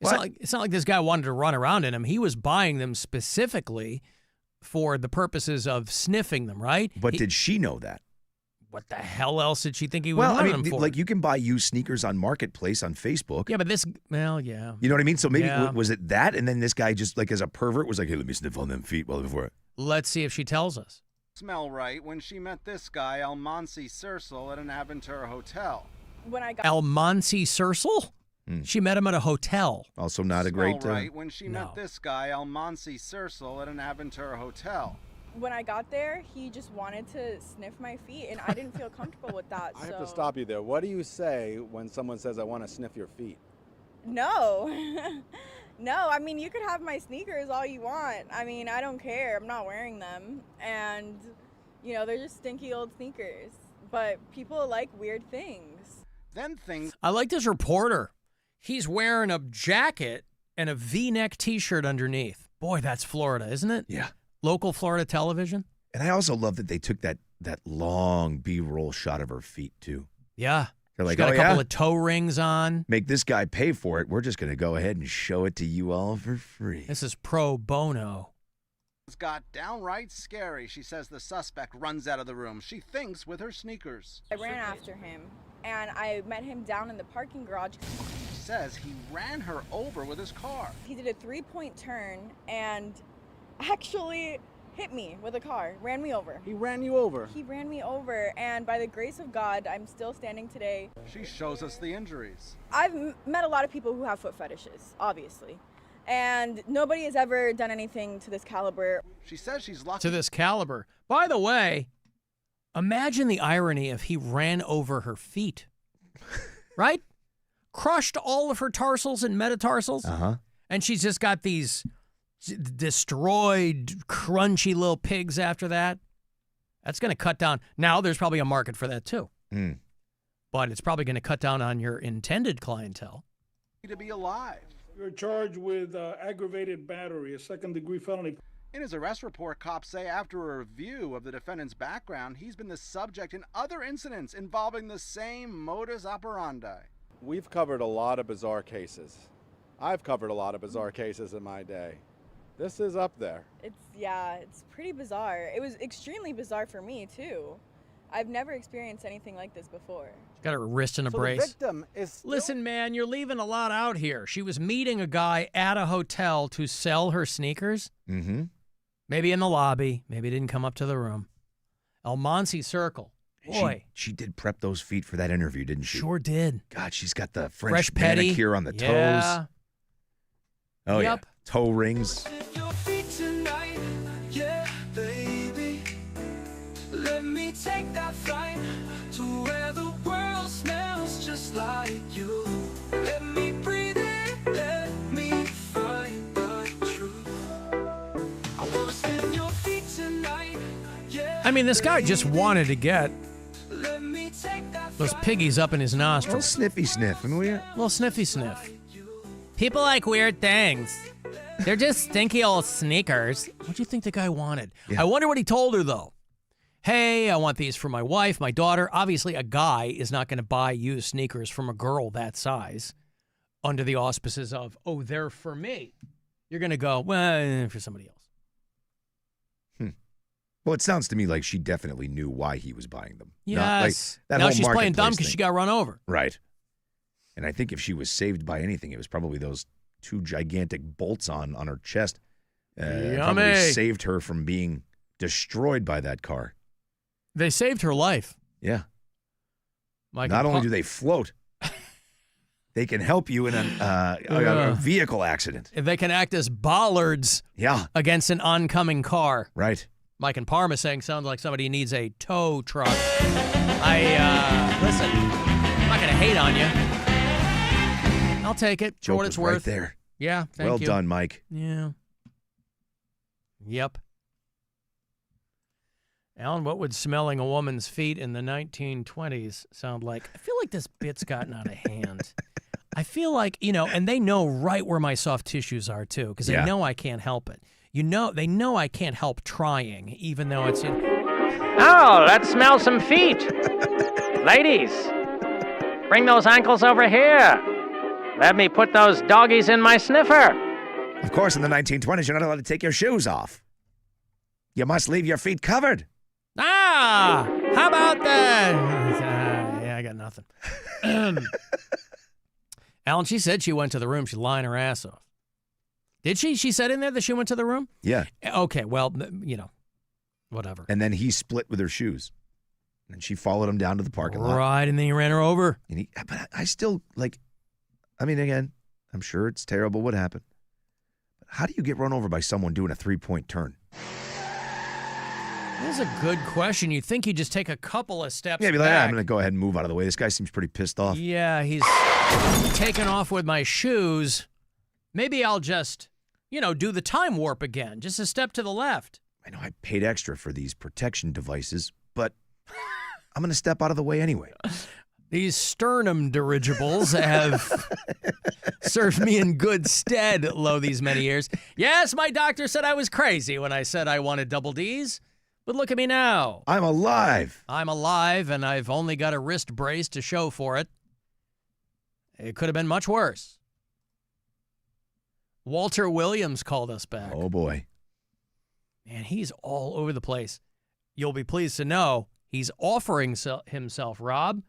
It's not like this guy wanted to run around in them. He was buying them specifically for the purposes of sniffing them, right? But did she know that? What the hell else did she think he was running them for? Like you can buy used sneakers on Marketplace on Facebook. Yeah, but this, well, yeah. You know what I mean? So maybe, Yeah. was it that? And then this guy just like as a pervert was like, hey, let me sniff on them feet while before it. Let's see if she tells us. Smell right when she met this guy, Almansi Sersel, at an Aventura hotel. When I got Almansi Sersel? She met him at a hotel. Also not a great... Smell right when she met this guy, Almansi Sersel, at an Aventura hotel. When I got there, he just wanted to sniff my feet, and I didn't feel comfortable with that. I have to stop you there. What do you say when someone says, I want to sniff your feet? No. No, I mean, you could have my sneakers all you want. I mean, I don't care. I'm not wearing them. And, you know, they're just stinky old sneakers. But people like weird things. Then things... I like this reporter. He's wearing a jacket and a V-neck T-shirt underneath. Boy, that's Florida, isn't it? Yeah. Local Florida television. And I also love that they took that long B-roll shot of her feet, too. Yeah. They're like, She's got a couple yeah? of toe rings on. Make this guy pay for it. We're just going to go ahead and show it to you all for free. This is pro bono. It's got downright scary. She says the suspect runs out of the room. She thinks with her sneakers. I ran after him, and I met him down in the parking garage. She says he ran her over with his car. He did a 3-point turn and actually hit me with a car, ran me over. He ran you over? He ran me over, and by the grace of God, I'm still standing today. She shows us the injuries. I've met a lot of people who have foot fetishes, obviously. And nobody has ever done anything to this caliber. She says she's lucky. To this caliber. By the way, imagine the irony if he ran over her feet. Right? Crushed all of her tarsals and metatarsals. Uh-huh. And she's just got these destroyed, crunchy little pigs after that. That's going to cut down. Now, there's probably a market for that, too. But it's probably going to cut down on your intended clientele. To be alive. You're charged with aggravated battery, a second-degree felony. In his arrest report, cops say after a review of the defendant's background, he's been the subject in other incidents involving the same modus operandi. We've covered a lot of bizarre cases. I've covered a lot of bizarre cases in my day. This is up there. It's pretty bizarre. It was extremely bizarre for me, too. I've never experienced anything like this before. Got her wrist in a So brace. the victim is Listen, man, you're leaving a lot out here. She was meeting a guy at a hotel to sell her sneakers. Mm-hmm. Maybe in the lobby. Maybe didn't come up to the room. El Monte Circle. Boy. She did prep those feet for that interview, didn't she? Sure did. God, she's got the Fresh French petty. manicure on the Yeah. toes. Oh, Yep. yeah. Toe rings. Your feet tonight, yeah, baby. Let me take that flight to where the world smells just like you. Let me breathe in, let me find the truth. I wanna spin your feet tonight, yeah. I mean, this guy just wanted to get Let me take that those piggies up in his Little nostrils. sniffy sniff. I mean, Little sniffy sniff. People like weird things. They're just stinky old sneakers. What do you think the guy wanted? Yeah. I wonder what he told her, though. Hey, I want these for my wife, my daughter. Obviously, a guy is not going to buy used sneakers from a girl that size under the auspices of, oh, they're for me. You're going to go, well, for somebody else. well, it sounds to me like she definitely knew why he was buying them. Yes. That Now whole she's playing dumb marketplace because she thing. got run over. Right. And I think if she was saved by anything, it was probably those two gigantic bolts on her chest. Probably Yummy. saved her from being destroyed by that car. They saved her life. Yeah. Mike Not and only Pa- do they float, they can help you in a vehicle accident. They can act as bollards against an oncoming car. Right. Mike and Parma saying sounds like somebody needs a tow truck. Listen, I'm not going to hate on you. I'll take it for Joke what was it's worth. right there. Yeah, thank well you. done, Mike. Yeah. Yep. Alan, what would smelling a woman's feet in the 1920s sound like? I feel like this bit's gotten out of hand. I feel like, and they know right where my soft tissues are, too, because they know I can't help it. They know I can't help trying, even though it's... Oh, let's smell some feet. Ladies, bring those ankles over here. Let me put those doggies in my sniffer. Of course, in the 1920s, you're not allowed to take your shoes off. You must leave your feet covered. Ah, how about that? Yeah, I got nothing. Alan, she said she went to the room. She's lying her ass off. Did she? She said in there that she went to the room? Yeah. Okay, well, whatever. And then he split with her shoes. And she followed him down to the parking lot. Right, and then he ran her over. And but I still, again, I'm sure it's terrible what happened. But how do you get run over by someone doing a 3-point turn? That's a good question. You'd think you just take a couple of steps Yeah, be like, back. I'm going to go ahead and move out of the way. This guy seems pretty pissed off. Yeah, he's taking off with my shoes. Maybe I'll just, do the time warp again. Just a step to the left. I know I paid extra for these protection devices, but I'm going to step out of the way anyway. These sternum dirigibles have served me in good stead, lo these many years. Yes, my doctor said I was crazy when I said I wanted double Ds, but look at me now. I'm alive. I'm alive, and I've only got a wrist brace to show for it. It could have been much worse. Walter Williams called us back. Oh, boy. Man, he's all over the place. You'll be pleased to know he's offering himself, Rob,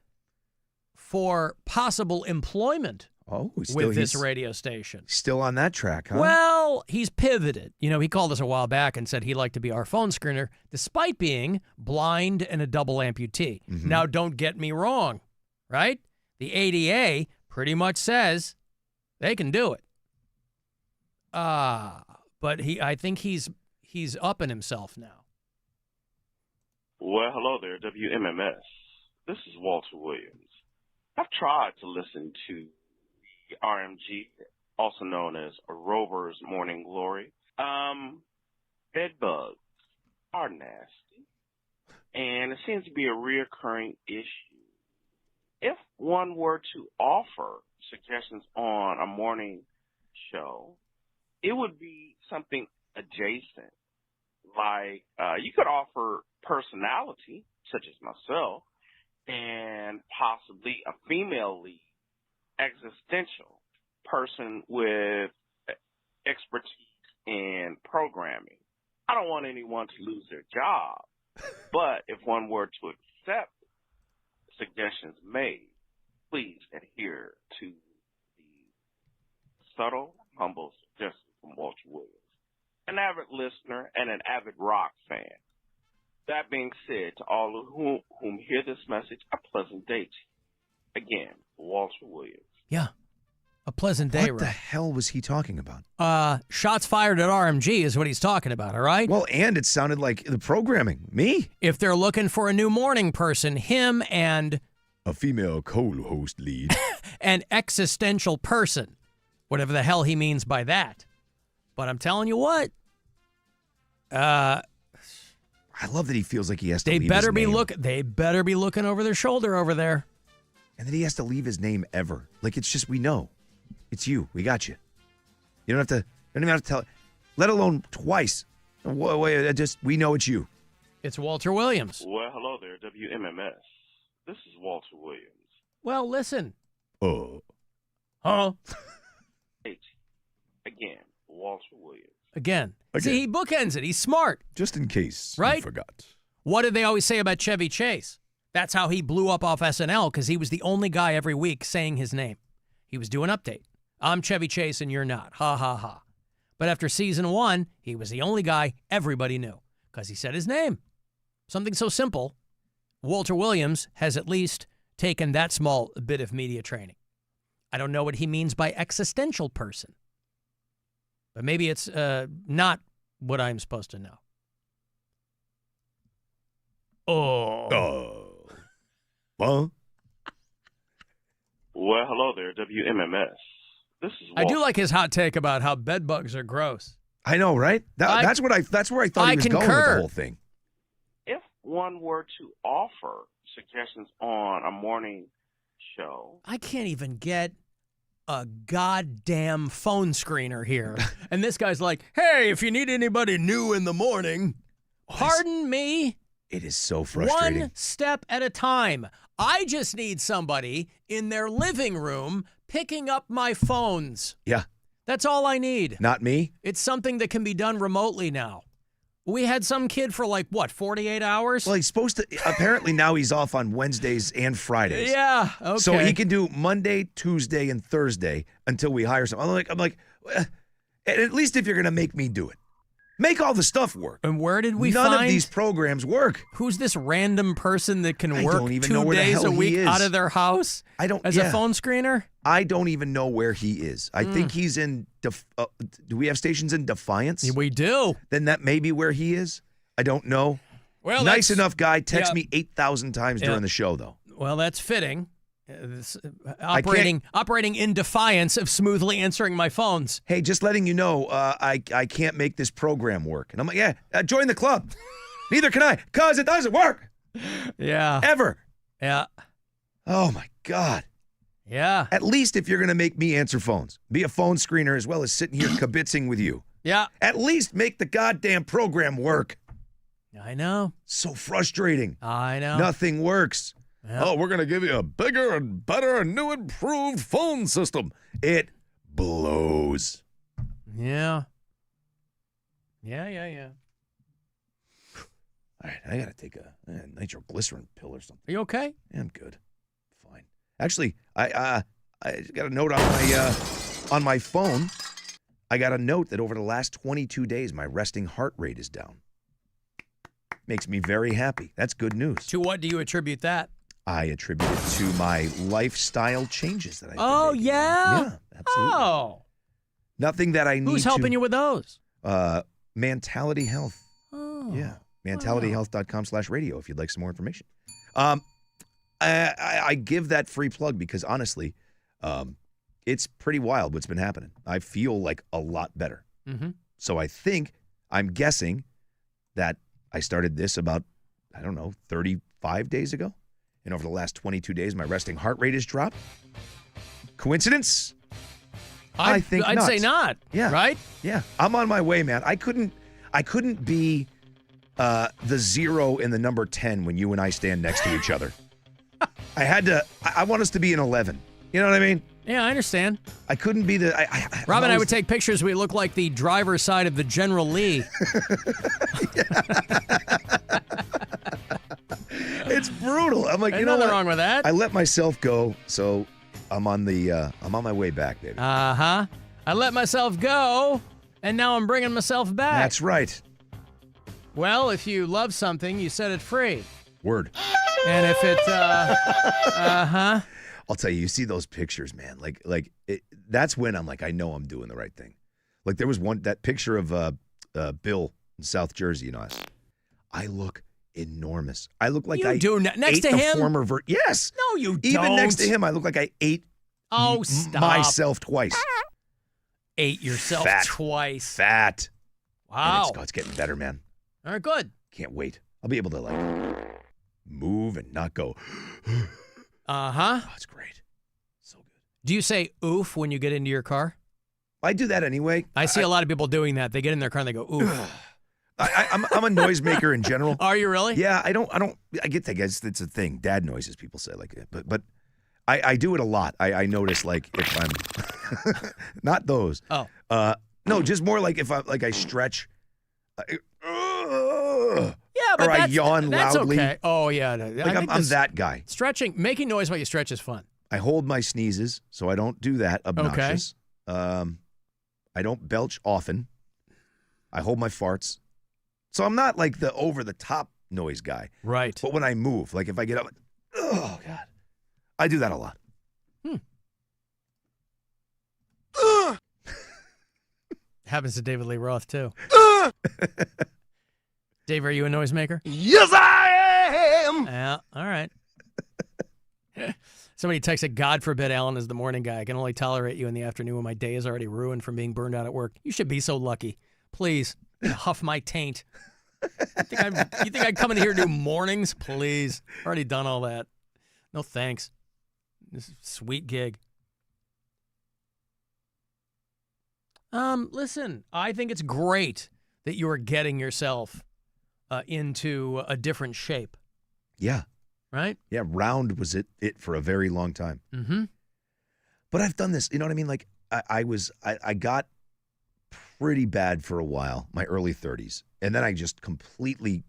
for possible employment with this radio station. Still on that track, huh? Well, he's pivoted. He called us a while back and said he'd like to be our phone screener, despite being blind and a double amputee. Mm-hmm. Now, don't get me wrong, right? The ADA pretty much says they can do it. But I think he's upping himself now. Well, hello there, WMMS. This is Walter Williams. I've tried to listen to the RMG, also known as Rover's Morning Glory. Bed bugs are nasty, and it seems to be a reoccurring issue. If one were to offer suggestions on a morning show, it would be something adjacent like you could offer personality, such as myself, and possibly a female lead, existential person with expertise in programming. I don't want anyone to lose their job, but if one were to accept suggestions made, please adhere to the subtle, humble suggestions from Walter Williams, an avid listener and an avid rock fan. That being said, to all of whom hear this message, a pleasant day to you. Again, Walter Williams. Yeah. A pleasant day, What the hell was he talking about? Shots fired at RMG is what he's talking about, all right? Well, and it sounded like the programming. Me? If they're looking for a new morning person, him and a female co-host lead. an existential person, whatever the hell he means by that. But I'm telling you what, I love that he feels like he has to leave his name. They better be looking over their shoulder over there. And that he has to leave his name ever. Like, it's just, we know. It's you. We got you. You don't even have to tell, let alone twice. We know it's you. It's Walter Williams. Well, hello there, WMMS. This is Walter Williams. Well, listen. Oh. Huh? Again, Walter Williams. Again. See, he bookends it. He's smart. Just in case right? you forgot. What did they always say about Chevy Chase? That's how he blew up off SNL, because he was the only guy every week saying his name. He was doing update. I'm Chevy Chase and you're not. Ha, ha, ha. But after season 1, he was the only guy everybody knew because he said his name. Something so simple. Walter Williams has at least taken that small bit of media training. I don't know what he means by existential person. But maybe it's not what I'm supposed to know. Oh. Huh? Well, hello there, WMMS. This is I do like his hot take about how bed bugs are gross. I know, right? That's where I thought he was going with the whole thing. If one were to offer suggestions on a morning show, I can't even get a goddamn phone screener here. And this guy's like, hey, if you need anybody new in the morning, pardon me. It is so frustrating. One step at a time. I just need somebody in their living room picking up my phones. Yeah. That's all I need. Not me? It's something that can be done remotely now. We had some kid for 48 hours? Well, he's supposed to, apparently now he's off on Wednesdays and Fridays. Yeah, okay. So he can do Monday, Tuesday, and Thursday until we hire someone. I'm like, at least if you're going to make me do it, make all the stuff work. And where did we None find? of these programs work. Who's this random person that can work don't even 2 know where the days hell a he week is. out of their house as a phone screener? I don't even know where he is. I think he's in, do we have stations in Defiance? We do. Then that may be where he is. I don't know. Well, nice enough guy. Text me 8,000 times during the show, though. Well, that's fitting. Operating in defiance of smoothly answering my phones. Hey, just letting you know, I can't make this program work. And I'm like, yeah, join the club. Neither can I, because it doesn't work. Yeah. Ever. Yeah. Oh, my God. Yeah. At least if you're going to make me answer phones, be a phone screener as well as sitting here kibitzing with you. Yeah. At least make the goddamn program work. I know. So frustrating. I know. Nothing works. Yeah. Oh, we're going to give you a bigger and better and new improved phone system. It blows. Yeah. Yeah. All right, I got to take a nitroglycerin pill or something. Are you okay? Yeah, I'm good. Fine. Actually, I got a note on my phone. I got a note that over the last 22 days, my resting heart rate is down. Makes me very happy. That's good news. To what do you attribute that? I attribute it to my lifestyle changes that I've Oh, been making. yeah? Yeah, absolutely. Oh. Nothing that I need Who's helping you with those? Mentality Health. Oh. Yeah. mentalityhealth.com/radio if you'd like some more information. I give that free plug because honestly, it's pretty wild what's been happening. I feel like a lot better. Mm-hmm. So I'm guessing that I started this about, 35 days ago. And over the last 22 days, my resting heart rate has dropped. Coincidence? I think I'd not. say not. Yeah. Right? Yeah. I'm on my way, man. I couldn't be the 0 and the number 10 when you and I stand next to each other. I want us to be an 11. You know what I mean? Yeah, I understand. I couldn't be the... Rob and I would take pictures. We look like the driver's side of the General Lee. It's brutal. I'm like, Ain't you know nothing what? wrong with that. I let myself go, so I'm on my way back, baby. Uh-huh. I let myself go, and now I'm bringing myself back. That's right. Well, if you love something, you set it free. Word. And if it, uh-huh. I'll tell you, you see those pictures, man. That's when I'm like, I know I'm doing the right thing. Like there was that picture of Bill in South Jersey, you know. I look enormous. I look like I next ate to the him? former Yes. No, you don't. Even next to him, I look like I ate stop. myself twice. Ate yourself Fat. twice. Fat. Wow. And it's getting better, man. All right, good. Can't wait. I'll be able to move and not go. Uh-huh. Oh, it's great. So good. Do you say oof when you get into your car? I do that anyway. I see a lot of people doing that. They get in their car and they go oof. I'm a noisemaker in general. Are you really? Yeah, I get that, guys. It's a thing. Dad noises, people say like that. But I do it a lot. I notice like if I'm not those. Oh. No, just more like if I stretch. Yeah, but or I yawn that's loudly. okay. Oh, yeah. Like I'm that guy. Stretching, making noise while you stretch is fun. I hold my sneezes, so I don't do that. Obnoxious. Okay. I don't belch often. I hold my farts. So I'm not like the over-the-top noise guy. Right. But when I move, like if I get up, oh, God. I do that a lot. Happens to David Lee Roth, too. Dave, are you a noisemaker? Yes, I am! Yeah, all right. Somebody texted, God forbid Alan is the morning guy. I can only tolerate you in the afternoon when my day is already ruined from being burned out at work. You should be so lucky. Please, huff my taint. You think I'd come in here and do mornings? Please. Already done all that. No thanks. This is a sweet gig. Listen, I think it's great that you are getting yourself into a different shape. Yeah. Right? Yeah, round was it for a very long time. Mm-hmm. But I've done this, you know what I mean? Like I got pretty bad for a while, my early 30s. And then I just completely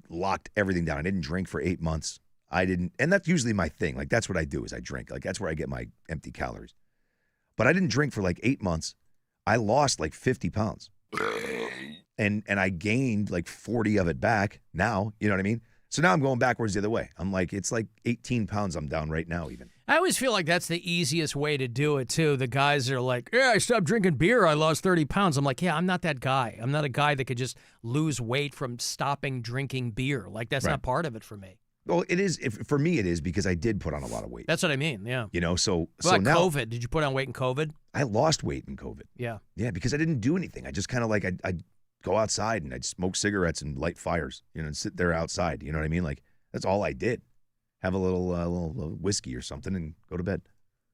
locked everything down. I didn't drink for 8 months. And that's usually my thing. Like that's what I do is I drink. Like that's where I get my empty calories. But I didn't drink for 8 months. I lost 50 pounds. And I gained 40 of it back now, you know what I mean? So now I'm going backwards the other way. I'm it's 18 pounds I'm down right now even. I always feel like that's the easiest way to do it, too. The guys are like, yeah, I stopped drinking beer. I lost 30 pounds. I'm like, yeah, I'm not that guy. I'm not a guy that could just lose weight from stopping drinking beer. That's Right. not part of it for me. Well, it is. For me, it is because I did put on a lot of weight. That's what I mean, yeah. You know, so What about now COVID? Did you put on weight in COVID? I lost weight in COVID. Yeah. Yeah, because I didn't do anything. I just kind of I'd go outside and I'd smoke cigarettes and light fires, and sit there outside. You know what I mean? That's all I did. Have a little whiskey or something and go to bed.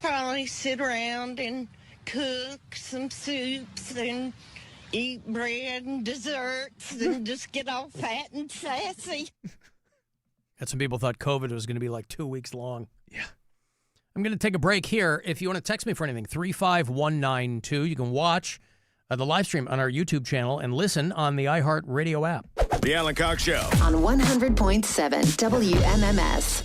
Probably sit around and cook some soups and eat bread and desserts and just get all fat and sassy. Had some people thought COVID was going to be 2 weeks long. Yeah. I'm going to take a break here. If you want to text me for anything, 35192. You can watch the live stream on our YouTube channel and listen on the iHeartRadio app. The Alan Cox Show. On 100.7 WMMS.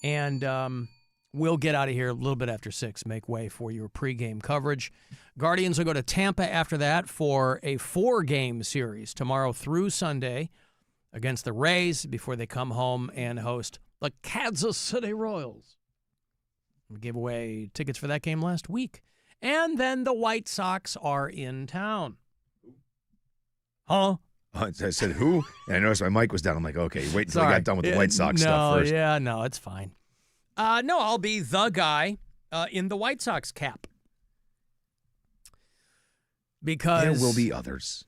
And we'll get out of here a little bit after 6, make way for your pregame coverage. Guardians will go to Tampa after that for a 4-game series tomorrow through Sunday against the Rays before they come home and host the Kansas City Royals. We gave away tickets for that game last week. And then the White Sox are in town. Huh? I said, who? And I noticed my mic was down. I'm like, okay, wait until I got done with the White Sox stuff first. No, it's fine. No, I'll be the guy in the White Sox cap. Because there will be others.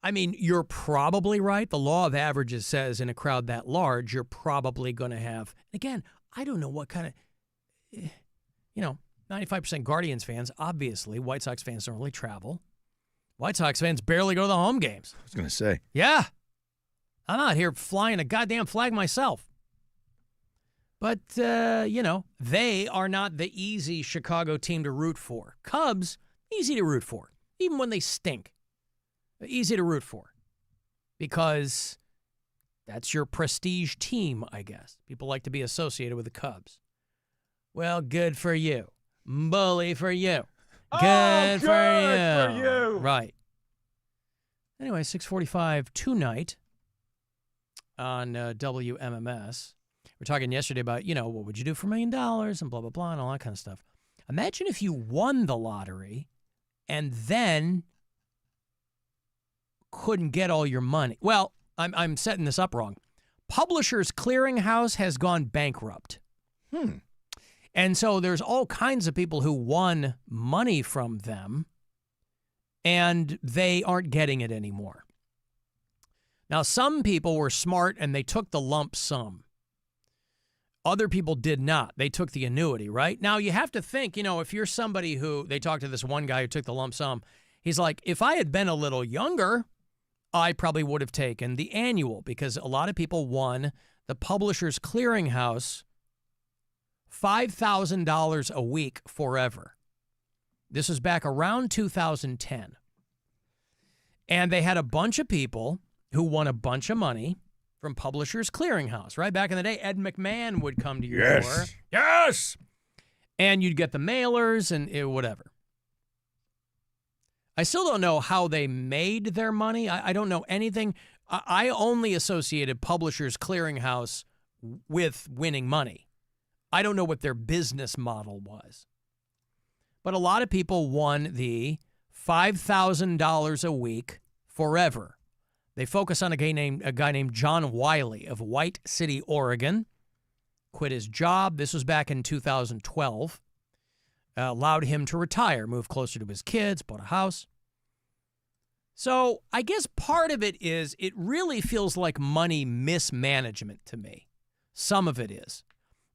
I mean, you're probably right. The law of averages says in a crowd that large, you're probably going to have, again, I don't know what kind of, 95% Guardians fans, obviously. White Sox fans don't really travel. White Sox fans barely go to the home games. I was going to say. Yeah. I'm out here flying a goddamn flag myself. But, they are not the easy Chicago team to root for. Cubs, easy to root for, even when they stink. Easy to root for because that's your prestige team, I guess. People like to be associated with the Cubs. Well, good for you. Bully for you. Good for you. Right. Anyway, 6:45 tonight on WMMS. We're talking yesterday about, what would you do for $1 million and blah, blah, blah, and all that kind of stuff. Imagine if you won the lottery and then couldn't get all your money. Well, I'm setting this up wrong. Publishers Clearinghouse has gone bankrupt. And so there's all kinds of people who won money from them, and they aren't getting it anymore. Now, some people were smart, and they took the lump sum. Other people did not. They took the annuity, right? Now, you have to think, if you're somebody who, they talked to this one guy who took the lump sum. He's like, if I had been a little younger, I probably would have taken the annual because a lot of people won the Publishers Clearinghouse $5,000 a week forever. This was back around 2010. And they had a bunch of people who won a bunch of money from Publishers Clearinghouse, right? Back in the day, Ed McMahon would come to your door. Yes! And you'd get the mailers and whatever. I still don't know how they made their money. I don't know anything. I only associated Publishers Clearinghouse with winning money. I don't know what their business model was. But a lot of people won the $5,000 a week forever. They focus on a guy named John Wiley of White City, Oregon. Quit his job. This was back in 2012. Allowed him to retire, move closer to his kids, bought a house. So I guess part of it is it really feels like money mismanagement to me. Some of it is.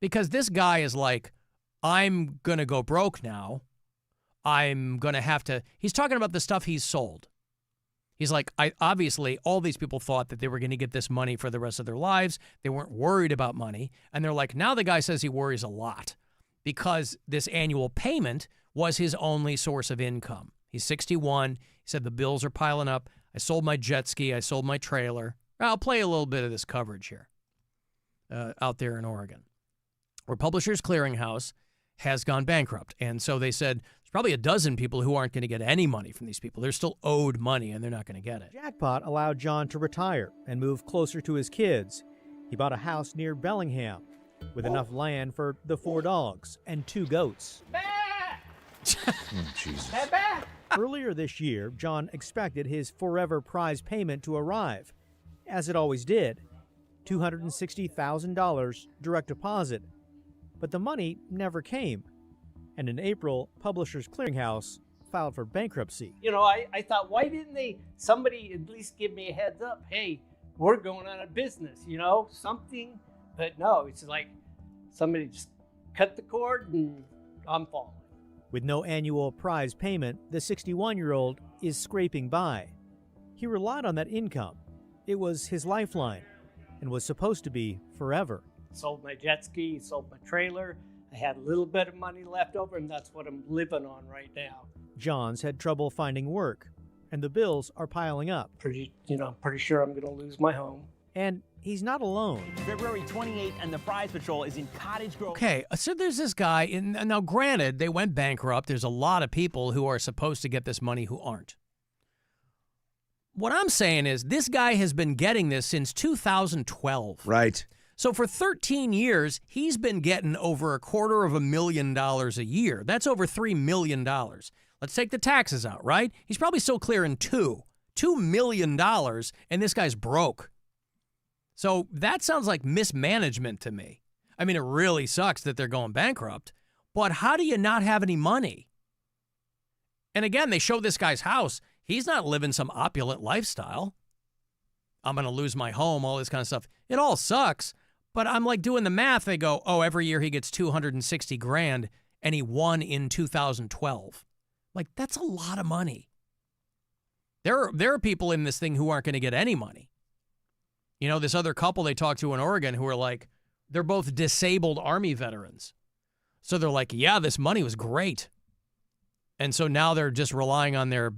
Because this guy is like, I'm going to go broke now. I'm going to have to. He's talking about the stuff he's sold. He's like, obviously, all these people thought that they were going to get this money for the rest of their lives. They weren't worried about money. And they're like, now the guy says he worries a lot because this annual payment was his only source of income. He's 61. He said the bills are piling up. I sold my jet ski. I sold my trailer. I'll play a little bit of this coverage here out there in Oregon, where Publishers Clearinghouse has gone bankrupt. And so they said there's probably a dozen people who aren't going to get any money from these people. They're still owed money, and they're not going to get it. Jackpot allowed John to retire and move closer to his kids. He bought a house near Bellingham with enough land for the 4 dogs and 2 goats. Jesus. Earlier this year, John expected his forever prize payment to arrive, as it always did, $260,000 direct deposit. But the money never came. And in April, Publishers Clearinghouse filed for bankruptcy. I thought, why didn't somebody at least give me a heads up? Hey, we're going out of business, something. But no, it's like somebody just cut the cord and I'm falling. With no annual prize payment, the 61-year-old is scraping by. He relied on that income. It was his lifeline and was supposed to be forever. Sold my jet ski, sold my trailer. I had a little bit of money left over, and that's what I'm living on right now. John's had trouble finding work, and the bills are piling up. I'm pretty sure I'm going to lose my home. And he's not alone. February 28th, and the Prize Patrol is in Cottage Grove. Okay, so there's this guy, and now granted, they went bankrupt. There's a lot of people who are supposed to get this money who aren't. What I'm saying is this guy has been getting this since 2012. Right. So for 13 years, he's been getting over $250,000 a year. That's over $3 million. Let's take the taxes out, right? He's probably still clearing $2 million, and this guy's broke. So that sounds like mismanagement to me. I mean, it really sucks that they're going bankrupt, but how do you not have any money? And again, they show this guy's house. He's not living some opulent lifestyle. I'm going to lose my home, all this kind of stuff. It all sucks, but I'm like doing the math. They go, oh, every year he gets $260,000, and he won in 2012. Like, that's a lot of money. There are people in this thing who aren't going to get any money. You know, this other couple they talked to in Oregon who are like, they're both disabled Army veterans. So they're like, yeah, this money was great. And so now they're just relying on their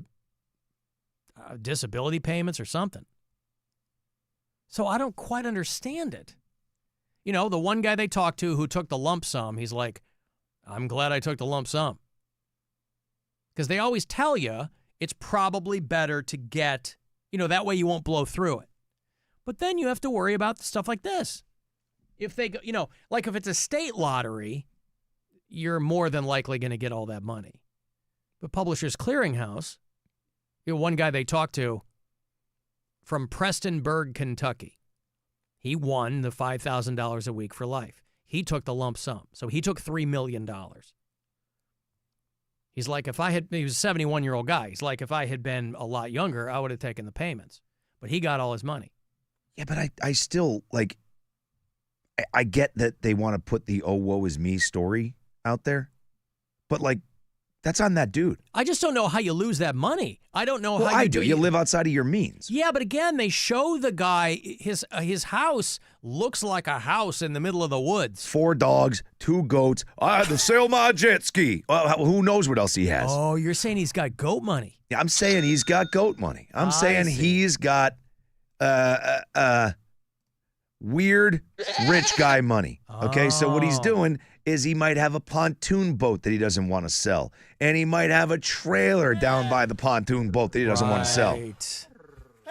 disability payments or something. So I don't quite understand it. You know, the one guy they talked to who took the lump sum, he's like, I'm glad I took the lump sum. Because they always tell you it's probably better to get, you know, that way you won't blow through it. But then you have to worry about stuff like this. If they go, you know, like if it's a state lottery, you're more than likely going to get all that money. But Publishers Clearinghouse, you know, one guy they talked to from Prestonburg, Kentucky, he won the $5,000 a week for life. He took the lump sum. So he took $3 million. He's like, he was a 71-year-old guy. He's like, if I had been a lot younger, I would have taken the payments. But he got all his money. Yeah, but I still, like, I get that they want to put the oh, woe is me story out there. But, like, that's on that dude. I just don't know how you lose that money. I don't know how you I do. You live outside of your means. Yeah, but again, they show the guy, his house looks like a house in the middle of the woods. 4 dogs, 2 goats. I had to sail my jet ski. Well, who knows what else he has? Oh, you're saying he's got goat money. Yeah, I'm saying he's got goat money. I'm saying he's got weird rich guy money. Okay, so what he's doing is he might have a pontoon boat that he doesn't want to sell. And he might have a trailer down by the pontoon boat that he doesn't want to sell.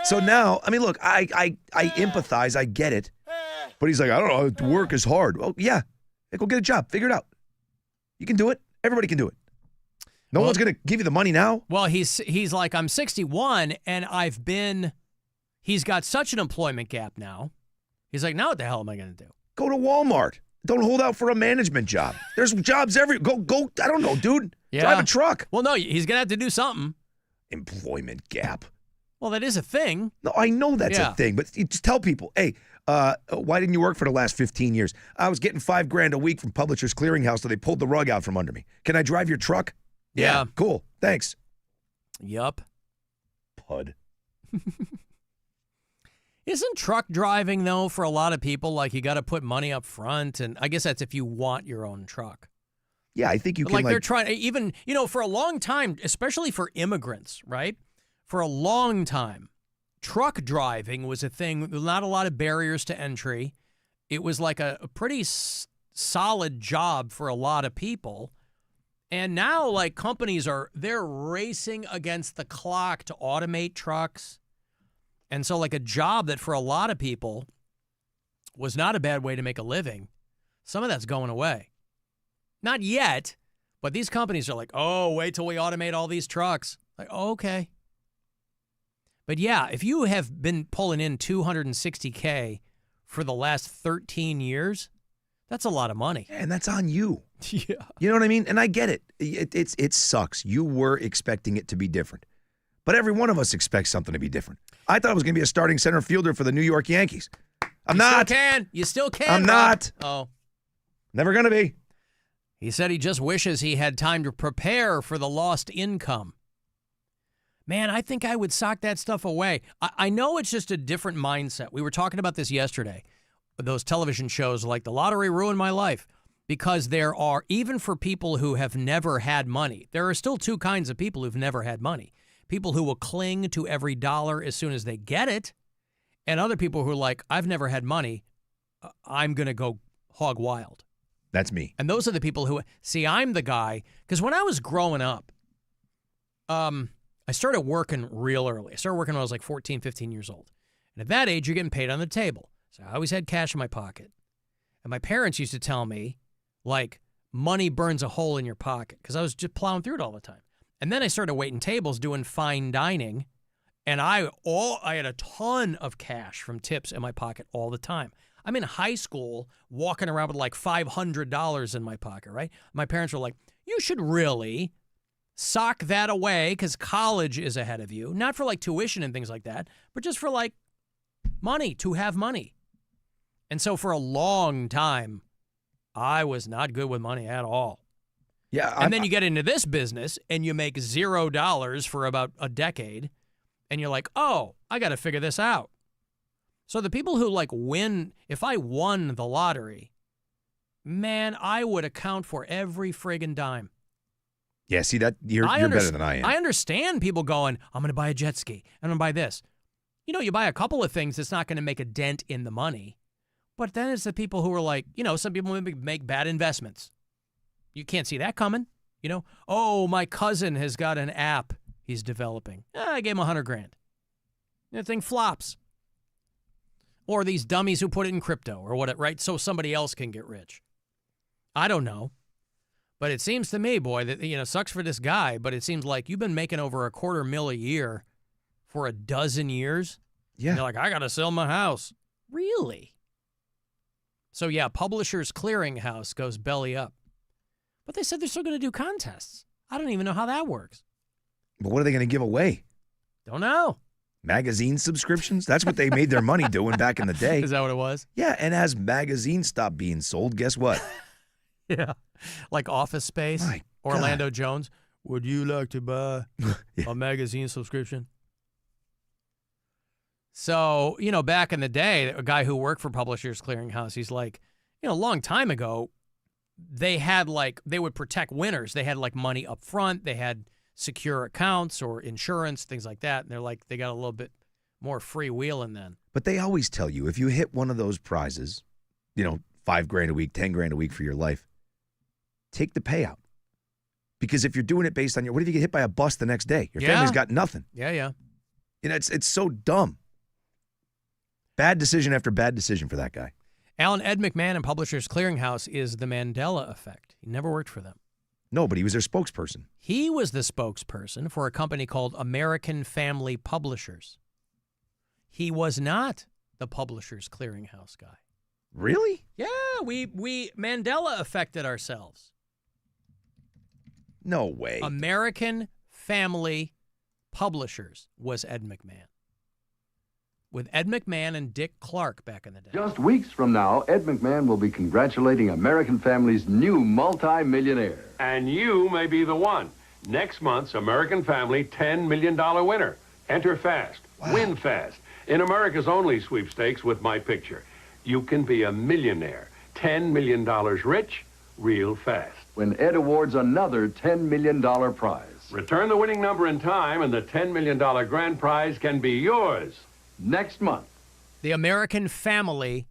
So now, I mean, look, I empathize. I get it. But he's like, I don't know, work is hard. Well, yeah. Hey, go get a job. Figure it out. You can do it. Everybody can do it. No one's going to give you the money now. Well, he's like, I'm 61, and he's got such an employment gap now. He's like, now what the hell am I going to do? Go to Walmart. Don't hold out for a management job. There's jobs go. I don't know, dude. Yeah. Drive a truck. Well, no, he's going to have to do something. Employment gap. Well, that is a thing. No, I know that's a thing, but you just tell people, hey, why didn't you work for the last 15 years? I was getting $5,000 a week from Publishers Clearinghouse, so they pulled the rug out from under me. Can I drive your truck? Yeah. Cool. Thanks. Yup. Pud. Isn't truck driving, though, for a lot of people, like you got to put money up front? And I guess that's if you want your own truck. Yeah, I think you can. Like they're trying, even, you know, for a long time, especially for immigrants, right? For a long time, truck driving was a thing, not a lot of barriers to entry. It was like a pretty solid job for a lot of people. And now, like, companies they're racing against the clock to automate trucks. And so, like, a job that for a lot of people was not a bad way to make a living, some of that's going away. Not yet, but these companies are like, oh, wait till we automate all these trucks. Like, oh, okay. But yeah, if you have been pulling in $260K for the last 13 years, that's a lot of money. And that's on you. Yeah. You know what I mean? And I get it. It sucks. You were expecting it to be different. But every one of us expects something to be different. I thought I was going to be a starting center fielder for the New York Yankees. I'm not. You still can. I'm Rob. not. Oh. Never going to be. He said he just wishes he had time to prepare for the lost income. Man, I think I would sock that stuff away. I know it's just a different mindset. We were talking about this yesterday. Those television shows like The Lottery ruined my life. Because there are, even for people who have never had money, there are still 2 kinds of people who've never had money. People who will cling to every dollar as soon as they get it, and other people who are like, I've never had money. I'm going to go hog wild. That's me. And those are the people who, see, I'm the guy, because when I was growing up, I started working real early. I started working when I was like 14, 15 years old. And at that age, you're getting paid on the table. So I always had cash in my pocket. And my parents used to tell me, like, money burns a hole in your pocket, because I was just plowing through it all the time. And then I started waiting tables doing fine dining, and I had a ton of cash from tips in my pocket all the time. I'm in high school walking around with like $500 in my pocket, right? My parents were like, you should really sock that away because college is ahead of you. Not for like tuition and things like that, but just for like money, to have money. And so for a long time, I was not good with money at all. Yeah. And then you get into this business and you make $0 for about a decade. And you're like, oh, I got to figure this out. So the people who like win, if I won the lottery, man, I would account for every friggin' dime. Yeah, see, that you're better than I am. I understand people going, I'm going to buy a jet ski. I'm going to buy this. You know, you buy a couple of things that's not going to make a dent in the money. But then it's the people who are like, you know, some people maybe make bad investments. You can't see that coming. You know, oh, my cousin has got an app he's developing. I gave him $100,000. The thing flops. Or these dummies who put it in crypto or what, right? So somebody else can get rich. I don't know. But it seems to me, boy, that, you know, sucks for this guy, but it seems like you've been making over $250,000 a year for a dozen years. Yeah. And you're like, I got to sell my house. Really? So, yeah, Publishers Clearinghouse goes belly up. But they said they're still going to do contests. I don't even know how that works. But what are they going to give away? Don't know. Magazine subscriptions? That's what they made their money doing back in the day. Is that what it was? Yeah, and as magazines stopped being sold, guess what? Yeah. Like Office Space, My Orlando Jones. Would you like to buy a magazine subscription? So, you know, back in the day, a guy who worked for Publishers Clearinghouse, he's like, you know, a long time ago, they would protect winners. They had like money up front. They had secure accounts or insurance, things like that. And they're like, they got a little bit more freewheeling then. But they always tell you, if you hit one of those prizes, you know, $5,000 a week, $10,000 a week for your life, take the payout. Because if you're doing it based on what if you get hit by a bus the next day? Your family's got nothing. Yeah, yeah. You know, it's so dumb. Bad decision after bad decision for that guy. Alan Ed McMahon and Publishers Clearinghouse is the Mandela effect. He never worked for them. No, but he was their spokesperson. He was the spokesperson for a company called American Family Publishers. He was not the Publishers Clearinghouse guy. Really? Yeah, we Mandela affected ourselves. No way. American Family Publishers was Ed McMahon. With Ed McMahon and Dick Clark back in the day. Just weeks from now, Ed McMahon will be congratulating American Family's new multi-millionaire. And you may be the one. Next month's American Family $10 million winner. Enter fast. Win fast. In America's only sweepstakes with my picture. You can be a millionaire. $10 million rich, real fast. When Ed awards another $10 million prize. Return the winning number in time and the $10 million grand prize can be yours. Next month. The American Family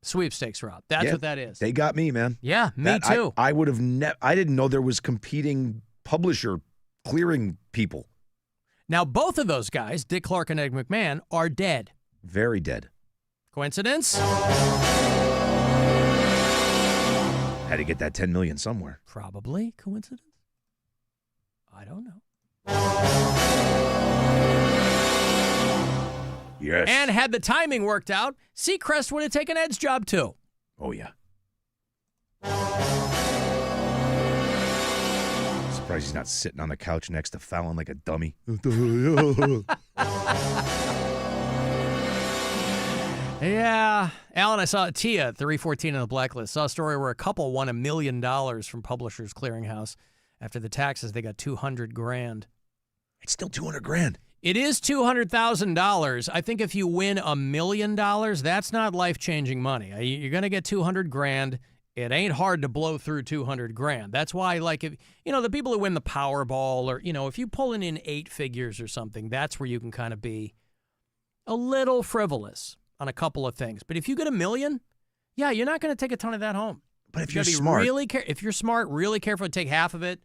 Sweepstakes, Rob. That's what that is. They got me, man. Yeah, me too. I would have I didn't know there was competing publisher clearing people. Now, both of those guys, Dick Clark and Ed McMahon, are dead. Very dead. Coincidence? Had to get that $10 million somewhere. Probably coincidence. I don't know. Yes. And had the timing worked out, Seacrest would have taken Ed's job too. Oh, yeah. Surprised he's not sitting on the couch next to Fallon like a dummy. Yeah. Alan, I saw Tia at 314 on the blacklist. Saw a story where a couple won $1 million from Publishers Clearinghouse. After the taxes, they got $200,000. It's still $200,000. It is $200,000. I think if you win $1 million, that's not life-changing money. You're going to get $200,000. It ain't hard to blow through $200,000. That's why, like, if you know, the people who win the Powerball, or, you know, if you pull in 8 figures or something, that's where you can kind of be a little frivolous on a couple of things. But if you get $1 million, yeah, you're not going to take a ton of that home. But if You you're gotta be smart, really if you're smart, really careful, take half of it,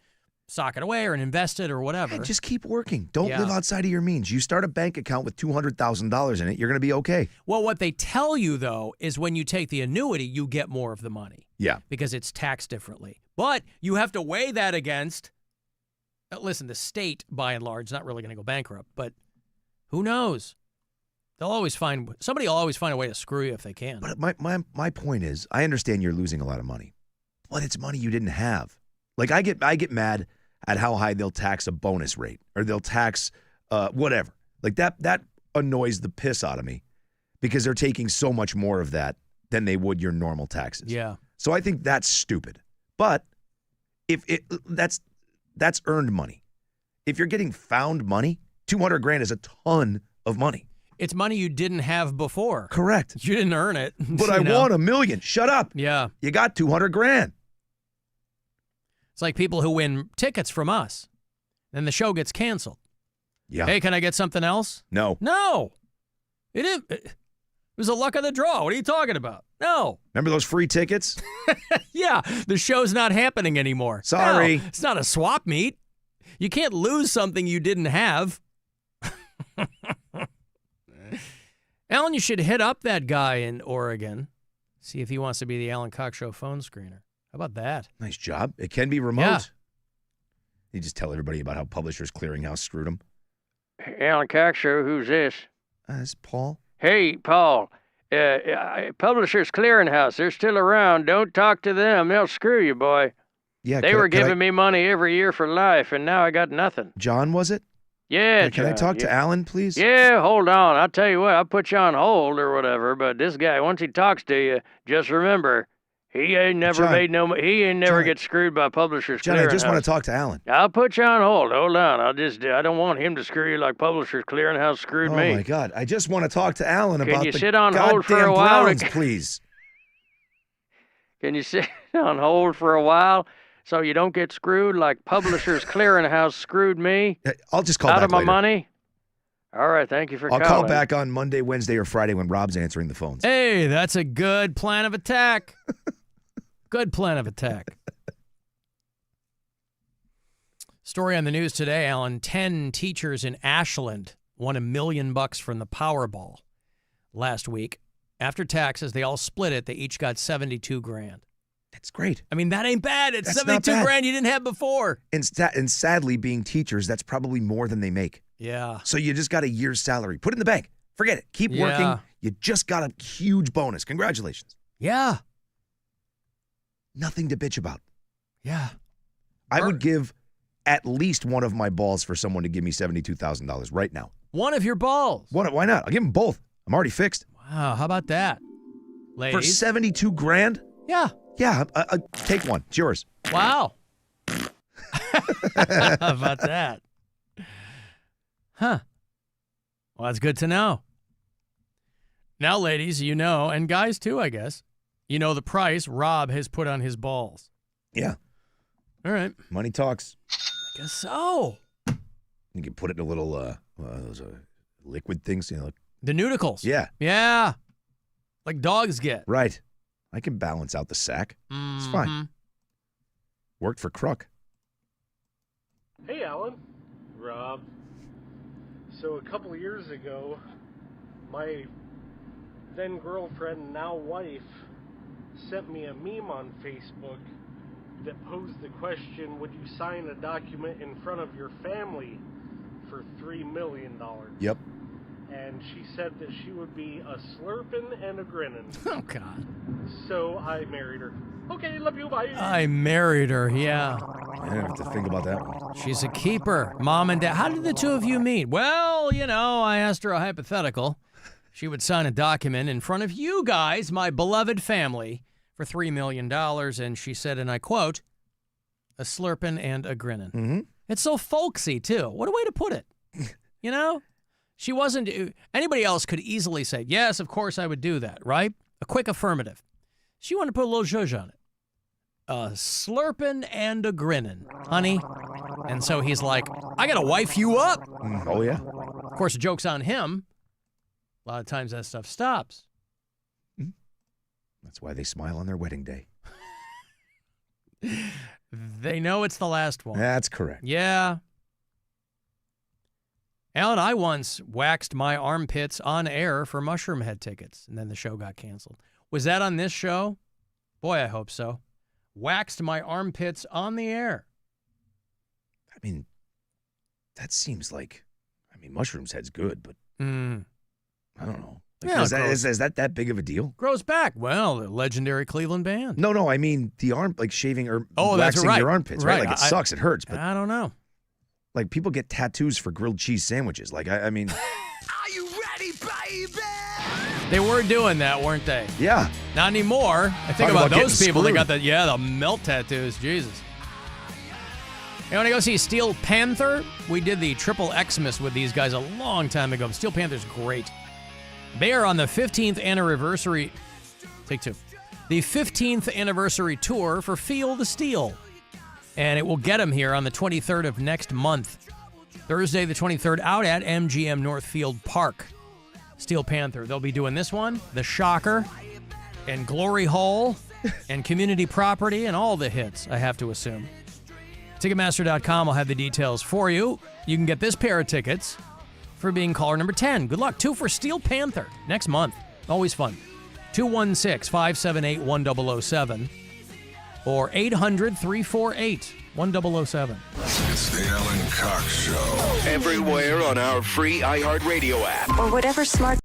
sock it away, or invest it, or whatever. yeah, just keep working. Don't Yeah. live outside of your means. You start a bank account with $200,000 in it, you're going to be okay. Well, what they tell you, though, is when you take the annuity, you get more of the money. Yeah. Because it's taxed differently. But you have to weigh that against, listen, the state, by and large, is not really going to go bankrupt, but who knows? Somebody will always find a way to screw you if they can. But my point is, I understand you're losing a lot of money, but it's money you didn't have. Like I get mad at how high they'll tax a bonus rate or they'll tax whatever. Like that annoys the piss out of me because they're taking so much more of that than they would your normal taxes. Yeah. So I think that's stupid. But if that's earned money. If you're getting found money, $200,000 is a ton of money. It's money you didn't have before. Correct. You didn't earn it. But I want $1 million. Shut up. Yeah. You got $200,000. It's like people who win tickets from us. Then the show gets canceled. Yeah. Hey, can I get something else? No. No. It was a luck of the draw. What are you talking about? No. Remember those free tickets? Yeah. The show's not happening anymore. Sorry. No, it's not a swap meet. You can't lose something you didn't have. Alan, you should hit up that guy in Oregon. See if he wants to be the Alan Cox Show phone screener. How about that? Nice job. It can be remote. Yeah. You just tell everybody about how Publishers Clearinghouse screwed them. Alan Cox Show, who's this? That's Paul. Hey, Paul. Publishers Clearinghouse, they're still around. Don't talk to them. They'll screw you, boy. Yeah, They were giving me money every year for life, and now I got nothing. John, was it? Yeah, Can I John, talk to yeah. Alan, please? Yeah, hold on. I'll tell you what, I'll put you on hold or whatever, but this guy, once he talks to you, just remember, he ain't never John, he ain't never John, get screwed by Publishers John, Clearinghouse. I just want to talk to Alan. I'll put you on hold. Hold on. I don't want him to screw you like Publishers Clearinghouse screwed me. Oh, my God. I just want to talk to Alan Can about you the sit on hold for a goddamn while? Browns, please. Can you sit on hold for a while so you don't get screwed like Publishers Clearinghouse screwed me? I'll just call out back of my later. money? All right, thank you for I'll calling. call back on Monday, Wednesday, or Friday when Rob's answering the phones. Hey, that's a good plan of attack. Good plan of attack. Story on the news today, Alan. 10 teachers in Ashland won $1 million from the Powerball last week. After taxes, they all split it. They each got $72,000. That's great. I mean, that ain't bad. It's That's not bad. $72,000 you didn't have before. And sadly, being teachers, that's probably more than they make. Yeah. So you just got a year's salary. Put it in the bank. Forget it. Keep Yeah. working. You just got a huge bonus. Congratulations. Yeah. Nothing to bitch about. Yeah. I would give at least one of my balls for someone to give me $72,000 right now. One of your balls. Why not? I'll give them both. I'm already fixed. Wow, how about that? Ladies. For $72,000? Yeah. Yeah, take one. It's yours. Wow. How about that? Huh. Well, that's good to know. Now, ladies, you know, and guys too, I guess, you know the price Rob has put on his balls. Yeah. All right. Money talks. I guess so. You can put it in a little those liquid things, you know. The nudicles. Yeah. Yeah. Like dogs get. Right. I can balance out the sack. It's fine. Worked for Kruk. Hey, Alan. Rob. So a couple of years ago, my then girlfriend, now wife, sent me a meme on Facebook that posed the question, would you sign a document in front of your family for $3 million? Yep. And she said that she would be a slurping and a grinning. Oh, God. So I married her. Okay, love you, bye. I married her, yeah. I didn't have to think about that one. She's a keeper. Mom and Dad. How did the two of you meet? Well, you know, I asked her a hypothetical. She would sign a document in front of you guys, my beloved family, for $3 million. And she said, and I quote, a slurping and a grinning. Mm-hmm. It's so folksy, too. What a way to put it. You know? She wasn't, anybody else could easily say, yes, of course I would do that, right? A quick affirmative. She wanted to put a little zhuzh on it. A slurping and a grinning, honey. And so he's like, I got to wife you up. Oh, yeah. Of course, the joke's on him. A lot of times that stuff stops. That's why they smile on their wedding day. They know it's the last one. That's correct. Yeah. Alan, I once waxed my armpits on air for Mushroom Head tickets, and then the show got canceled. Was that on this show? Boy, I hope so. Waxed my armpits on the air. I mean, that seems like, Mushroom's Head's good, but I don't know. Like, Yeah, is that big of a deal? Grows back. Well, the legendary Cleveland band. No, I mean the arm, like shaving or that's waxing right. your armpits, right? Like it sucks, it hurts, but I don't know. Like people get tattoos for grilled cheese sandwiches. Like I mean, Are you ready, baby? They were doing that, weren't they? Yeah. Not anymore. I think Talk about about those getting people. They screwed. got the melt tattoos. Jesus. You want to go see Steel Panther? We did the Triple Xmas with these guys a long time ago. Steel Panther's great. They are on the 15th anniversary. Take two. The 15th anniversary tour for Feel the Steel. And it will get them here on the 23rd of next month. Thursday the 23rd out at MGM Northfield Park. Steel Panther. They'll be doing this one, The Shocker, and Glory Hole, and Community Property, and all the hits, I have to assume. Ticketmaster.com will have the details for you. You can get this pair of tickets for being caller number 10. Good luck. 2 for Steel Panther next month. Always fun. 216-578-1007 or 800-348-1007. It's the Alan Cox Show. Everywhere on our free iHeartRadio app. Or whatever smart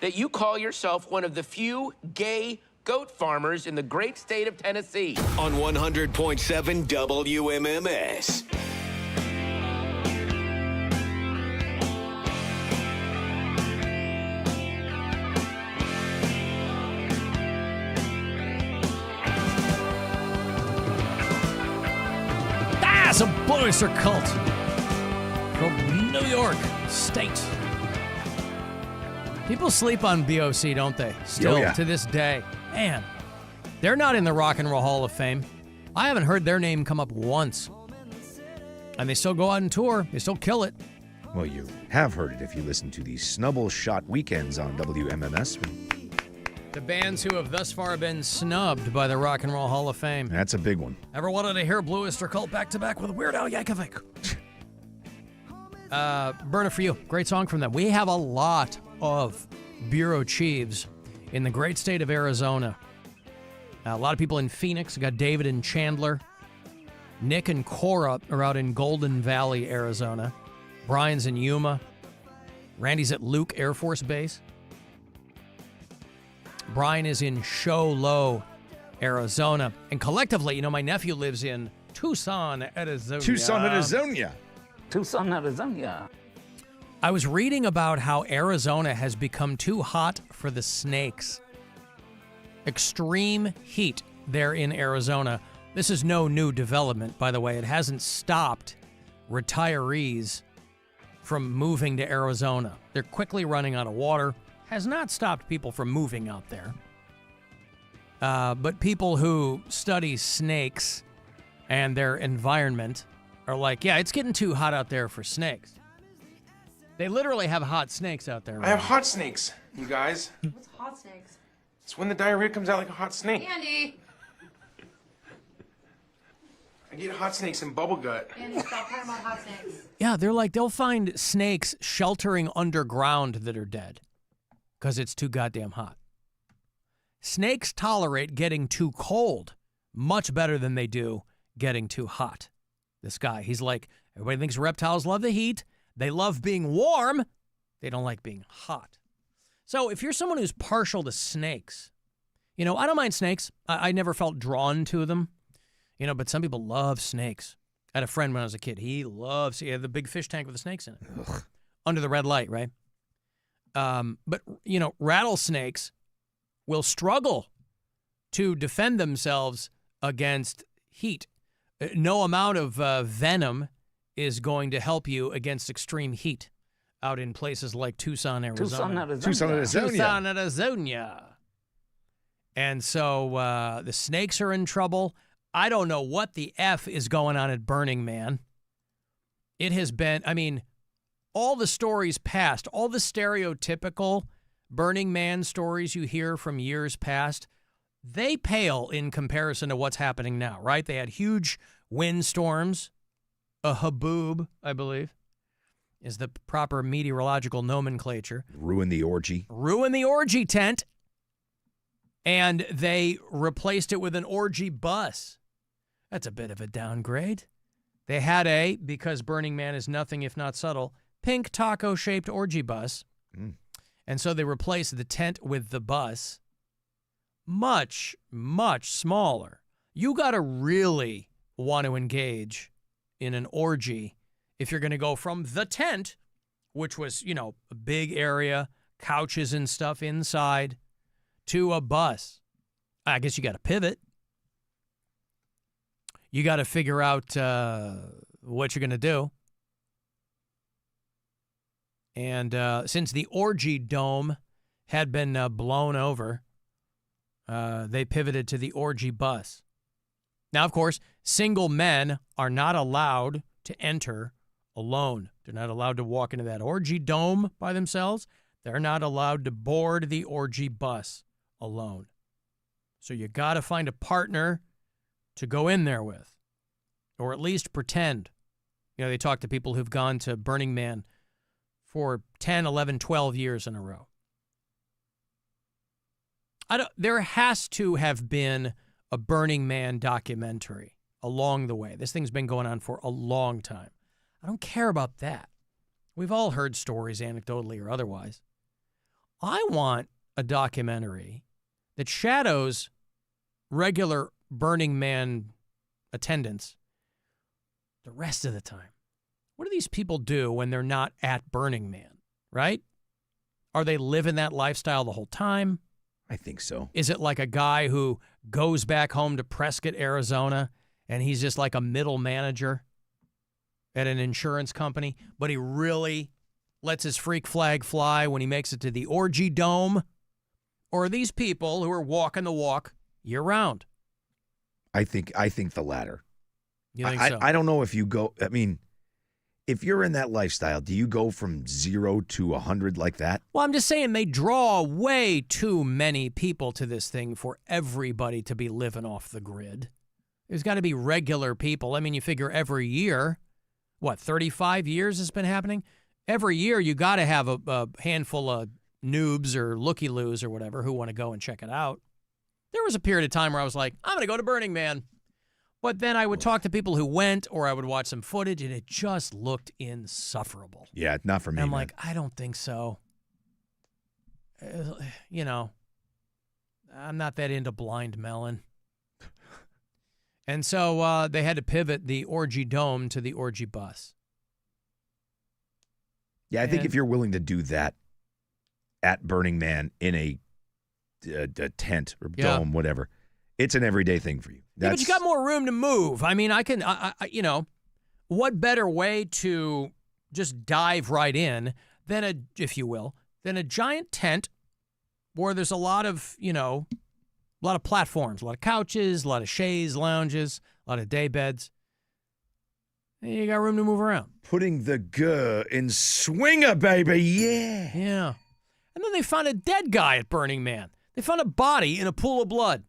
that you call yourself one of the few gay goat farmers in the great state of Tennessee. On 100.7 WMMS. It's a Boister cult from New York State. People sleep on BOC, don't they? Still, to this day. Man, they're not in the Rock and Roll Hall of Fame. I haven't heard their name come up once. And they still go out and tour. They still kill it. Well, you have heard it if you listen to the Snubble Shot Weekends on WMMS. The bands who have thus far been snubbed by the Rock and Roll Hall of Fame. That's a big one. Ever wanted to hear Blue Oyster Cult back-to-back with Weird Al Yankovic? Burn It For You. Great song from them. We have a lot of bureau chiefs in the great state of Arizona. A lot of people in Phoenix. We got David and Chandler. Nick and Cora are out in Golden Valley, Arizona. Brian's in Yuma. Randy's at Luke Air Force Base. Brian is in Show Low, Arizona. And collectively, my nephew lives in Tucson, Arizona. Tucson, Arizona. I was reading about how Arizona has become too hot for the snakes. Extreme heat there in Arizona. This is no new development, by the way. It hasn't stopped retirees from moving to Arizona. They're quickly running out of water. Has not stopped people from moving out there. But people who study snakes and their environment are like, yeah, it's getting too hot out there for snakes. They literally have hot snakes out there. I have hot snakes, you guys. What's hot snakes? It's when the diarrhea comes out like a hot snake. Andy! I get hot snakes in bubble gut. Andy, stop talking about hot snakes. Yeah, they're like, they'll find snakes sheltering underground that are dead because it's too goddamn hot. Snakes tolerate getting too cold much better than they do getting too hot. This guy, he's like, everybody thinks reptiles love the heat. They love being warm. They don't like being hot. So if you're someone who's partial to snakes, I don't mind snakes. I never felt drawn to them, but some people love snakes. I had a friend when I was a kid. He had the big fish tank with the snakes in it. Ugh. Under the red light, right? But, rattlesnakes will struggle to defend themselves against heat. No amount of venom is going to help you against extreme heat out in places like Tucson, Arizona. Tucson, Arizona. And so the snakes are in trouble. I don't know what the F is going on at Burning Man. It has been, all the stories past, all the stereotypical Burning Man stories you hear from years past, they pale in comparison to what's happening now, right? They had huge windstorms. A haboob, I believe, is the proper meteorological nomenclature. Ruin the orgy tent. And they replaced it with an orgy bus. That's a bit of a downgrade. They had because Burning Man is nothing if not subtle, pink taco-shaped orgy bus. And so they replaced the tent with the bus. Much, much smaller. You got to really want to engage in an orgy if you're going to go from the tent, which was, a big area, couches and stuff inside, to a bus. I guess you got to pivot. You got to figure out what you're going to do. And since the orgy dome had been blown over, they pivoted to the orgy bus. Now, of course, single men are not allowed to enter alone. They're not allowed to walk into that orgy dome by themselves. They're not allowed to board the orgy bus alone. So you got to find a partner to go in there with, or at least pretend. They talk to people who've gone to Burning Man for 10, 11, 12 years in a row. There has to have been a Burning Man documentary along the way. This thing's been going on for a long time. I don't care about that. We've all heard stories, anecdotally or otherwise. I want a documentary that shadows regular Burning Man attendance the rest of the time. What do these people do when they're not at Burning Man, right? Are they living that lifestyle the whole time? I think so. Is it like a guy who goes back home to Prescott, Arizona, and he's just like a middle manager at an insurance company, but he really lets his freak flag fly when he makes it to the Orgy Dome? Or are these people who are walking the walk year-round? I think the latter. You think so? I don't know if you go, I mean, if you're in that lifestyle, do you go from 0 to 100 like that? Well, I'm just saying they draw way too many people to this thing for everybody to be living off the grid. There's got to be regular people. I mean, you figure every year, 35 years has been happening? Every year you got to have a handful of noobs or looky-loos or whatever who want to go and check it out. There was a period of time where I was like, I'm going to go to Burning Man. But then I would talk to people who went, or I would watch some footage, and it just looked insufferable. Yeah, not for me. And I'm man. like, I don't think so. You know, I'm not that into Blind Melon. And so they had to pivot the Orgy Dome to the Orgy Bus. Yeah, I think if you're willing to do that at Burning Man in a tent or dome, whatever, it's an everyday thing for you. Yeah, but you got more room to move. I mean, you know, what better way to just dive right in than if you will, than a giant tent where there's a lot of, you know, a lot of platforms, a lot of couches, a lot of chaise lounges, a lot of day beds. And you got room to move around. Putting the in swinger, baby, yeah. Yeah. And then they found a dead guy at Burning Man. They found a body in a pool of blood.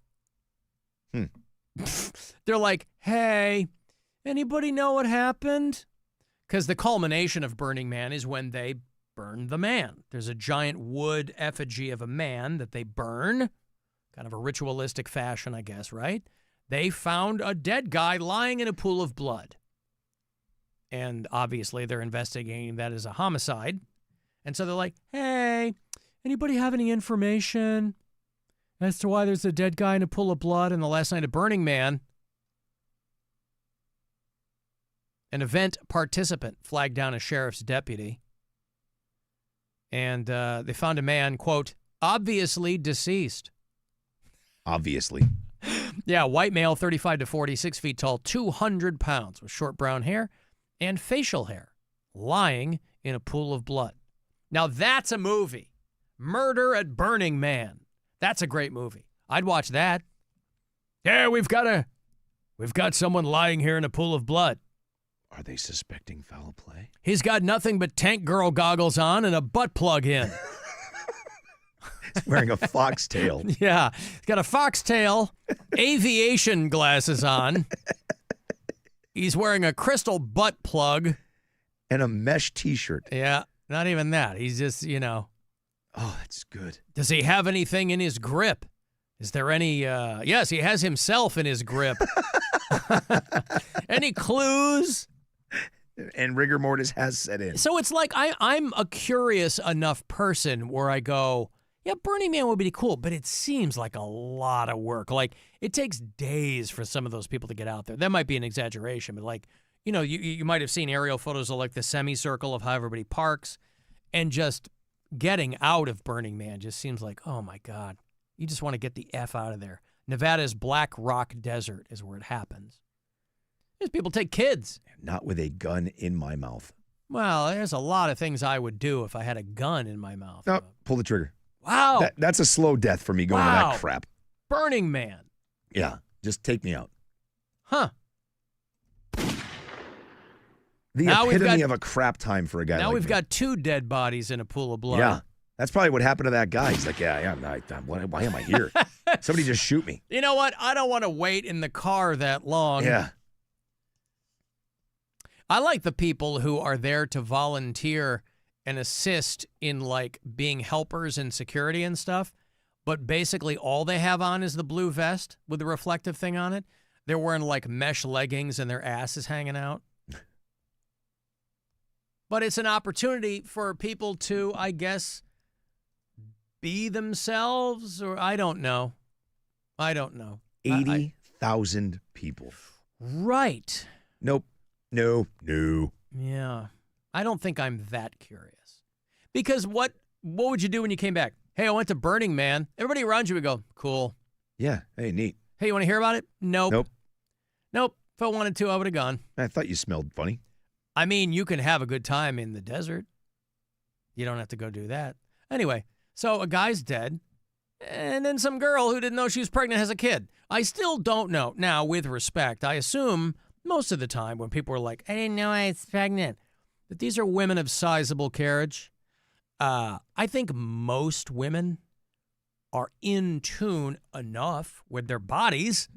They're like, hey, anybody know what happened? Because the culmination of Burning Man is when they burn the man. There's a giant wood effigy of a man that they burn, kind of a ritualistic fashion, I guess, right? They found a dead guy lying in a pool of blood. And obviously they're investigating that as a homicide. And so they're like, hey, anybody have any information as to why there's a dead guy in a pool of blood on the last night of Burning Man? An event participant flagged down a sheriff's deputy. And they found a man, quote, obviously deceased. Obviously. Yeah, white male, 35 to 40, 6 feet tall, 200 pounds, with short brown hair and facial hair, lying in a pool of blood. Now that's a movie. Murder at Burning Man. That's a great movie. I'd watch that. Yeah, we've got someone lying here in a pool of blood. Are they suspecting foul play? He's got nothing but tank girl goggles on and a butt plug in. He's wearing a foxtail. Yeah, he's got a foxtail, aviation glasses on. He's wearing a crystal butt plug. And a mesh T-shirt. Yeah, not even that. He's just, you know. Oh, that's good. Does he have anything in his grip? Is there any, yes, he has himself in his grip. Any clues? And rigor mortis has set in. So it's like I'm a curious enough person where I go, yeah, Burning Man would be cool, but it seems like a lot of work. Like, it takes days for some of those people to get out there. That might be an exaggeration, but like, you know, you might have seen aerial photos of like the semicircle of how everybody parks, and just getting out of Burning Man just seems like, oh my God, you just want to get the F out of there. Nevada's Black Rock Desert is where it happens. These people take kids. Not with a gun in my mouth. Well, there's a lot of things I would do if I had a gun in my mouth. No, pull the trigger. Wow. That's a slow death for me going to that crap. Burning Man. Yeah, just take me out. Huh. The Now epitome of a crap time for a guy Now like we've me. got 2 dead bodies in a pool of blood. Yeah, that's probably what happened to that guy. He's like, why am I here? Somebody just shoot me. You know what? I don't want to wait in the car that long. Yeah. I like the people who are there to volunteer and assist in like being helpers and security and stuff, but basically all they have on is the blue vest with the reflective thing on it. They're wearing like mesh leggings and their ass is hanging out. But it's an opportunity for people to, I guess, be themselves, or I don't know. 80,000 people. Right. Nope. No. Yeah. I don't think I'm that curious. Because what would you do when you came back? Hey, I went to Burning Man. Everybody around you would go, cool. Yeah. Hey, neat. Hey, you want to hear about it? Nope. If I wanted to, I would have gone. I thought you smelled funny. I mean, you can have a good time in the desert. You don't have to go do that. Anyway, so a guy's dead, and then some girl who didn't know she was pregnant has a kid. I still don't know. Now, with respect, I assume most of the time when people are like, I didn't know I was pregnant, that these are women of sizable carriage. I think most women are in tune enough with their bodies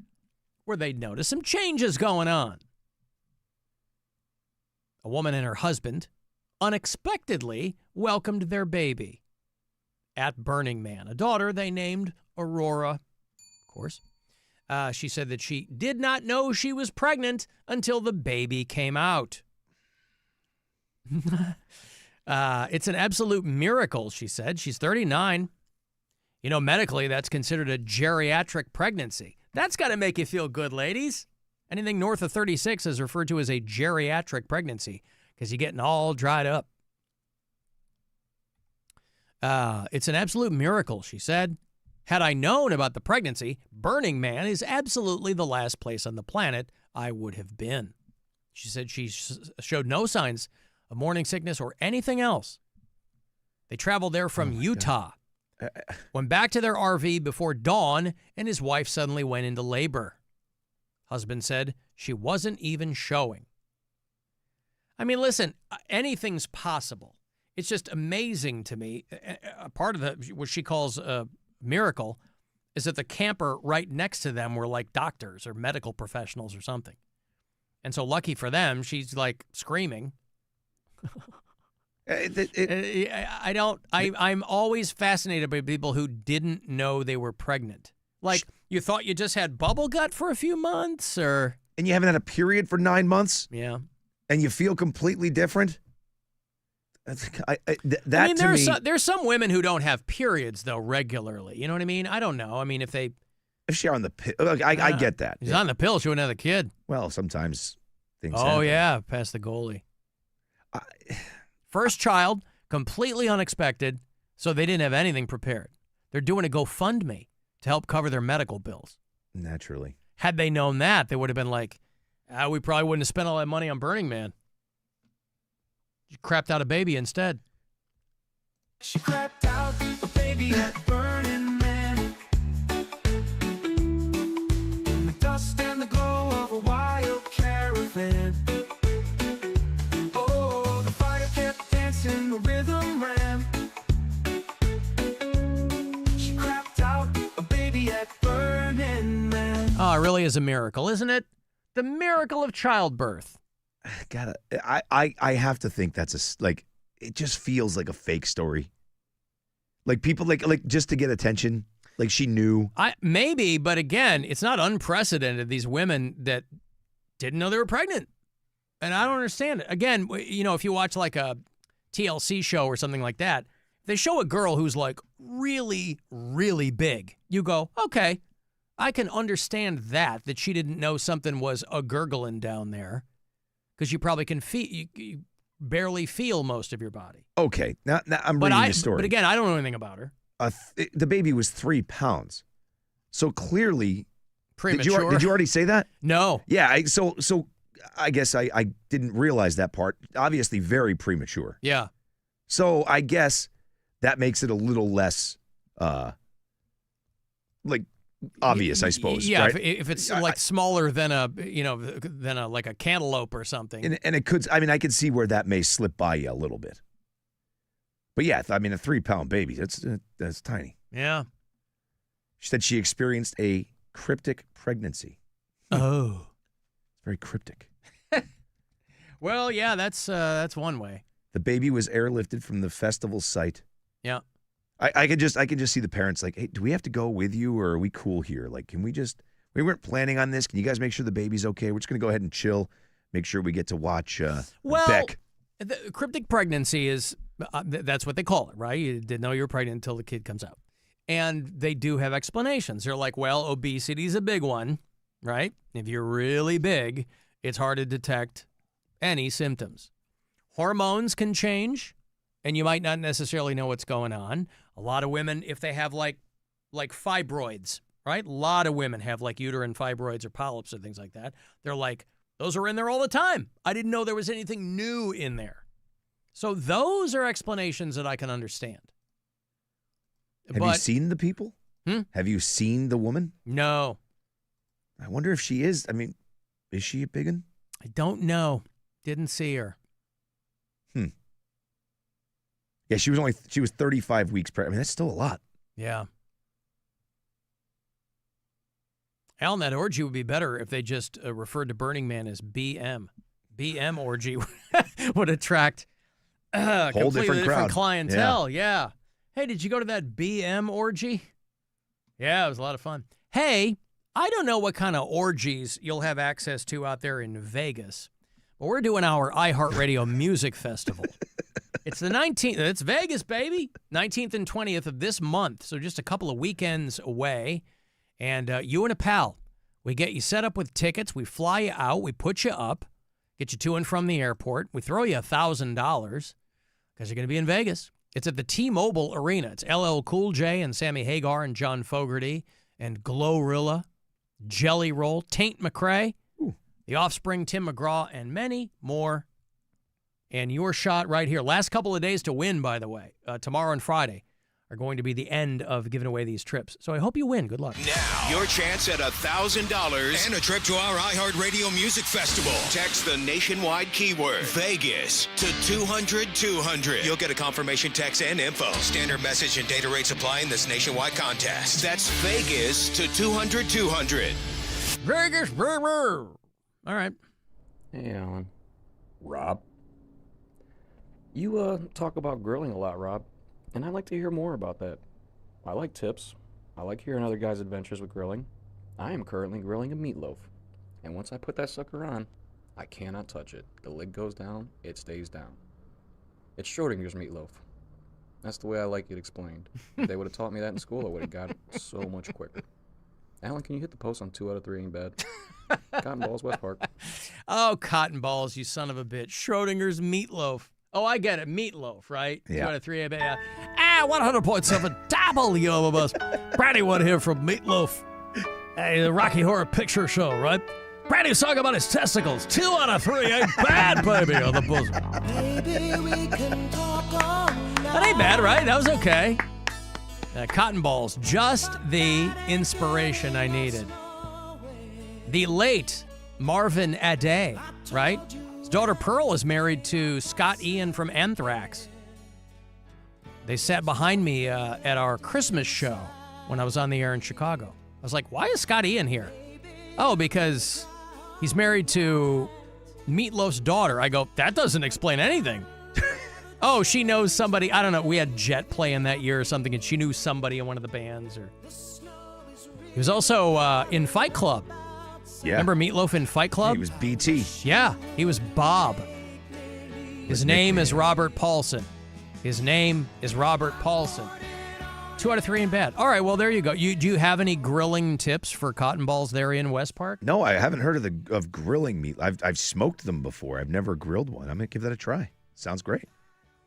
where they notice some changes going on. A woman and her husband unexpectedly welcomed their baby at Burning Man, a daughter they named Aurora, of course. She said that she did not know she was pregnant until the baby came out. It's an absolute miracle, she said. She's 39. You know, medically, that's considered a geriatric pregnancy. That's got to make you feel good, ladies. Anything north of 36 is referred to as a geriatric pregnancy because you're getting all dried up. It's an absolute miracle, she said. Had I known about the pregnancy, Burning Man is absolutely the last place on the planet I would have been. She said she showed no signs of morning sickness or anything else. They traveled there from Utah. Went back to their RV before dawn, and his wife suddenly went into labor. Husband said she wasn't even showing. I mean, listen, anything's possible. It's just amazing to me. A part of what she calls a miracle is that the camper right next to them were like doctors or medical professionals or something. And so lucky for them, she's like screaming. I'm always fascinated by people who didn't know they were pregnant. Like, you thought you just had bubble gut for a few months, or... And you haven't had a period for 9 months? Yeah. And you feel completely different? There's some women who don't have periods, though, regularly. You know what I mean? I don't know. I mean, if she's on the pill, I get that. She's on the pill, she wouldn't have a kid. Well, sometimes things happen. happen. Oh, yeah, past the goalie. First child, completely unexpected, so they didn't have anything prepared. They're doing a GoFundMe to help cover their medical bills. Naturally. Had they known that, they would have been like, we probably wouldn't have spent all that money on Burning Man. You crapped out a baby instead. She crapped out a baby at Burning Man. In the dust and the glow of a wild caravan. Oh, the fire kept dancing, the rhythm ran. She crapped out a baby at Burning Man. Oh, it really is a miracle, isn't it? The miracle of childbirth. I have to think that's it just feels like a fake story. Like people like just to get attention. Like she knew. Maybe, but again, it's not unprecedented. These women that didn't know they were pregnant. And I don't understand it. Again, you know, if you watch like a TLC show or something like that, they show a girl who's like really, really big. You go, okay, I can understand that she didn't know something was a gurgling down there. Because you probably can feel, you barely feel most of your body. Okay, now I'm reading the story. But again, I don't know anything about her. The baby was 3 pounds, so clearly premature. Did you already say that? No. Yeah. So I guess I didn't realize that part. Obviously, very premature. Yeah. So I guess that makes it a little less, obvious, I suppose. Yeah, right? if it's like smaller than a like a cantaloupe or something. And it could, I could see where that may slip by you a little bit. But yeah, a 3-pound baby, that's tiny. Yeah. She said she experienced a cryptic pregnancy. Oh. It's very cryptic. Well, yeah, that's one way. The baby was airlifted from the festival site. Yeah. I could just see the parents like, hey, do we have to go with you or are we cool here? Like, can we we weren't planning on this. Can you guys make sure the baby's okay? We're just going to go ahead and chill. Make sure we get to watch Beck. The cryptic pregnancy is That's what they call it, right? You didn't know you were pregnant until the kid comes out. And they do have explanations. They're like, well, obesity is a big one, right? If you're really big, it's hard to detect any symptoms. Hormones can change, and you might not necessarily know what's going on. A lot of women, if they have like fibroids, right? A lot of women have like uterine fibroids or polyps or things like that. They're like, those are in there all the time. I didn't know there was anything new in there. So those are explanations that I can understand. Have you seen the people? Hmm? Have you seen the woman? No. I wonder if she is. I mean, is she a big one? I don't know. Didn't see her. Yeah, she was 35 weeks pregnant. I mean, that's still a lot. Yeah. Alan, that orgy would be better if they just referred to Burning Man as BM. BM orgy would attract completely different crowd. clientele. Yeah. Hey, did you go to that BM orgy? Yeah, it was a lot of fun. Hey, I don't know what kind of orgies you'll have access to out there in Vegas, but we're doing our iHeartRadio Music Festival. It's the 19th. It's Vegas, baby. 19th and 20th of this month, so just a couple of weekends away. And you and a pal, we get you set up with tickets. We fly you out. We put you up, get you to and from the airport. We throw you $1,000 because you're going to be in Vegas. It's at the T-Mobile Arena. It's LL Cool J and Sammy Hagar and John Fogerty and Glorilla, Jelly Roll, Taint McRae, The Offspring, Tim McGraw, and many more. And your shot right here. Last couple of days to win, by the way. Tomorrow and Friday are going to be the end of giving away these trips. So I hope you win. Good luck. Now, your chance at $1,000 and a trip to our iHeartRadio Music Festival. Text the nationwide keyword Vegas to 200-200. You'll get a confirmation text and info. Standard message and data rates apply in this nationwide contest. That's Vegas to 200-200. Vegas, brr. All right. Hey, Alan. Rob. You talk about grilling a lot, Rob, and I'd like to hear more about that. I like tips. I like hearing other guys' adventures with grilling. I am currently grilling a meatloaf, and once I put that sucker on, I cannot touch it. The lid goes down, it stays down. It's Schrodinger's meatloaf. That's the way I like it explained. If they would have taught me that in school, I would have got it so much quicker. Alan, can you hit the post on 2 out of 3 ain't bad? Cotton Balls, West Park. Oh, Cotton Balls, you son of a bitch. Schrodinger's meatloaf. Oh, I get it. Meatloaf, right? Yeah. 2 out of 3. 100.7 WMMS. Brady one here from Meatloaf. The Rocky Horror Picture Show, right? Brady's talking about his testicles. 2 out of 3 ain't bad, baby, on the bosom. That ain't bad, right? That was okay. Cotton Balls, just the inspiration I needed. The late Marvin Ade, right? His daughter Pearl is married to Scott Ian from Anthrax. They sat behind me at our Christmas show when I was on the air in Chicago. I was like, why is Scott Ian here? Oh, because he's married to Meatloaf's daughter. I go, that doesn't explain anything. Oh, she knows somebody. I don't know. We had Jet playing that year or something, and she knew somebody in one of the bands. Or he was also in Fight Club. Yeah. Remember Meatloaf in Fight Club? He was BT. Yeah, he was Bob. His name is Robert Paulson. His name is Robert Paulson. 2 out of 3 ain't bad. All right, well, there you go. Do you have any grilling tips for Cotton Balls there in West Park? No, I haven't heard of grilling meat. I've smoked them before. I've never grilled one. I'm going to give that a try. Sounds great.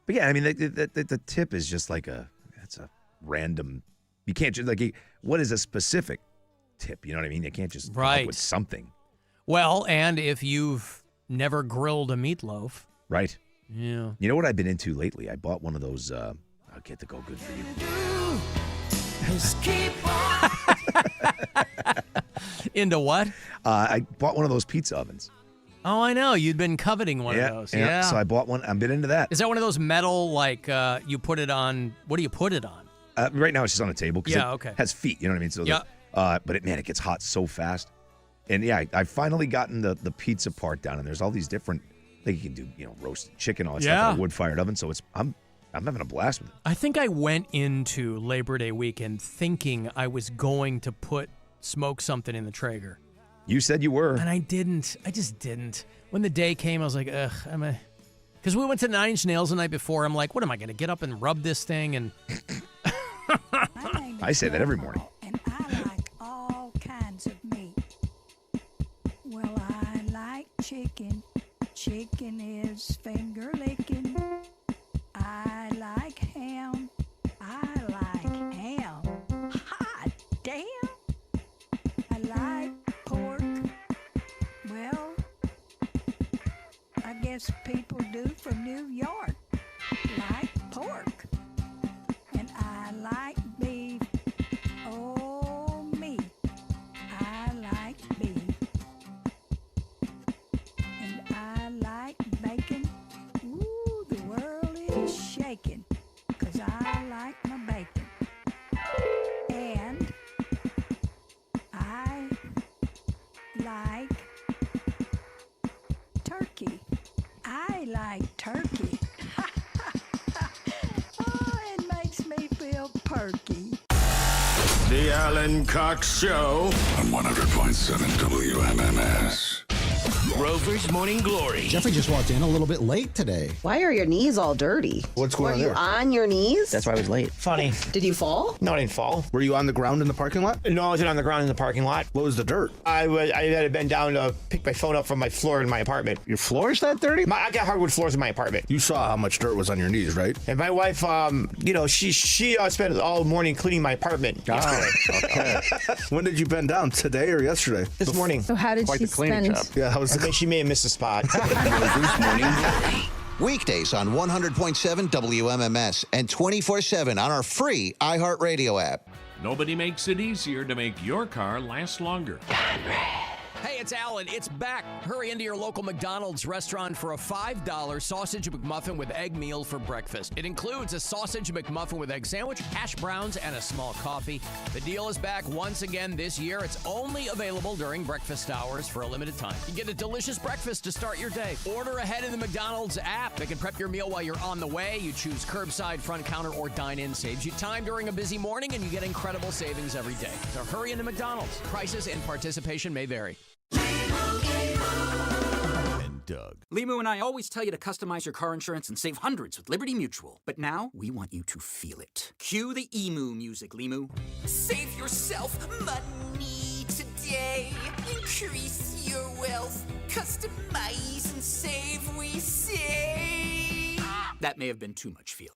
But yeah, I mean, the tip is just like that's a random, you can't just, like, what is a specific tip? You know what I mean? You can't just come up with something. Well, and if you've never grilled a meatloaf. Right. Yeah. You know what I've been into lately? I bought one of those, I'll get to go good for you. Into what? I bought one of those pizza ovens. Oh, I know. You'd been coveting one of those. Yeah. So I bought one. I've been into that. Is that one of those metal, like, you put it on, what do you put it on? Right now it's just on a table. Yeah, okay. It has feet, you know what I mean? So yeah. But it gets hot so fast. And yeah, I've finally gotten the pizza part down, and there's all these different, like you can do, roasted chicken, all that stuff in a wood-fired oven. So I'm having a blast with it. I think I went into Labor Day weekend thinking I was going to smoke something in the Traeger. You said you were. And I didn't. I just didn't. When the day came, I was like, ugh, Because we went to Nine Inch Nails the night before. I'm like, what am I going to get up and rub this thing? And I say that every morning. And I like all kinds of meat. Well, I like chicken. Chicken is finger licking. I like ham. I like ham. Hot damn. I like pork. Well, I guess people do from New York like pork. And I like beef. Oh, me. I like beef. And I like bacon. Ooh, the world is shaking. 'Cause I like my bacon. And I like turkey. I like turkey. Oh, it makes me feel perky. The Alan Cox Show on 100.7 WMMS. Rover's Morning Glory. Jeffrey just walked in a little bit late today. Why are your knees all dirty? What's going on Were you there? on your knees? That's why I was late. Funny. Did you fall? No, I didn't fall. Were you on the ground in the parking lot? No, I wasn't on the ground in the parking lot. What was the dirt? I had been down to pick my phone up from my floor in my apartment. Your floor's that dirty? I got hardwood floors in my apartment. You saw how much dirt was on your knees, right? And my wife, she spent all morning cleaning my apartment. Oh, okay. When did you bend down? Today or yesterday? This morning. So how did she spend? Yeah, I think she may have missed a spot. Rover's Morning Glory. Weekdays on 100.7 WMMS and 24/7 on our free iHeartRadio app. Nobody makes it easier to make your car last longer. Hey, it's Alan. It's back. Hurry into your local McDonald's restaurant for a $5 sausage McMuffin with egg meal for breakfast. It includes a sausage McMuffin with egg sandwich, hash browns, and a small coffee. The deal is back once again this year. It's only available during breakfast hours for a limited time. You get a delicious breakfast to start your day. Order ahead in the McDonald's app. They can prep your meal while you're on the way. You choose curbside, front counter, or dine-in. Saves you time during a busy morning, and you get incredible savings every day. So hurry into McDonald's. Prices and participation may vary. And Doug. Limu and I always tell you to customize your car insurance and save hundreds with Liberty Mutual. But now, we want you to feel it. Cue the emu music, Limu. Save yourself money today. Increase your wealth. Customize and save, we say. That may have been too much feel.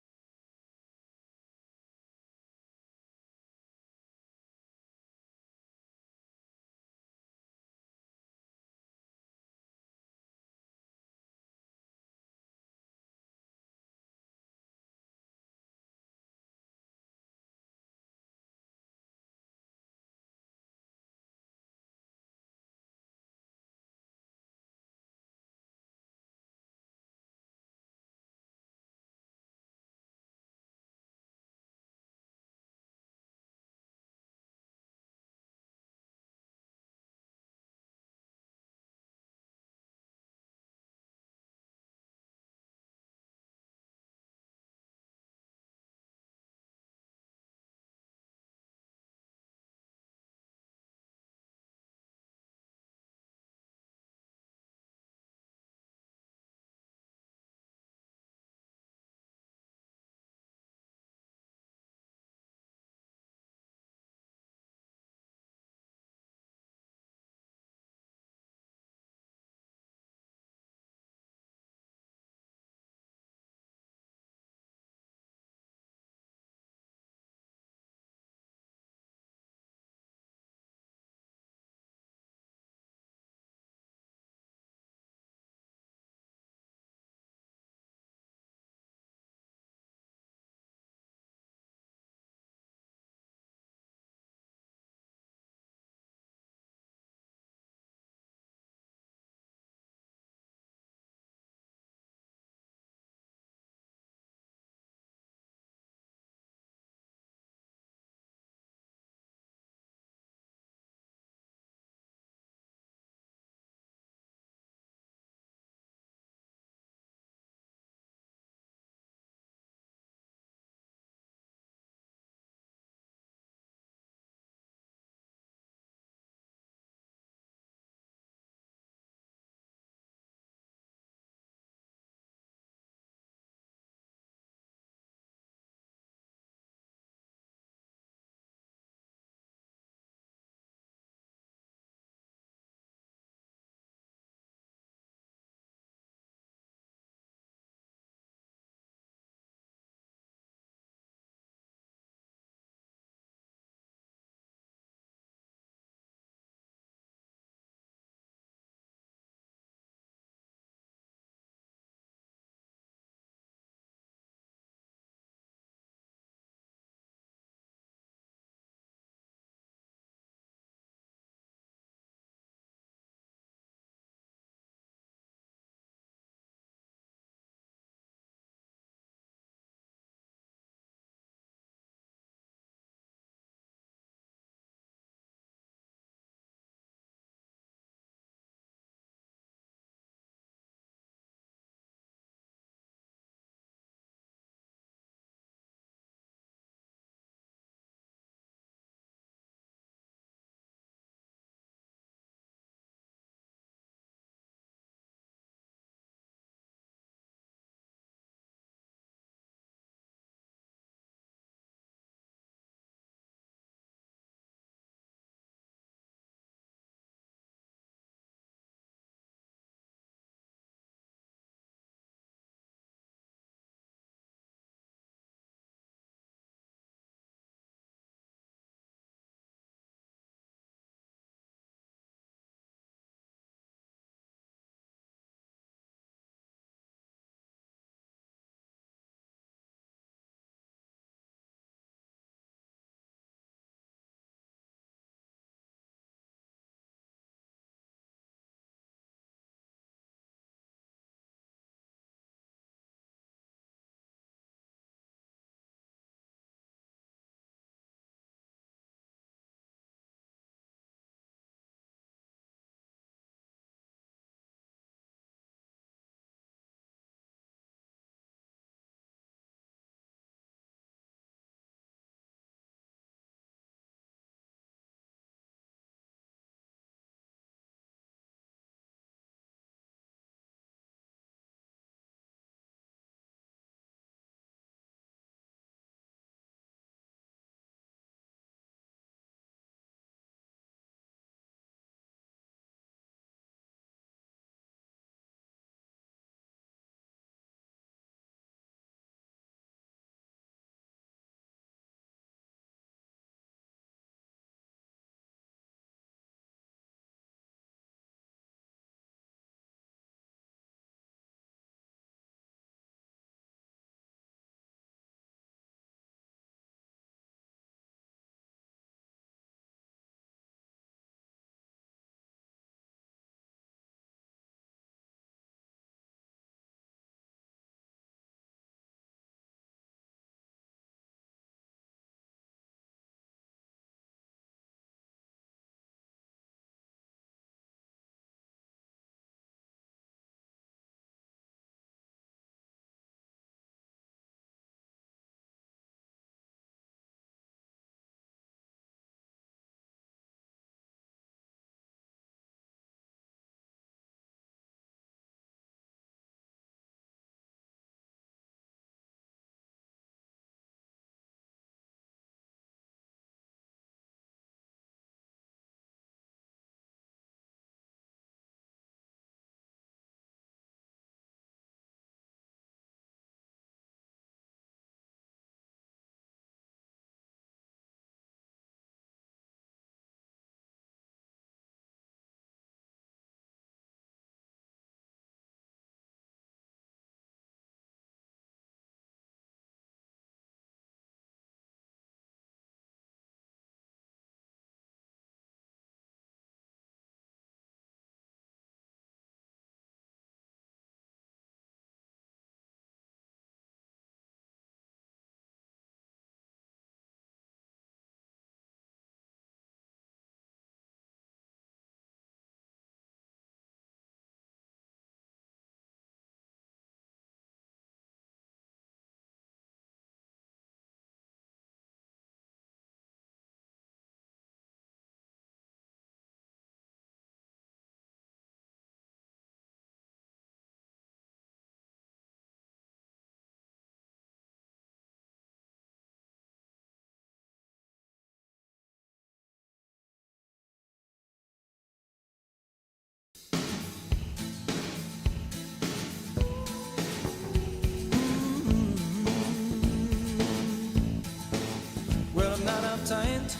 appetite.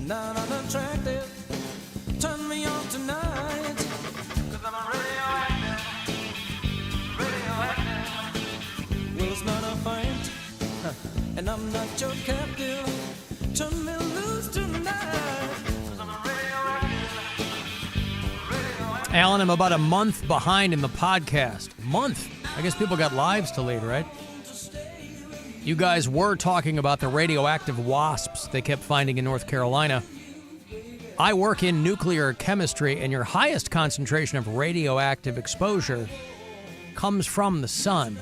Not unattractive. Turn me on tonight. 'Cause I'm a radioactive. Well, it's not a fight. And I'm not your captive. Turn me loose tonight. 'Cause I'm a radioactive. Alan, I'm about a month behind in the podcast. Month. I guess people got lives to lead, right? You guys were talking about the radioactive wasps they kept finding in North Carolina. I work in nuclear chemistry, and your highest concentration of radioactive exposure comes from the sun.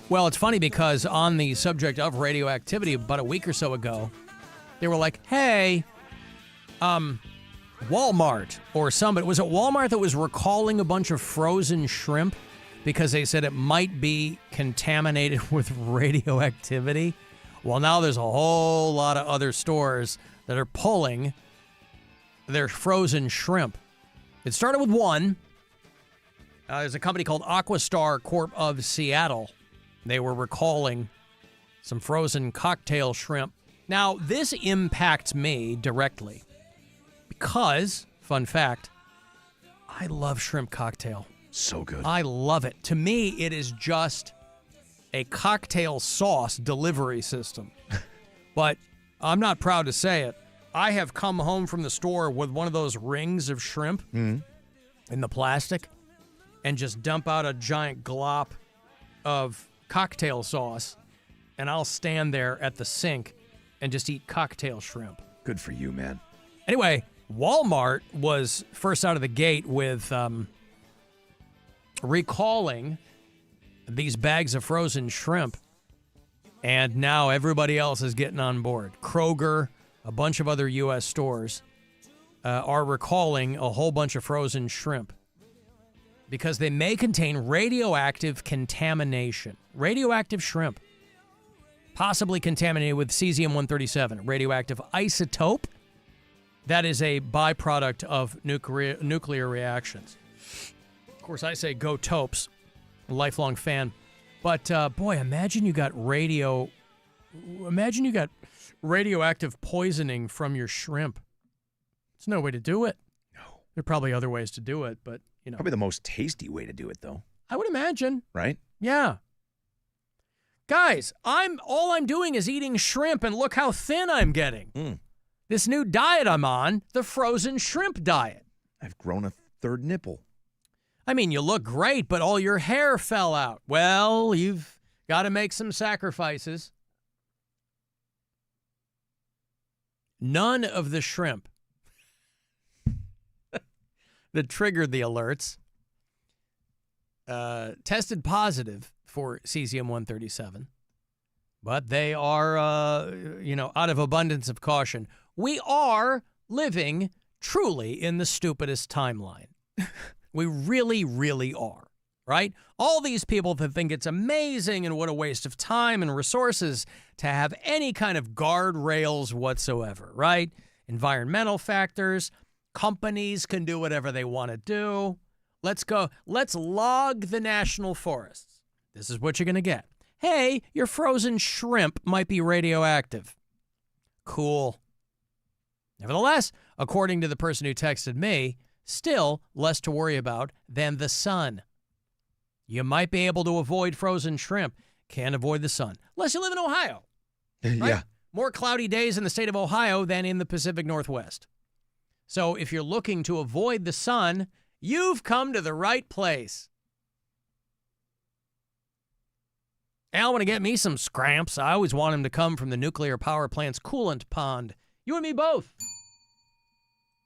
Well, it's funny because on the subject of radioactivity, about a week or so ago, they were like, hey, Walmart or somebody, was it Walmart that was recalling a bunch of frozen shrimp because they said it might be contaminated with radioactivity? Well, now there's a whole lot of other stores that are pulling their frozen shrimp. It started with one. There's a company called Aquastar Corp of Seattle. They were recalling some frozen cocktail shrimp. Now, this impacts me directly because, fun fact, I love shrimp cocktail. So good. I love it. To me, it is just a cocktail sauce delivery system. But I'm not proud to say it. I have come home from the store with one of those rings of shrimp in the plastic and just dump out a giant glop of cocktail sauce, and I'll stand there at the sink and just eat cocktail shrimp. Good for you, man. Anyway, Walmart was first out of the gate with recalling these bags of frozen shrimp, and now everybody else is getting on board. Kroger, a bunch of other U.S. stores are recalling a whole bunch of frozen shrimp because they may contain radioactive contamination. Radioactive shrimp, possibly contaminated with cesium-137, radioactive isotope. That is a byproduct of nuclear reactions. Of course, I say go Topes. A lifelong fan. But, boy, imagine you got radioactive poisoning from your shrimp. There's no way to do it. No. There are probably other ways to do it, but, you know. Probably the most tasty way to do it, though. I would imagine. Right? Yeah. Guys, all I'm doing is eating shrimp, and look how thin I'm getting. This new diet I'm on, the frozen shrimp diet. I've grown a third nipple. I mean, you look great, but all your hair fell out. Well, you've got to make some sacrifices. None of the shrimp that triggered the alerts tested positive for cesium-137, but they are, out of abundance of caution. We are living truly in the stupidest timeline. We really, really are, right? All these people that think it's amazing and what a waste of time and resources to have any kind of guardrails whatsoever, right? Environmental factors, companies can do whatever they want to do. Let's log the national forests. This is what you're going to get. Hey, your frozen shrimp might be radioactive. Cool. Nevertheless, according to the person who texted me, still less to worry about than the sun. You might be able to avoid frozen shrimp. Can't avoid the sun. Unless you live in Ohio. Right? Yeah. More cloudy days in the state of Ohio than in the Pacific Northwest. So if you're looking to avoid the sun, you've come to the right place. Al, want to get me some scramps. I always want him to come from the nuclear power plant's coolant pond. You and me both.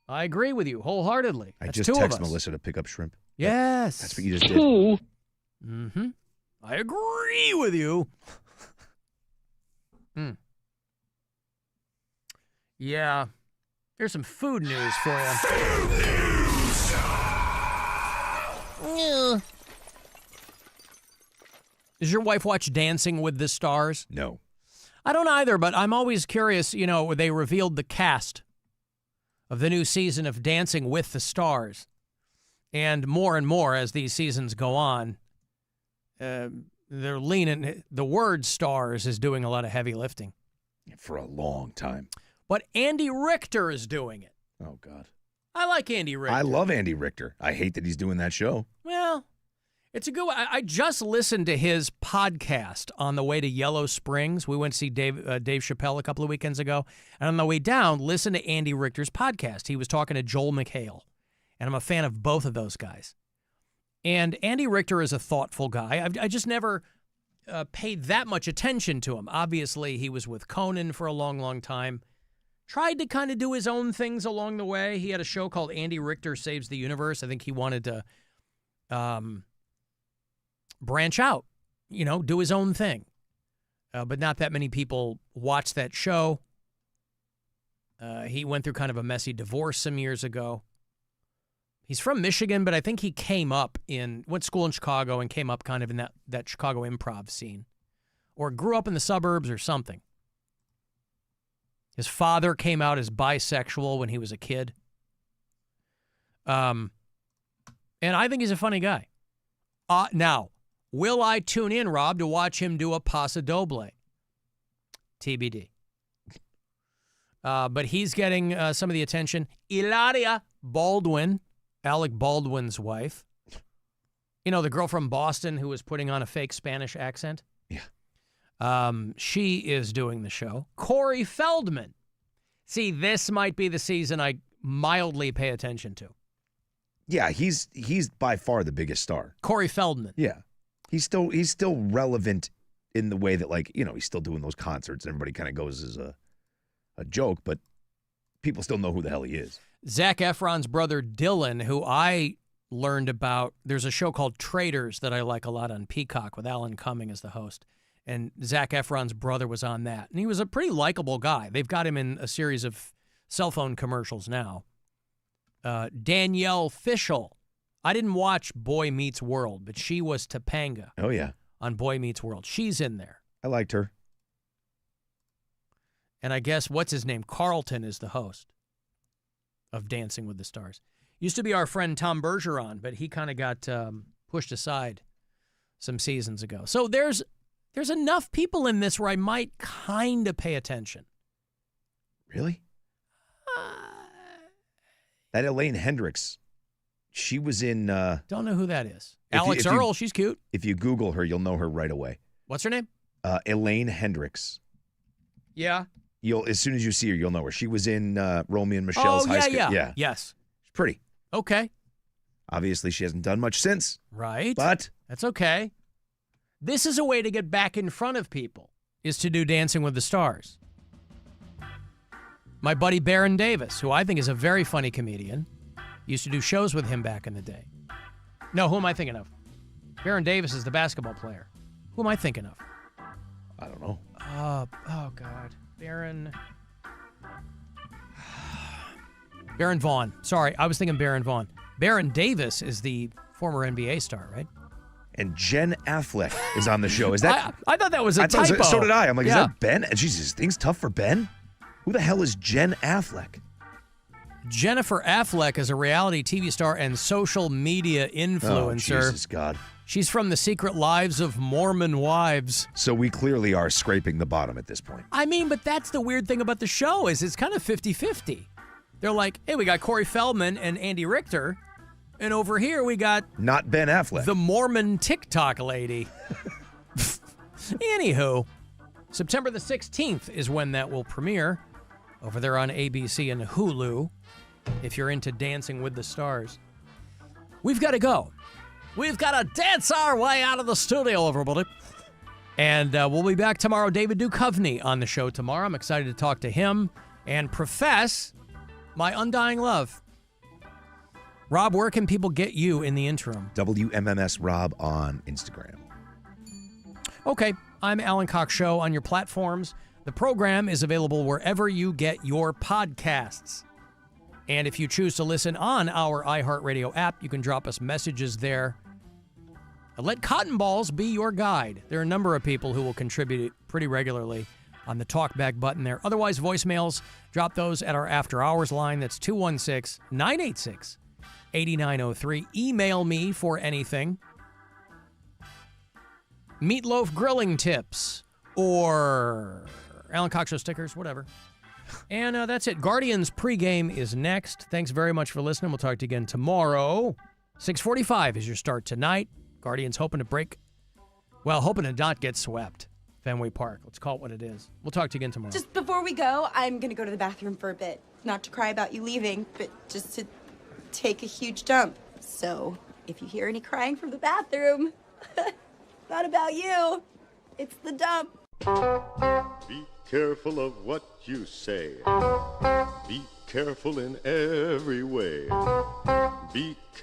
I agree with you wholeheartedly. I That's just two of text us. Melissa to pick up shrimp. Yes. That's what you just did. Mm-hmm. I agree with you. Yeah. Here's some food news for you. Yeah. Does your wife watch Dancing with the Stars? No. I don't either, but I'm always curious. You know, they revealed the cast of the new season of Dancing with the Stars. And more as these seasons go on, they're leaning. The word stars is doing a lot of heavy lifting. For a long time. But Andy Richter is doing it. Oh, God. I like Andy Richter. I love Andy Richter. I hate that he's doing that show. Well, it's a good one. I just listened to his podcast on the way to Yellow Springs. We went to see Dave Chappelle a couple of weekends ago. And on the way down, listen to Andy Richter's podcast. He was talking to Joel McHale. And I'm a fan of both of those guys. And Andy Richter is a thoughtful guy. I just never paid that much attention to him. Obviously, he was with Conan for a long, long time. Tried to kind of do his own things along the way. He had a show called Andy Richter Saves the Universe. I think he wanted to branch out, do his own thing. But not that many people watched that show. He went through kind of a messy divorce some years ago. He's from Michigan, but I think he went to school in Chicago and came up kind of in that Chicago improv scene. Or grew up in the suburbs or something. His father came out as bisexual when he was a kid. And I think he's a funny guy. Now, will I tune in, Rob, to watch him do a Paso Doble? TBD. But he's getting some of the attention. Hilaria Baldwin, Alec Baldwin's wife. The girl from Boston who was putting on a fake Spanish accent. Yeah. She is doing the show. Corey Feldman. See, this might be the season I mildly pay attention to. Yeah, he's by far the biggest star. Corey Feldman. Yeah. He's still relevant in the way that, he's still doing those concerts. Everybody kind of goes as a joke, but people still know who the hell he is. Zac Efron's brother Dylan, who I learned about, there's a show called Traitors that I like a lot on Peacock with Alan Cumming as the host. And Zac Efron's brother was on that. And he was a pretty likable guy. They've got him in a series of cell phone commercials now. Danielle Fishel. I didn't watch Boy Meets World, but she was Topanga. Oh, yeah. On Boy Meets World. She's in there. I liked her. And I guess, what's his name? Carlton is the host of Dancing with the Stars. Used to be our friend Tom Bergeron, but he kind of got pushed aside some seasons ago. So there's enough people in this where I might kind of pay attention. Really? That Elaine Hendricks, she was in... Don't know who that is. Alex Earl, she's cute. If you Google her, you'll know her right away. What's her name? Elaine Hendricks. Yeah. As soon as you see her, you'll know her. She was in Romy and Michelle's High School. Yeah. Yes. She's pretty. Okay. Obviously, she hasn't done much since. Right. But... That's okay. This is a way to get back in front of people, is to do Dancing with the Stars. My buddy Baron Davis, who I think is a very funny comedian, used to do shows with him back in the day. No, who am I thinking of? Baron Davis is the basketball player. Who am I thinking of? I don't know. Oh, God. Baron Vaughn. Sorry, I was thinking Baron Vaughn. Baron Davis is the former NBA star, right? And Jen Affleck is on the show. Is that? I thought that was a typo. So did I. I'm like, is that Ben? And Jesus, things tough for Ben? Who the hell is Jen Affleck? Jennifer Affleck is a reality TV star and social media influencer. Oh, Jesus, God. She's from The Secret Lives of Mormon Wives. So we clearly are scraping the bottom at this point. I mean, but that's the weird thing about the show is it's kind of 50-50. They're like, hey, we got Corey Feldman and Andy Richter. And over here we got... Not Ben Affleck. The Mormon TikTok lady. Anywho, September the 16th is when that will premiere. Over there on ABC and Hulu, if you're into Dancing with the Stars. We've got to go. We've got to dance our way out of the studio, everybody. And we'll be back tomorrow. David Duchovny on the show tomorrow. I'm excited to talk to him and profess my undying love. Rob, where can people get you in the interim? WMMS Rob on Instagram. Okay, I'm Alan Cox Show on your platforms. The program is available wherever you get your podcasts. And if you choose to listen on our iHeartRadio app, you can drop us messages there. Let Cotton Balls be your guide. There are a number of people who will contribute pretty regularly on the talkback button there. Otherwise, voicemails, drop those at our after hours line. That's 216-986-8903. Email me for anything. meatloaf grilling tips, or Alan Cox Show stickers, whatever. And that's it. Guardians pregame is next. Thanks very much for listening. We'll talk to you again tomorrow. 6:45 is your start tonight. Guardians hoping to not get swept. Fenway Park. Let's call it what it is. We'll talk to you again tomorrow. Just before we go, I'm going to go to the bathroom for a bit. Not to cry about you leaving, but just to take a huge dump. So if you hear any crying from the bathroom, not about you. It's the dump. Be careful of what you say. Be careful in every way. Be